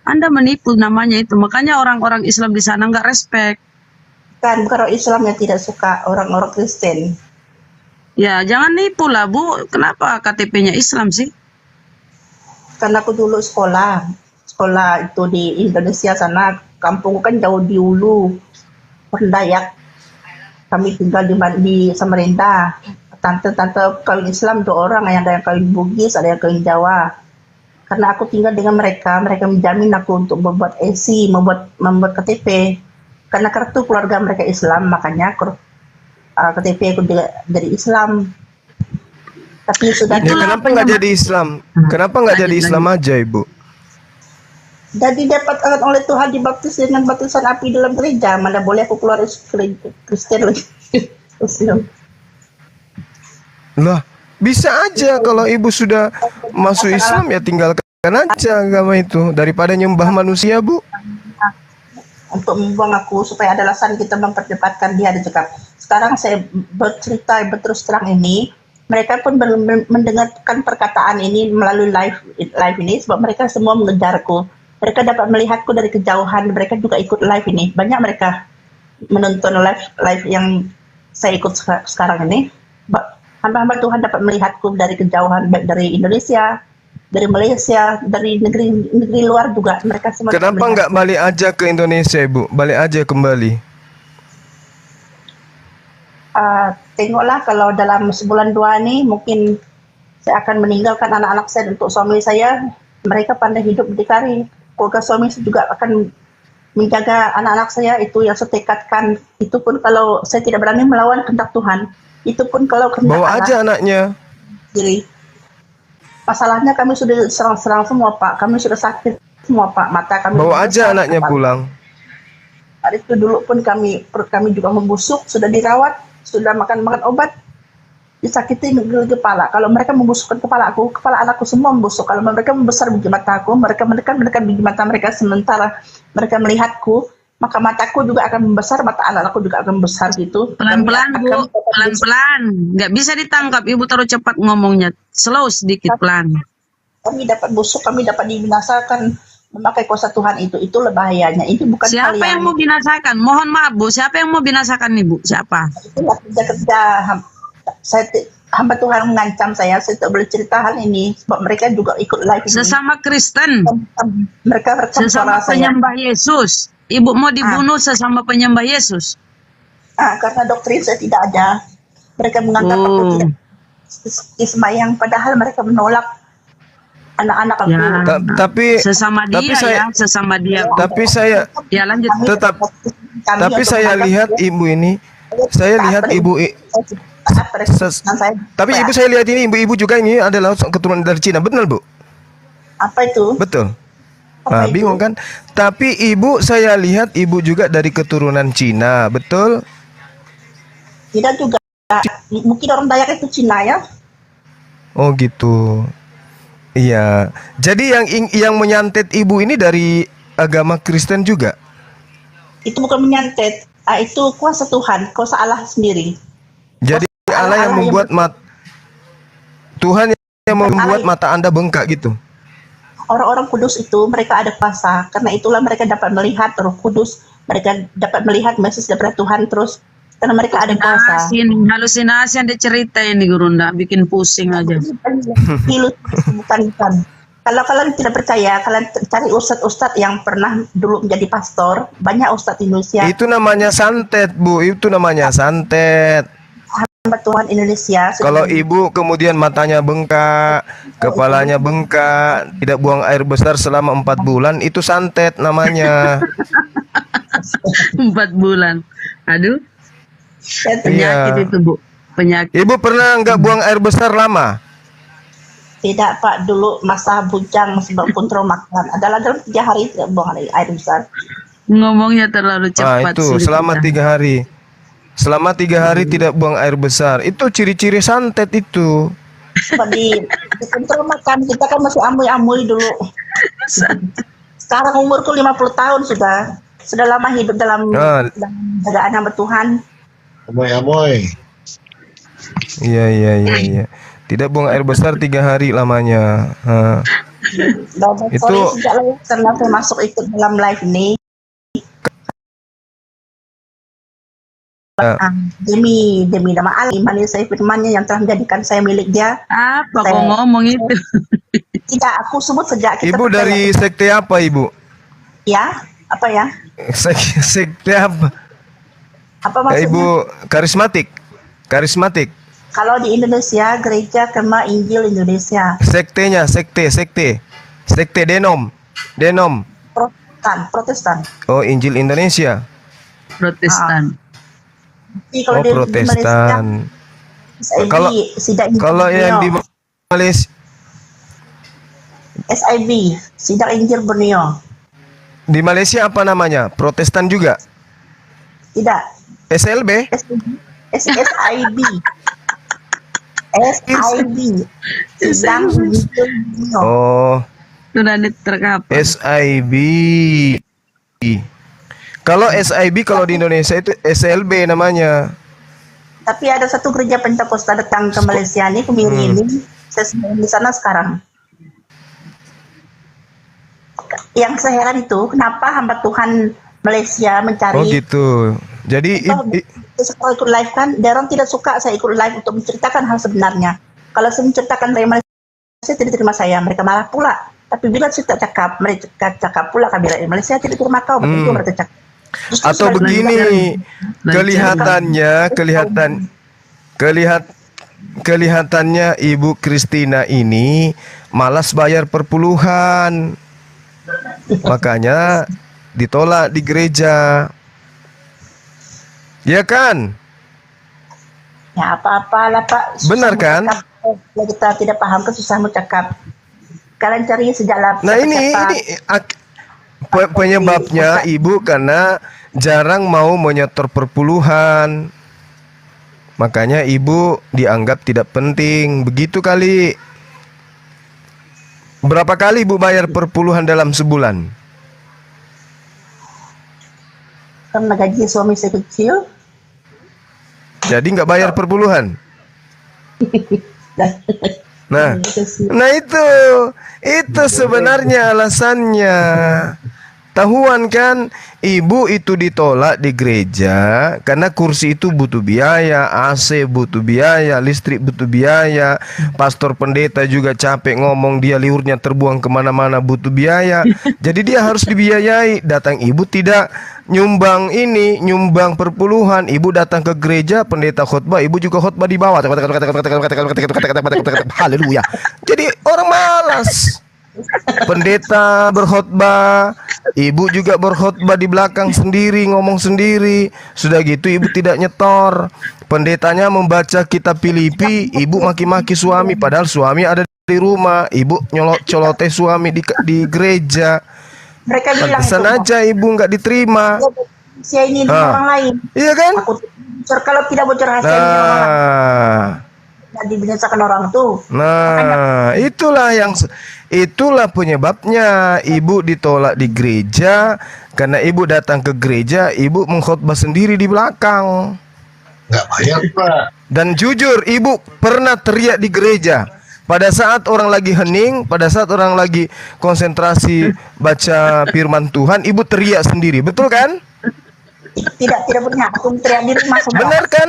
A: Anda menipu namanya itu, makanya orang-orang Islam di sana nggak respect.
L: Bukan orang Islam yang tidak suka orang-orang Kristen.
A: Ya jangan nipu lah Bu, kenapa KTP-nya Islam sih?
L: Karena aku dulu sekolah itu di Indonesia sana, kampung kan jauh di Hulu, Dayak. Kami tinggal di Samarinda. Tante-tante kawin Islam 2 orang, ada yang kawin Bugis, ada yang kawin Jawa. Karena aku tinggal dengan mereka menjamin aku untuk membuat IC, membuat KTP. Karena kartu keluarga mereka Islam, makanya KTP aku dari Islam. Tapi sudah.
H: Kenapa nggak jadi Islam? Kenapa nggak jadi Islam aja, Ibu?
L: Jadi dapatkan oleh Tuhan dibaptis dengan baptisan api dalam gereja. Mana boleh aku keluar Kristen lagi.
H: Lah, bisa aja kalau Ibu sudah masuk Islam ya tinggalkan aja agama itu daripada nyembah manusia, Bu.
L: Untuk membuang aku supaya ada alasan kita memperdebatkan dia, cakap. Sekarang saya bercerita berterus terang ini, mereka pun mendengarkan perkataan ini melalui live ini sebab mereka semua mengejarku. Mereka dapat melihatku dari kejauhan, mereka juga ikut live ini. Banyak mereka menonton live yang saya ikut sekarang ini. Hamba-hamba Tuhan dapat melihatku dari kejauhan, baik dari Indonesia, dari Malaysia, dari negeri luar juga. Mereka semua.
H: Kenapa nggak balik aja ke Indonesia, Ibu? Balik aja kembali.
L: Tengoklah kalau dalam sebulan 2 ini mungkin saya akan meninggalkan anak-anak saya untuk suami saya. Mereka pandai hidup berdikari. Keluarga suami saya juga akan menjaga anak-anak saya, itu yang saya tekadkan. Itu pun kalau saya tidak berani melawan kehendak Tuhan. Itu pun kalau kehendak
H: bawa aja anaknya.
L: Jadi masalahnya kami sudah serang-serang semua, Pak. Kami sudah sakit semua, Pak. Mata kami
H: bawa aja anaknya pulang.
L: Hari itu dulu pun perut kami juga membusuk, sudah dirawat, sudah makan obat, disakiti di kepala. Kalau mereka membusukkan kepala anakku semua membusuk. Kalau mereka membesar biji mata aku, mereka mendekat biji mata mereka, sementara mereka melihatku, maka mataku juga akan membesar, mata anak-anakku juga akan membesar gitu.
A: Pelan-pelan Bu, pelan-pelan. Nggak bisa ditangkap, Ibu terlalu cepat ngomongnya. Slow sedikit, pelan.
L: Kami dapat busuk, kami dapat dibinasakan memakai kuasa Tuhan itulah bahayanya. Ini bukan
A: siapa yang mau binasakan? Mohon maaf Bu, siapa yang mau binasakan nih Bu? Siapa?
L: Itulah kerja-kerja hamba Tuhan mengancam saya tidak boleh cerita hal ini sebab mereka juga ikut live ini.
A: Sesama Kristen.
L: Mereka rekam
A: sesama penyembah Yesus. Ibu mau dibunuh sesama penyembah Yesus.
L: Karena doktrin saya tidak ada. Mereka menganggap aku tidak sembahyang, padahal mereka menolak anak-anak aku.
A: Ya,
H: tapi
A: sesama dia sesama dia.
H: Tapi saya
A: ya lanjut.
H: Tapi saya lihat ibu ini, tapi ibu saya lihat ini ibu juga ini adalah keturunan dari Cina, benar Bu?
L: Apa itu?
H: Betul. Nah, bingung kan? Tapi ibu saya lihat ibu juga dari keturunan Cina, betul?
L: Tidak juga. Mungkin orang Dayak itu Cina ya.
H: Oh gitu. Iya. Jadi yang menyantet ibu ini dari agama Kristen juga?
L: Itu bukan menyantet. Itu kuasa Tuhan, kuasa Allah sendiri.
H: Jadi Allah yang membuat Tuhan yang membuat mata Anda bengkak gitu.
L: Orang-orang kudus itu mereka ada kuasa, karena itulah mereka dapat melihat Roh Kudus mereka dapat melihat Mesias daripada Tuhan terus karena mereka ada kuasa.
A: Halusinasi yang dia cerita ini Gurunda, bikin pusing aja.
L: Bukan. Kalau kalian tidak percaya, kalian cari ustadz-ustadz yang pernah dulu menjadi pastor. Banyak ustadz Indonesia.
H: Itu namanya santet, Bu. Itu namanya santet.
L: Hamba Tuhan Indonesia.
H: Kalau ibu kemudian matanya bengkak, kepalanya bengkak, tidak buang air besar selama 4 bulan, itu santet namanya.
A: 4 bulan. Aduh. Penyakit itu, Bu. Penyakit.
H: Ibu pernah nggak buang air besar lama?
L: Tidak, Pak. Dulu masa bujang masih berkontrol makan. Adalah dalam 3 hari tidak buang air besar.
A: Ngomongnya terlalu cepat.
H: Itu selama 3 hari. Selama 3 hari tidak buang air besar. Itu ciri-ciri santet itu.
L: Di kontrol makan kita kan masih amoy-amoy dulu. Sekarang umurku 50 tahun sudah. Sudah lama hidup dalam keadaan hamba Tuhan.
D: Amoy-amoy.
H: Iya. Tidak buang air besar 3 hari lamanya.
L: Itu sejak lama karena saya masuk ikut dalam live ini. Demi nama Allah, imani saya firmannya yang telah menjadikan saya milik Dia.
A: Apa kau ngomong itu?
L: Tidak, aku sebut sejak kita.
H: Ibu dari sekte apa, Ibu?
L: Ya, apa ya?
H: Sekte apa?
L: Apa maksudnya?
H: Ibu karismatik.
L: Kalau di Indonesia, Gereja Kema Injil Indonesia.
H: Sektenya, sekte Denom.
L: Protestan.
H: Oh, Injil Indonesia.
A: Protestan.
L: Kalau di
H: Protestan.
L: Kalau
H: yang di Malaysia
L: SIB, Sidak Injil Borneo.
H: Di Malaysia apa namanya? Protestan juga?
L: Tidak.
H: SLB?
L: SIB. Sidang Injil Borneo.
H: Oh.
A: Sudah terkapa.
H: SIB. Kalau SIB kalau di Indonesia itu SLB namanya.
L: Tapi ada satu gereja Pentakosta datang ke Malaysia nih, ke Miri ini. Saya sedang di sana sekarang. Yang saya heran itu, kenapa hamba Tuhan Malaysia mencari.
H: Oh gitu. Jadi
L: saya ikut live kan, dia orang tidak suka saya ikut live untuk menceritakan hal sebenarnya. Kalau saya menceritakan dari Malaysia tidak terima saya, mereka marah pula. Tapi bila saya tak cakap, mereka cakap pula kami dari Malaysia tidak terima kau, begitu mereka cakap.
H: Atau begini, kelihatannya Ibu Kristina ini malas bayar perpuluhan, makanya ditolak di gereja, ya kan?
L: Ya apa-apalah Pak.
H: Benar kan?
L: Kalau kita tidak paham kan susah mau cakap. Kalian cari sejak lama.
H: Nah ini penyebabnya Ibu karena jarang mau menyetor perpuluhan. Makanya Ibu dianggap tidak penting. Begitu kali. Berapa kali Ibu bayar perpuluhan dalam sebulan?
L: Karena gaji suami saya kecil.
H: Jadi nggak bayar perpuluhan? Nah itu sebenarnya alasannya. Tahuan kan, Ibu itu ditolak di gereja karena kursi itu butuh biaya, AC butuh biaya, listrik butuh biaya, pastor pendeta juga capek ngomong, dia liurnya terbuang kemana-mana, butuh biaya. Jadi dia harus dibiayai. Datang Ibu tidak nyumbang perpuluhan, Ibu datang ke gereja, pendeta khotbah, Ibu juga khotbah di bawah. Haleluya. Jadi orang malas. Pendeta berkhotbah, Ibu juga berkhotbah di belakang sendiri, ngomong sendiri. Sudah gitu Ibu tidak nyetor. Pendetanya membaca kitab Filipi, Ibu maki-maki suami, padahal suami ada di rumah. Ibu colote suami di gereja.
L: Mereka bilang
H: pantesan aja Ibu nggak diterima.
L: Saya ini orang lain.
H: Iya kan?
L: Aku kalau tidak bocor rahasia orang lain. Dibinasakan orang tuh.
H: Nah, itulah penyebabnya Ibu ditolak di gereja karena Ibu datang ke gereja, Ibu mengkhotbah sendiri di belakang.
D: Nggak bayar, Pak.
H: Dan jujur, Ibu pernah teriak di gereja. Pada saat orang lagi hening, pada saat orang lagi konsentrasi baca firman Tuhan, Ibu teriak sendiri. Betul kan?
L: Tidak punya. Aku teriak di rumah semua.
H: Benar kan?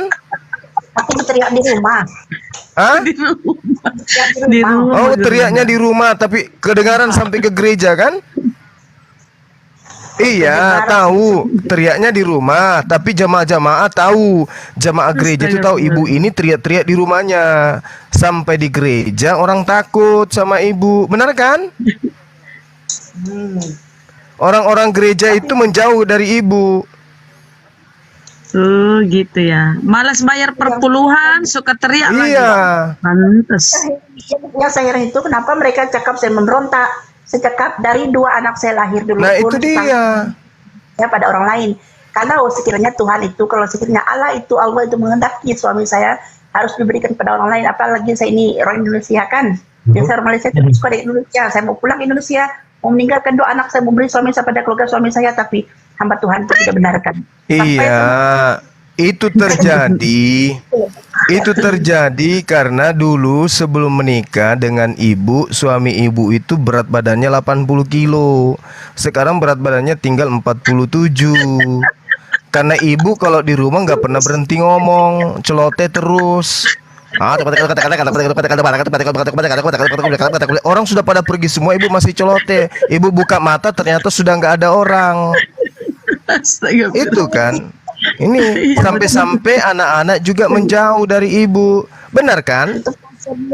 L: Aku teriak di rumah.
H: Hah?
L: Teriak di rumah.
H: Oh, teriaknya di rumah tapi kedengaran sampai ke gereja kan? Iya, tahu. Teriaknya di rumah, tapi jamaah-jamaah tahu. Jamaah gereja itu tahu ibu ini teriak-teriak di rumahnya. Sampai di gereja orang takut sama ibu. Benar kan? Orang-orang gereja itu menjauh dari ibu.
A: Oh gitu ya. Malas bayar perpuluhan, suka teriak lagi.
H: Iya.
A: Pantes.
L: Yang saya heran itu kenapa mereka cakap saya memberontak. Secakap dari 2 anak saya lahir dulu.
H: Nah itu dia.
L: Ya pada orang lain. Kalau sekiranya Tuhan itu, kalau sekiranya Allah itu menghendaki suami saya harus diberikan pada orang lain. Apalagi saya ini orang Indonesia kan. Biasa orang Malaysia itu suka di Indonesia. Saya mau pulang ke Indonesia, mau meninggalkan 2 anak saya, memberi suami saya pada keluarga suami saya, tapi hamba Tuhan itu tidak benarkan.
H: Iya, itu terjadi. Itu terjadi karena dulu sebelum menikah dengan ibu, suami ibu itu berat badannya 80 kilo. Sekarang berat badannya tinggal 47. Karena ibu kalau di rumah nggak pernah berhenti ngomong, celoteh terus. Orang sudah pada pergi semua, ibu masih celoteh. Ibu buka mata ternyata sudah nggak ada orang. Itu kan. Ini sampai-sampai anak-anak juga menjauh dari ibu. Benar kan?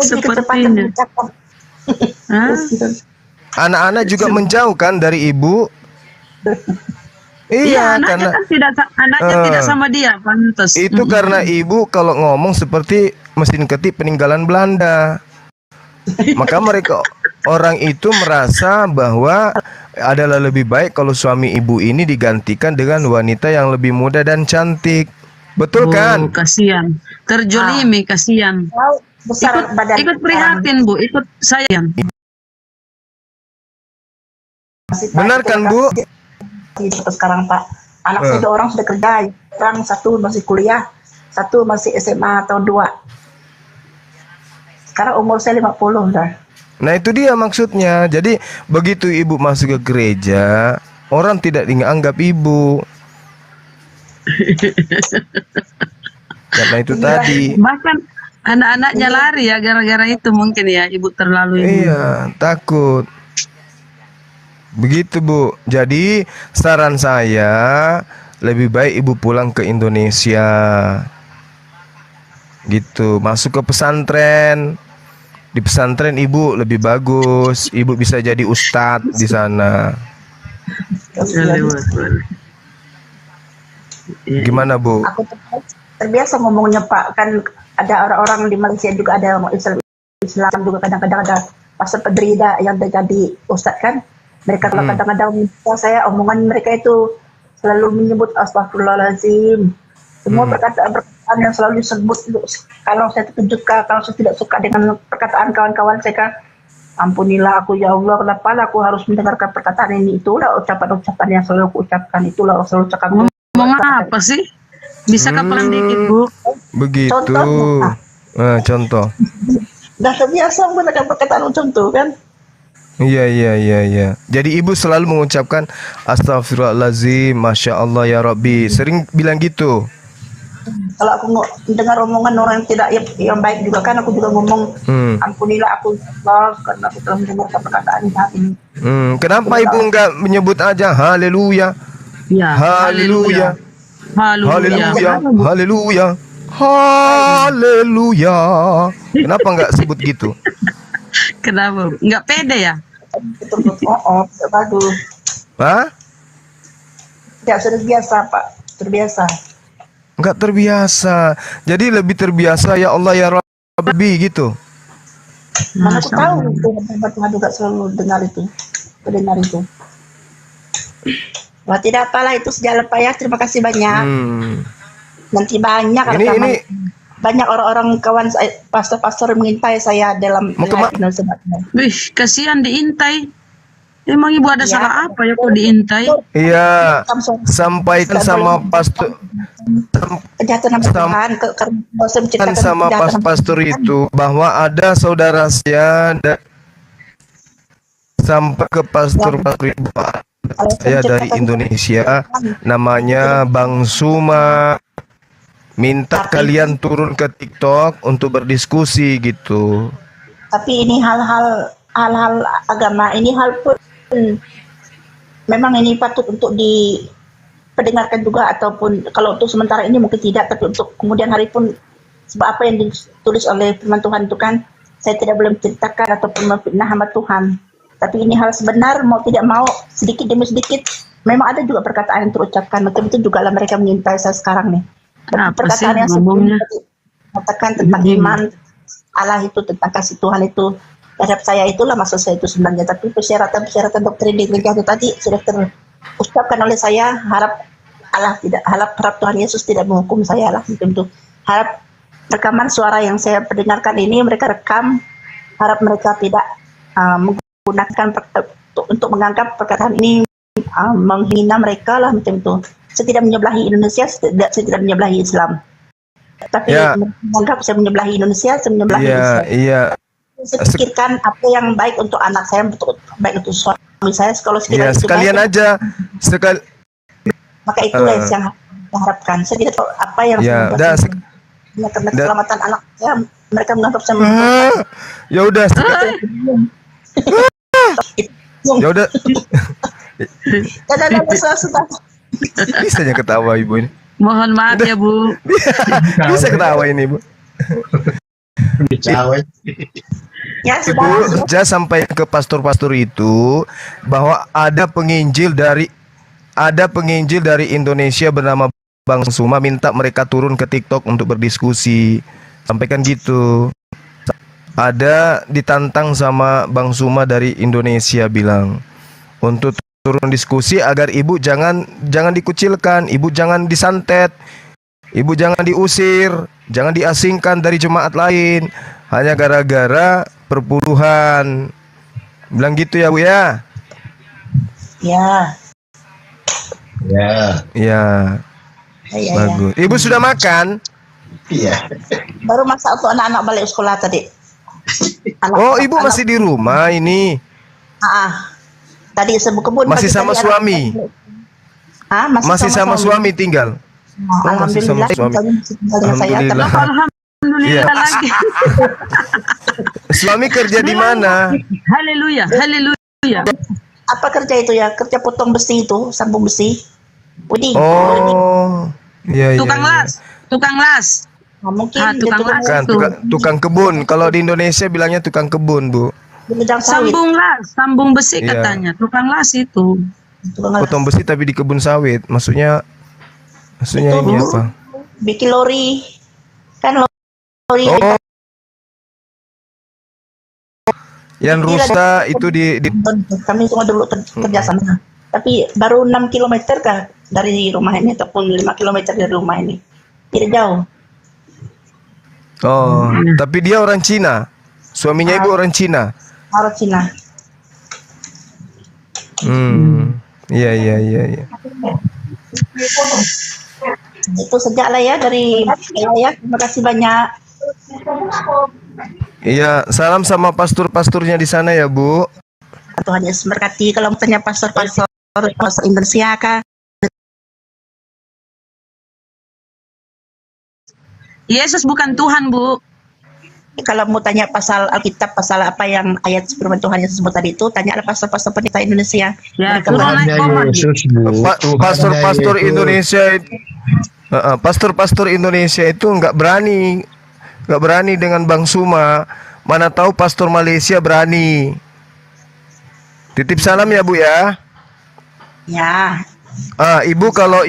A: Sepertinya.
H: Anak-anak juga menjauh kan dari ibu.
A: Iya,
H: Iya,
A: anaknya
H: karena
A: kan anaknya tidak sama dia, pantas.
H: itu karena ibu kalau ngomong seperti mesin ketik peninggalan Belanda. Maka mereka orang itu merasa bahwa adalah lebih baik kalau suami ibu ini digantikan dengan wanita yang lebih muda dan cantik. Betul kan?
A: Kasihan. Terjolimi, kasihan.
L: Besar badan.
A: Ikut prihatin, Bu. Ikut sayang.
H: Benar kan, Bu?
L: Sekarang Pak, anak saya 2 orang sudah kerja, orang 1 masih kuliah, 1 masih SMA tahun 2. Sekarang umur saya 50 udah.
H: Nah itu dia maksudnya. Jadi begitu ibu masuk ke gereja, orang tidak dianggap ibu. Karena itu tadi.
A: Bahkan anak-anaknya lari ya gara-gara itu mungkin ya, ibu terlalu ini.
H: Iya, takut. Begitu Bu. Jadi saran saya lebih baik ibu pulang ke Indonesia. Gitu, masuk ke pesantren. Di pesantren ibu lebih bagus. Ibu bisa jadi ustadz di sana. Gimana Bu?
L: Aku terbiasa ngomongnya Pak, kan ada orang-orang di Malaysia juga ada orang Islam juga kadang-kadang ada pastor pedrida yang jadi ustadz kan. Mereka kadang-kadang minta saya omongan mereka itu selalu menyebut astagfirullahaladzim. Semua perkataan yang selalu disebut, kalau saya terkejut, kalau saya tidak suka dengan perkataan kawan-kawan saya kan, ampunilah aku ya Allah, kenapa aku harus mendengarkan perkataan ini. Itulah ucapan-ucapan yang selalu aku ucapkan, itulah selalu ucapkan.
A: Ngomong apa sih? Bisa kapan dikit Bu?
H: Begitu. Contoh.
L: Dah terbiasa menggunakan perkataan contoh kan.
H: Iya. Jadi ibu selalu mengucapkan astagfirullahaladzim, masya Allah ya Rabbi. Sering bilang gitu.
L: Kalau aku dengar omongan orang yang tidak yang baik juga kan, aku juga ngomong ampunilah aku Allah karena aku telah mendengarkan perkataan jahat ini.
H: Kenapa ibu enggak menyebut aja haleluya?
A: Ya,
H: Haleluya.
A: haleluya.
H: Haleluya. Haleluya. Kenapa enggak sebut gitu?
A: Kenapa? Enggak pede ya?
L: Bagus.
H: Hah?
L: Ya sudah biasa Pak, terbiasa.
H: Enggak terbiasa. Jadi lebih terbiasa ya Allah ya Rabbi gitu.
L: Mana aku tahu Tuhan juga selalu dengar itu. Wah tidak apalah, itu sejalan Pak ya. Terima kasih banyak. Nanti banyak
H: ini
L: banyak orang-orang kawan saya, pastor-pastor mengintai saya dalam
A: Wih, kasihan diintai. Emang ibu ada salah apa ya kok diintai?
H: Iya, sampaikan sama pastor, sama pastor itu bahwa ada saudara saya dan sampai ke pastor ibu saya dari Indonesia, namanya Bang Suma, minta kalian turun ke TikTok untuk berdiskusi gitu.
L: Tapi ini hal-hal agama, ini hal pun memang ini patut untuk diperdengarkan juga, ataupun kalau untuk sementara ini mungkin tidak, tapi untuk kemudian hari pun, sebab apa yang ditulis oleh firman Tuhan itu kan, saya tidak boleh menceritakan ataupun memfitnah hamba Tuhan. Tapi ini hal sebenar, mau tidak mau, sedikit demi sedikit, memang ada juga perkataan yang terucapkan. Macam itu juga lah mereka mengintai saya sekarang nih. Perkataan yang sebelumnya mengatakan tentang iman Allah itu, tentang kasih Tuhan itu terhadap saya, itulah maksud saya itu sebenarnya. Tapi persyaratan doktrin di gereja itu tadi sudah terucapkan oleh saya. Harap Tuhan Yesus tidak menghukum saya lah. Tentu harap rekaman suara yang saya perdengarkan ini mereka rekam, harap mereka tidak menggunakan untuk menganggap perkataan ini menghina mereka lah, macam itu. Saya tidak menyebelahi Indonesia, saya tidak menyebelahi Islam. Tapi menganggap saya menyebelahi Indonesia, saya menyebelahi Islam.
H: Iya.
L: Saya pikirkan apa yang baik untuk anak saya, baik untuk suami saya. Kalau sekiranya itu
H: sekalian
L: baik,
H: aja
L: maka itulah yang saya harapkan. Saya tidak tahu apa yang karena keselamatan anak saya, mereka menganggap saya
H: ya udah ya udah
L: sudah.
H: Bisanya ketawa ibu ini.
A: Mohon maaf ya Bu.
H: Bisa ketawa ini Bu.
L: Ya,
H: Ibu Jah sampai ke pastor-pastor itu bahwa ada penginjil dari Indonesia bernama Bang Suma, minta mereka turun ke TikTok untuk berdiskusi. Sampaikan gitu. Ada ditantang sama Bang Suma dari Indonesia, bilang untuk turun diskusi agar ibu jangan dikucilkan, ibu jangan disantet, ibu jangan diusir, jangan diasingkan dari jemaat lain hanya gara-gara perpuluhan. Bilang gitu ya Bu ya?
L: Ya.
H: Ya. Bagus. Ibu sudah makan?
D: Iya.
L: Baru masak untuk anak-anak balik sekolah tadi.
H: Ibu masih di rumah ini?
L: Tadi sebut kebun.
H: Masih sama suami? Masih sama suami tinggal? Masih sama suami.
A: Alhamdulillah lagi.
H: Suami kerja di mana?
A: Haleluya.
L: Apa kerja itu ya? Kerja potong besi itu, sambung besi.
H: Iya.
A: Tukang las.
L: Mungkin
H: tukang kebun. Kalau di Indonesia bilangnya tukang kebun, Bu.
A: Sambung besi katanya. Tukang las itu.
H: Potong besi tapi di kebun sawit. Maksudnya ini apa?
L: Bikin lori. Kan lori.
H: Yang rusak itu di
L: kami semua dulu kerja sana. Tapi baru 6 km kah dari rumah ini, ataupun 5 km dari rumah ini. Tidak jauh.
H: Tapi dia orang Cina. Suaminya ibu orang Cina.
L: Orang Cina.
H: Iya.
L: Itu sejak lah ya dari saya ya. Terima kasih banyak.
H: Iya, salam sama pastor-pastornya di sana ya, Bu.
L: Tuhan Yesus berkati. Kalau tanya pastor Indonesia kah?
A: Yesus bukan Tuhan, Bu.
L: Kalau mau tanya pasal Alkitab, pasal apa yang ayat firman Tuhan Yesus sebut tadi itu, tanyalah pastor-pastor pendeta Indonesia.
A: Ya,
H: pastor-pastor Indonesia, pastor-pastor Indonesia itu nggak berani dengan Bang Suma. Mana tahu pastor Malaysia berani. Titip salam ya Bu ya.
L: Ya.
H: Ibu kalau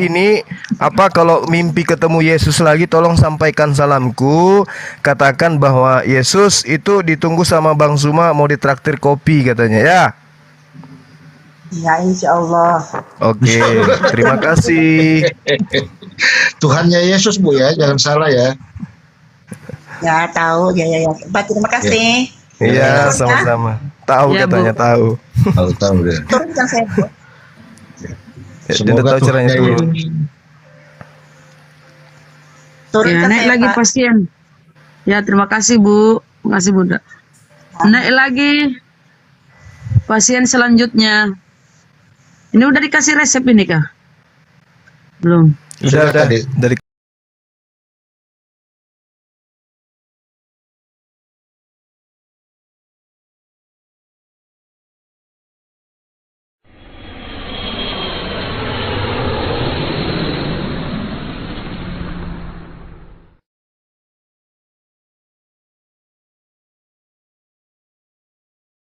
H: kalau mimpi ketemu Yesus lagi, tolong sampaikan salamku. Katakan bahwa Yesus itu ditunggu sama Bang Suma, mau ditraktir kopi katanya ya.
L: Ya, insya Allah.
H: Oke, terima kasih.
D: Tuhannya Yesus Bu ya, jangan salah ya.
L: Ya tahu, ya. Terima kasih.
H: Iya, sama-sama. Tahu ya, katanya Bu.
D: Tahu deh.
L: Turunkan saya Bu.
D: Semoga
H: caranya
A: turun. Ya, naik lagi pasien. Ya, terima kasih Bu. Terima kasih Bunda. Naik lagi pasien selanjutnya. Ini udah dikasih resep ini kah? Belum.
H: Udah
D: tadi.
H: dari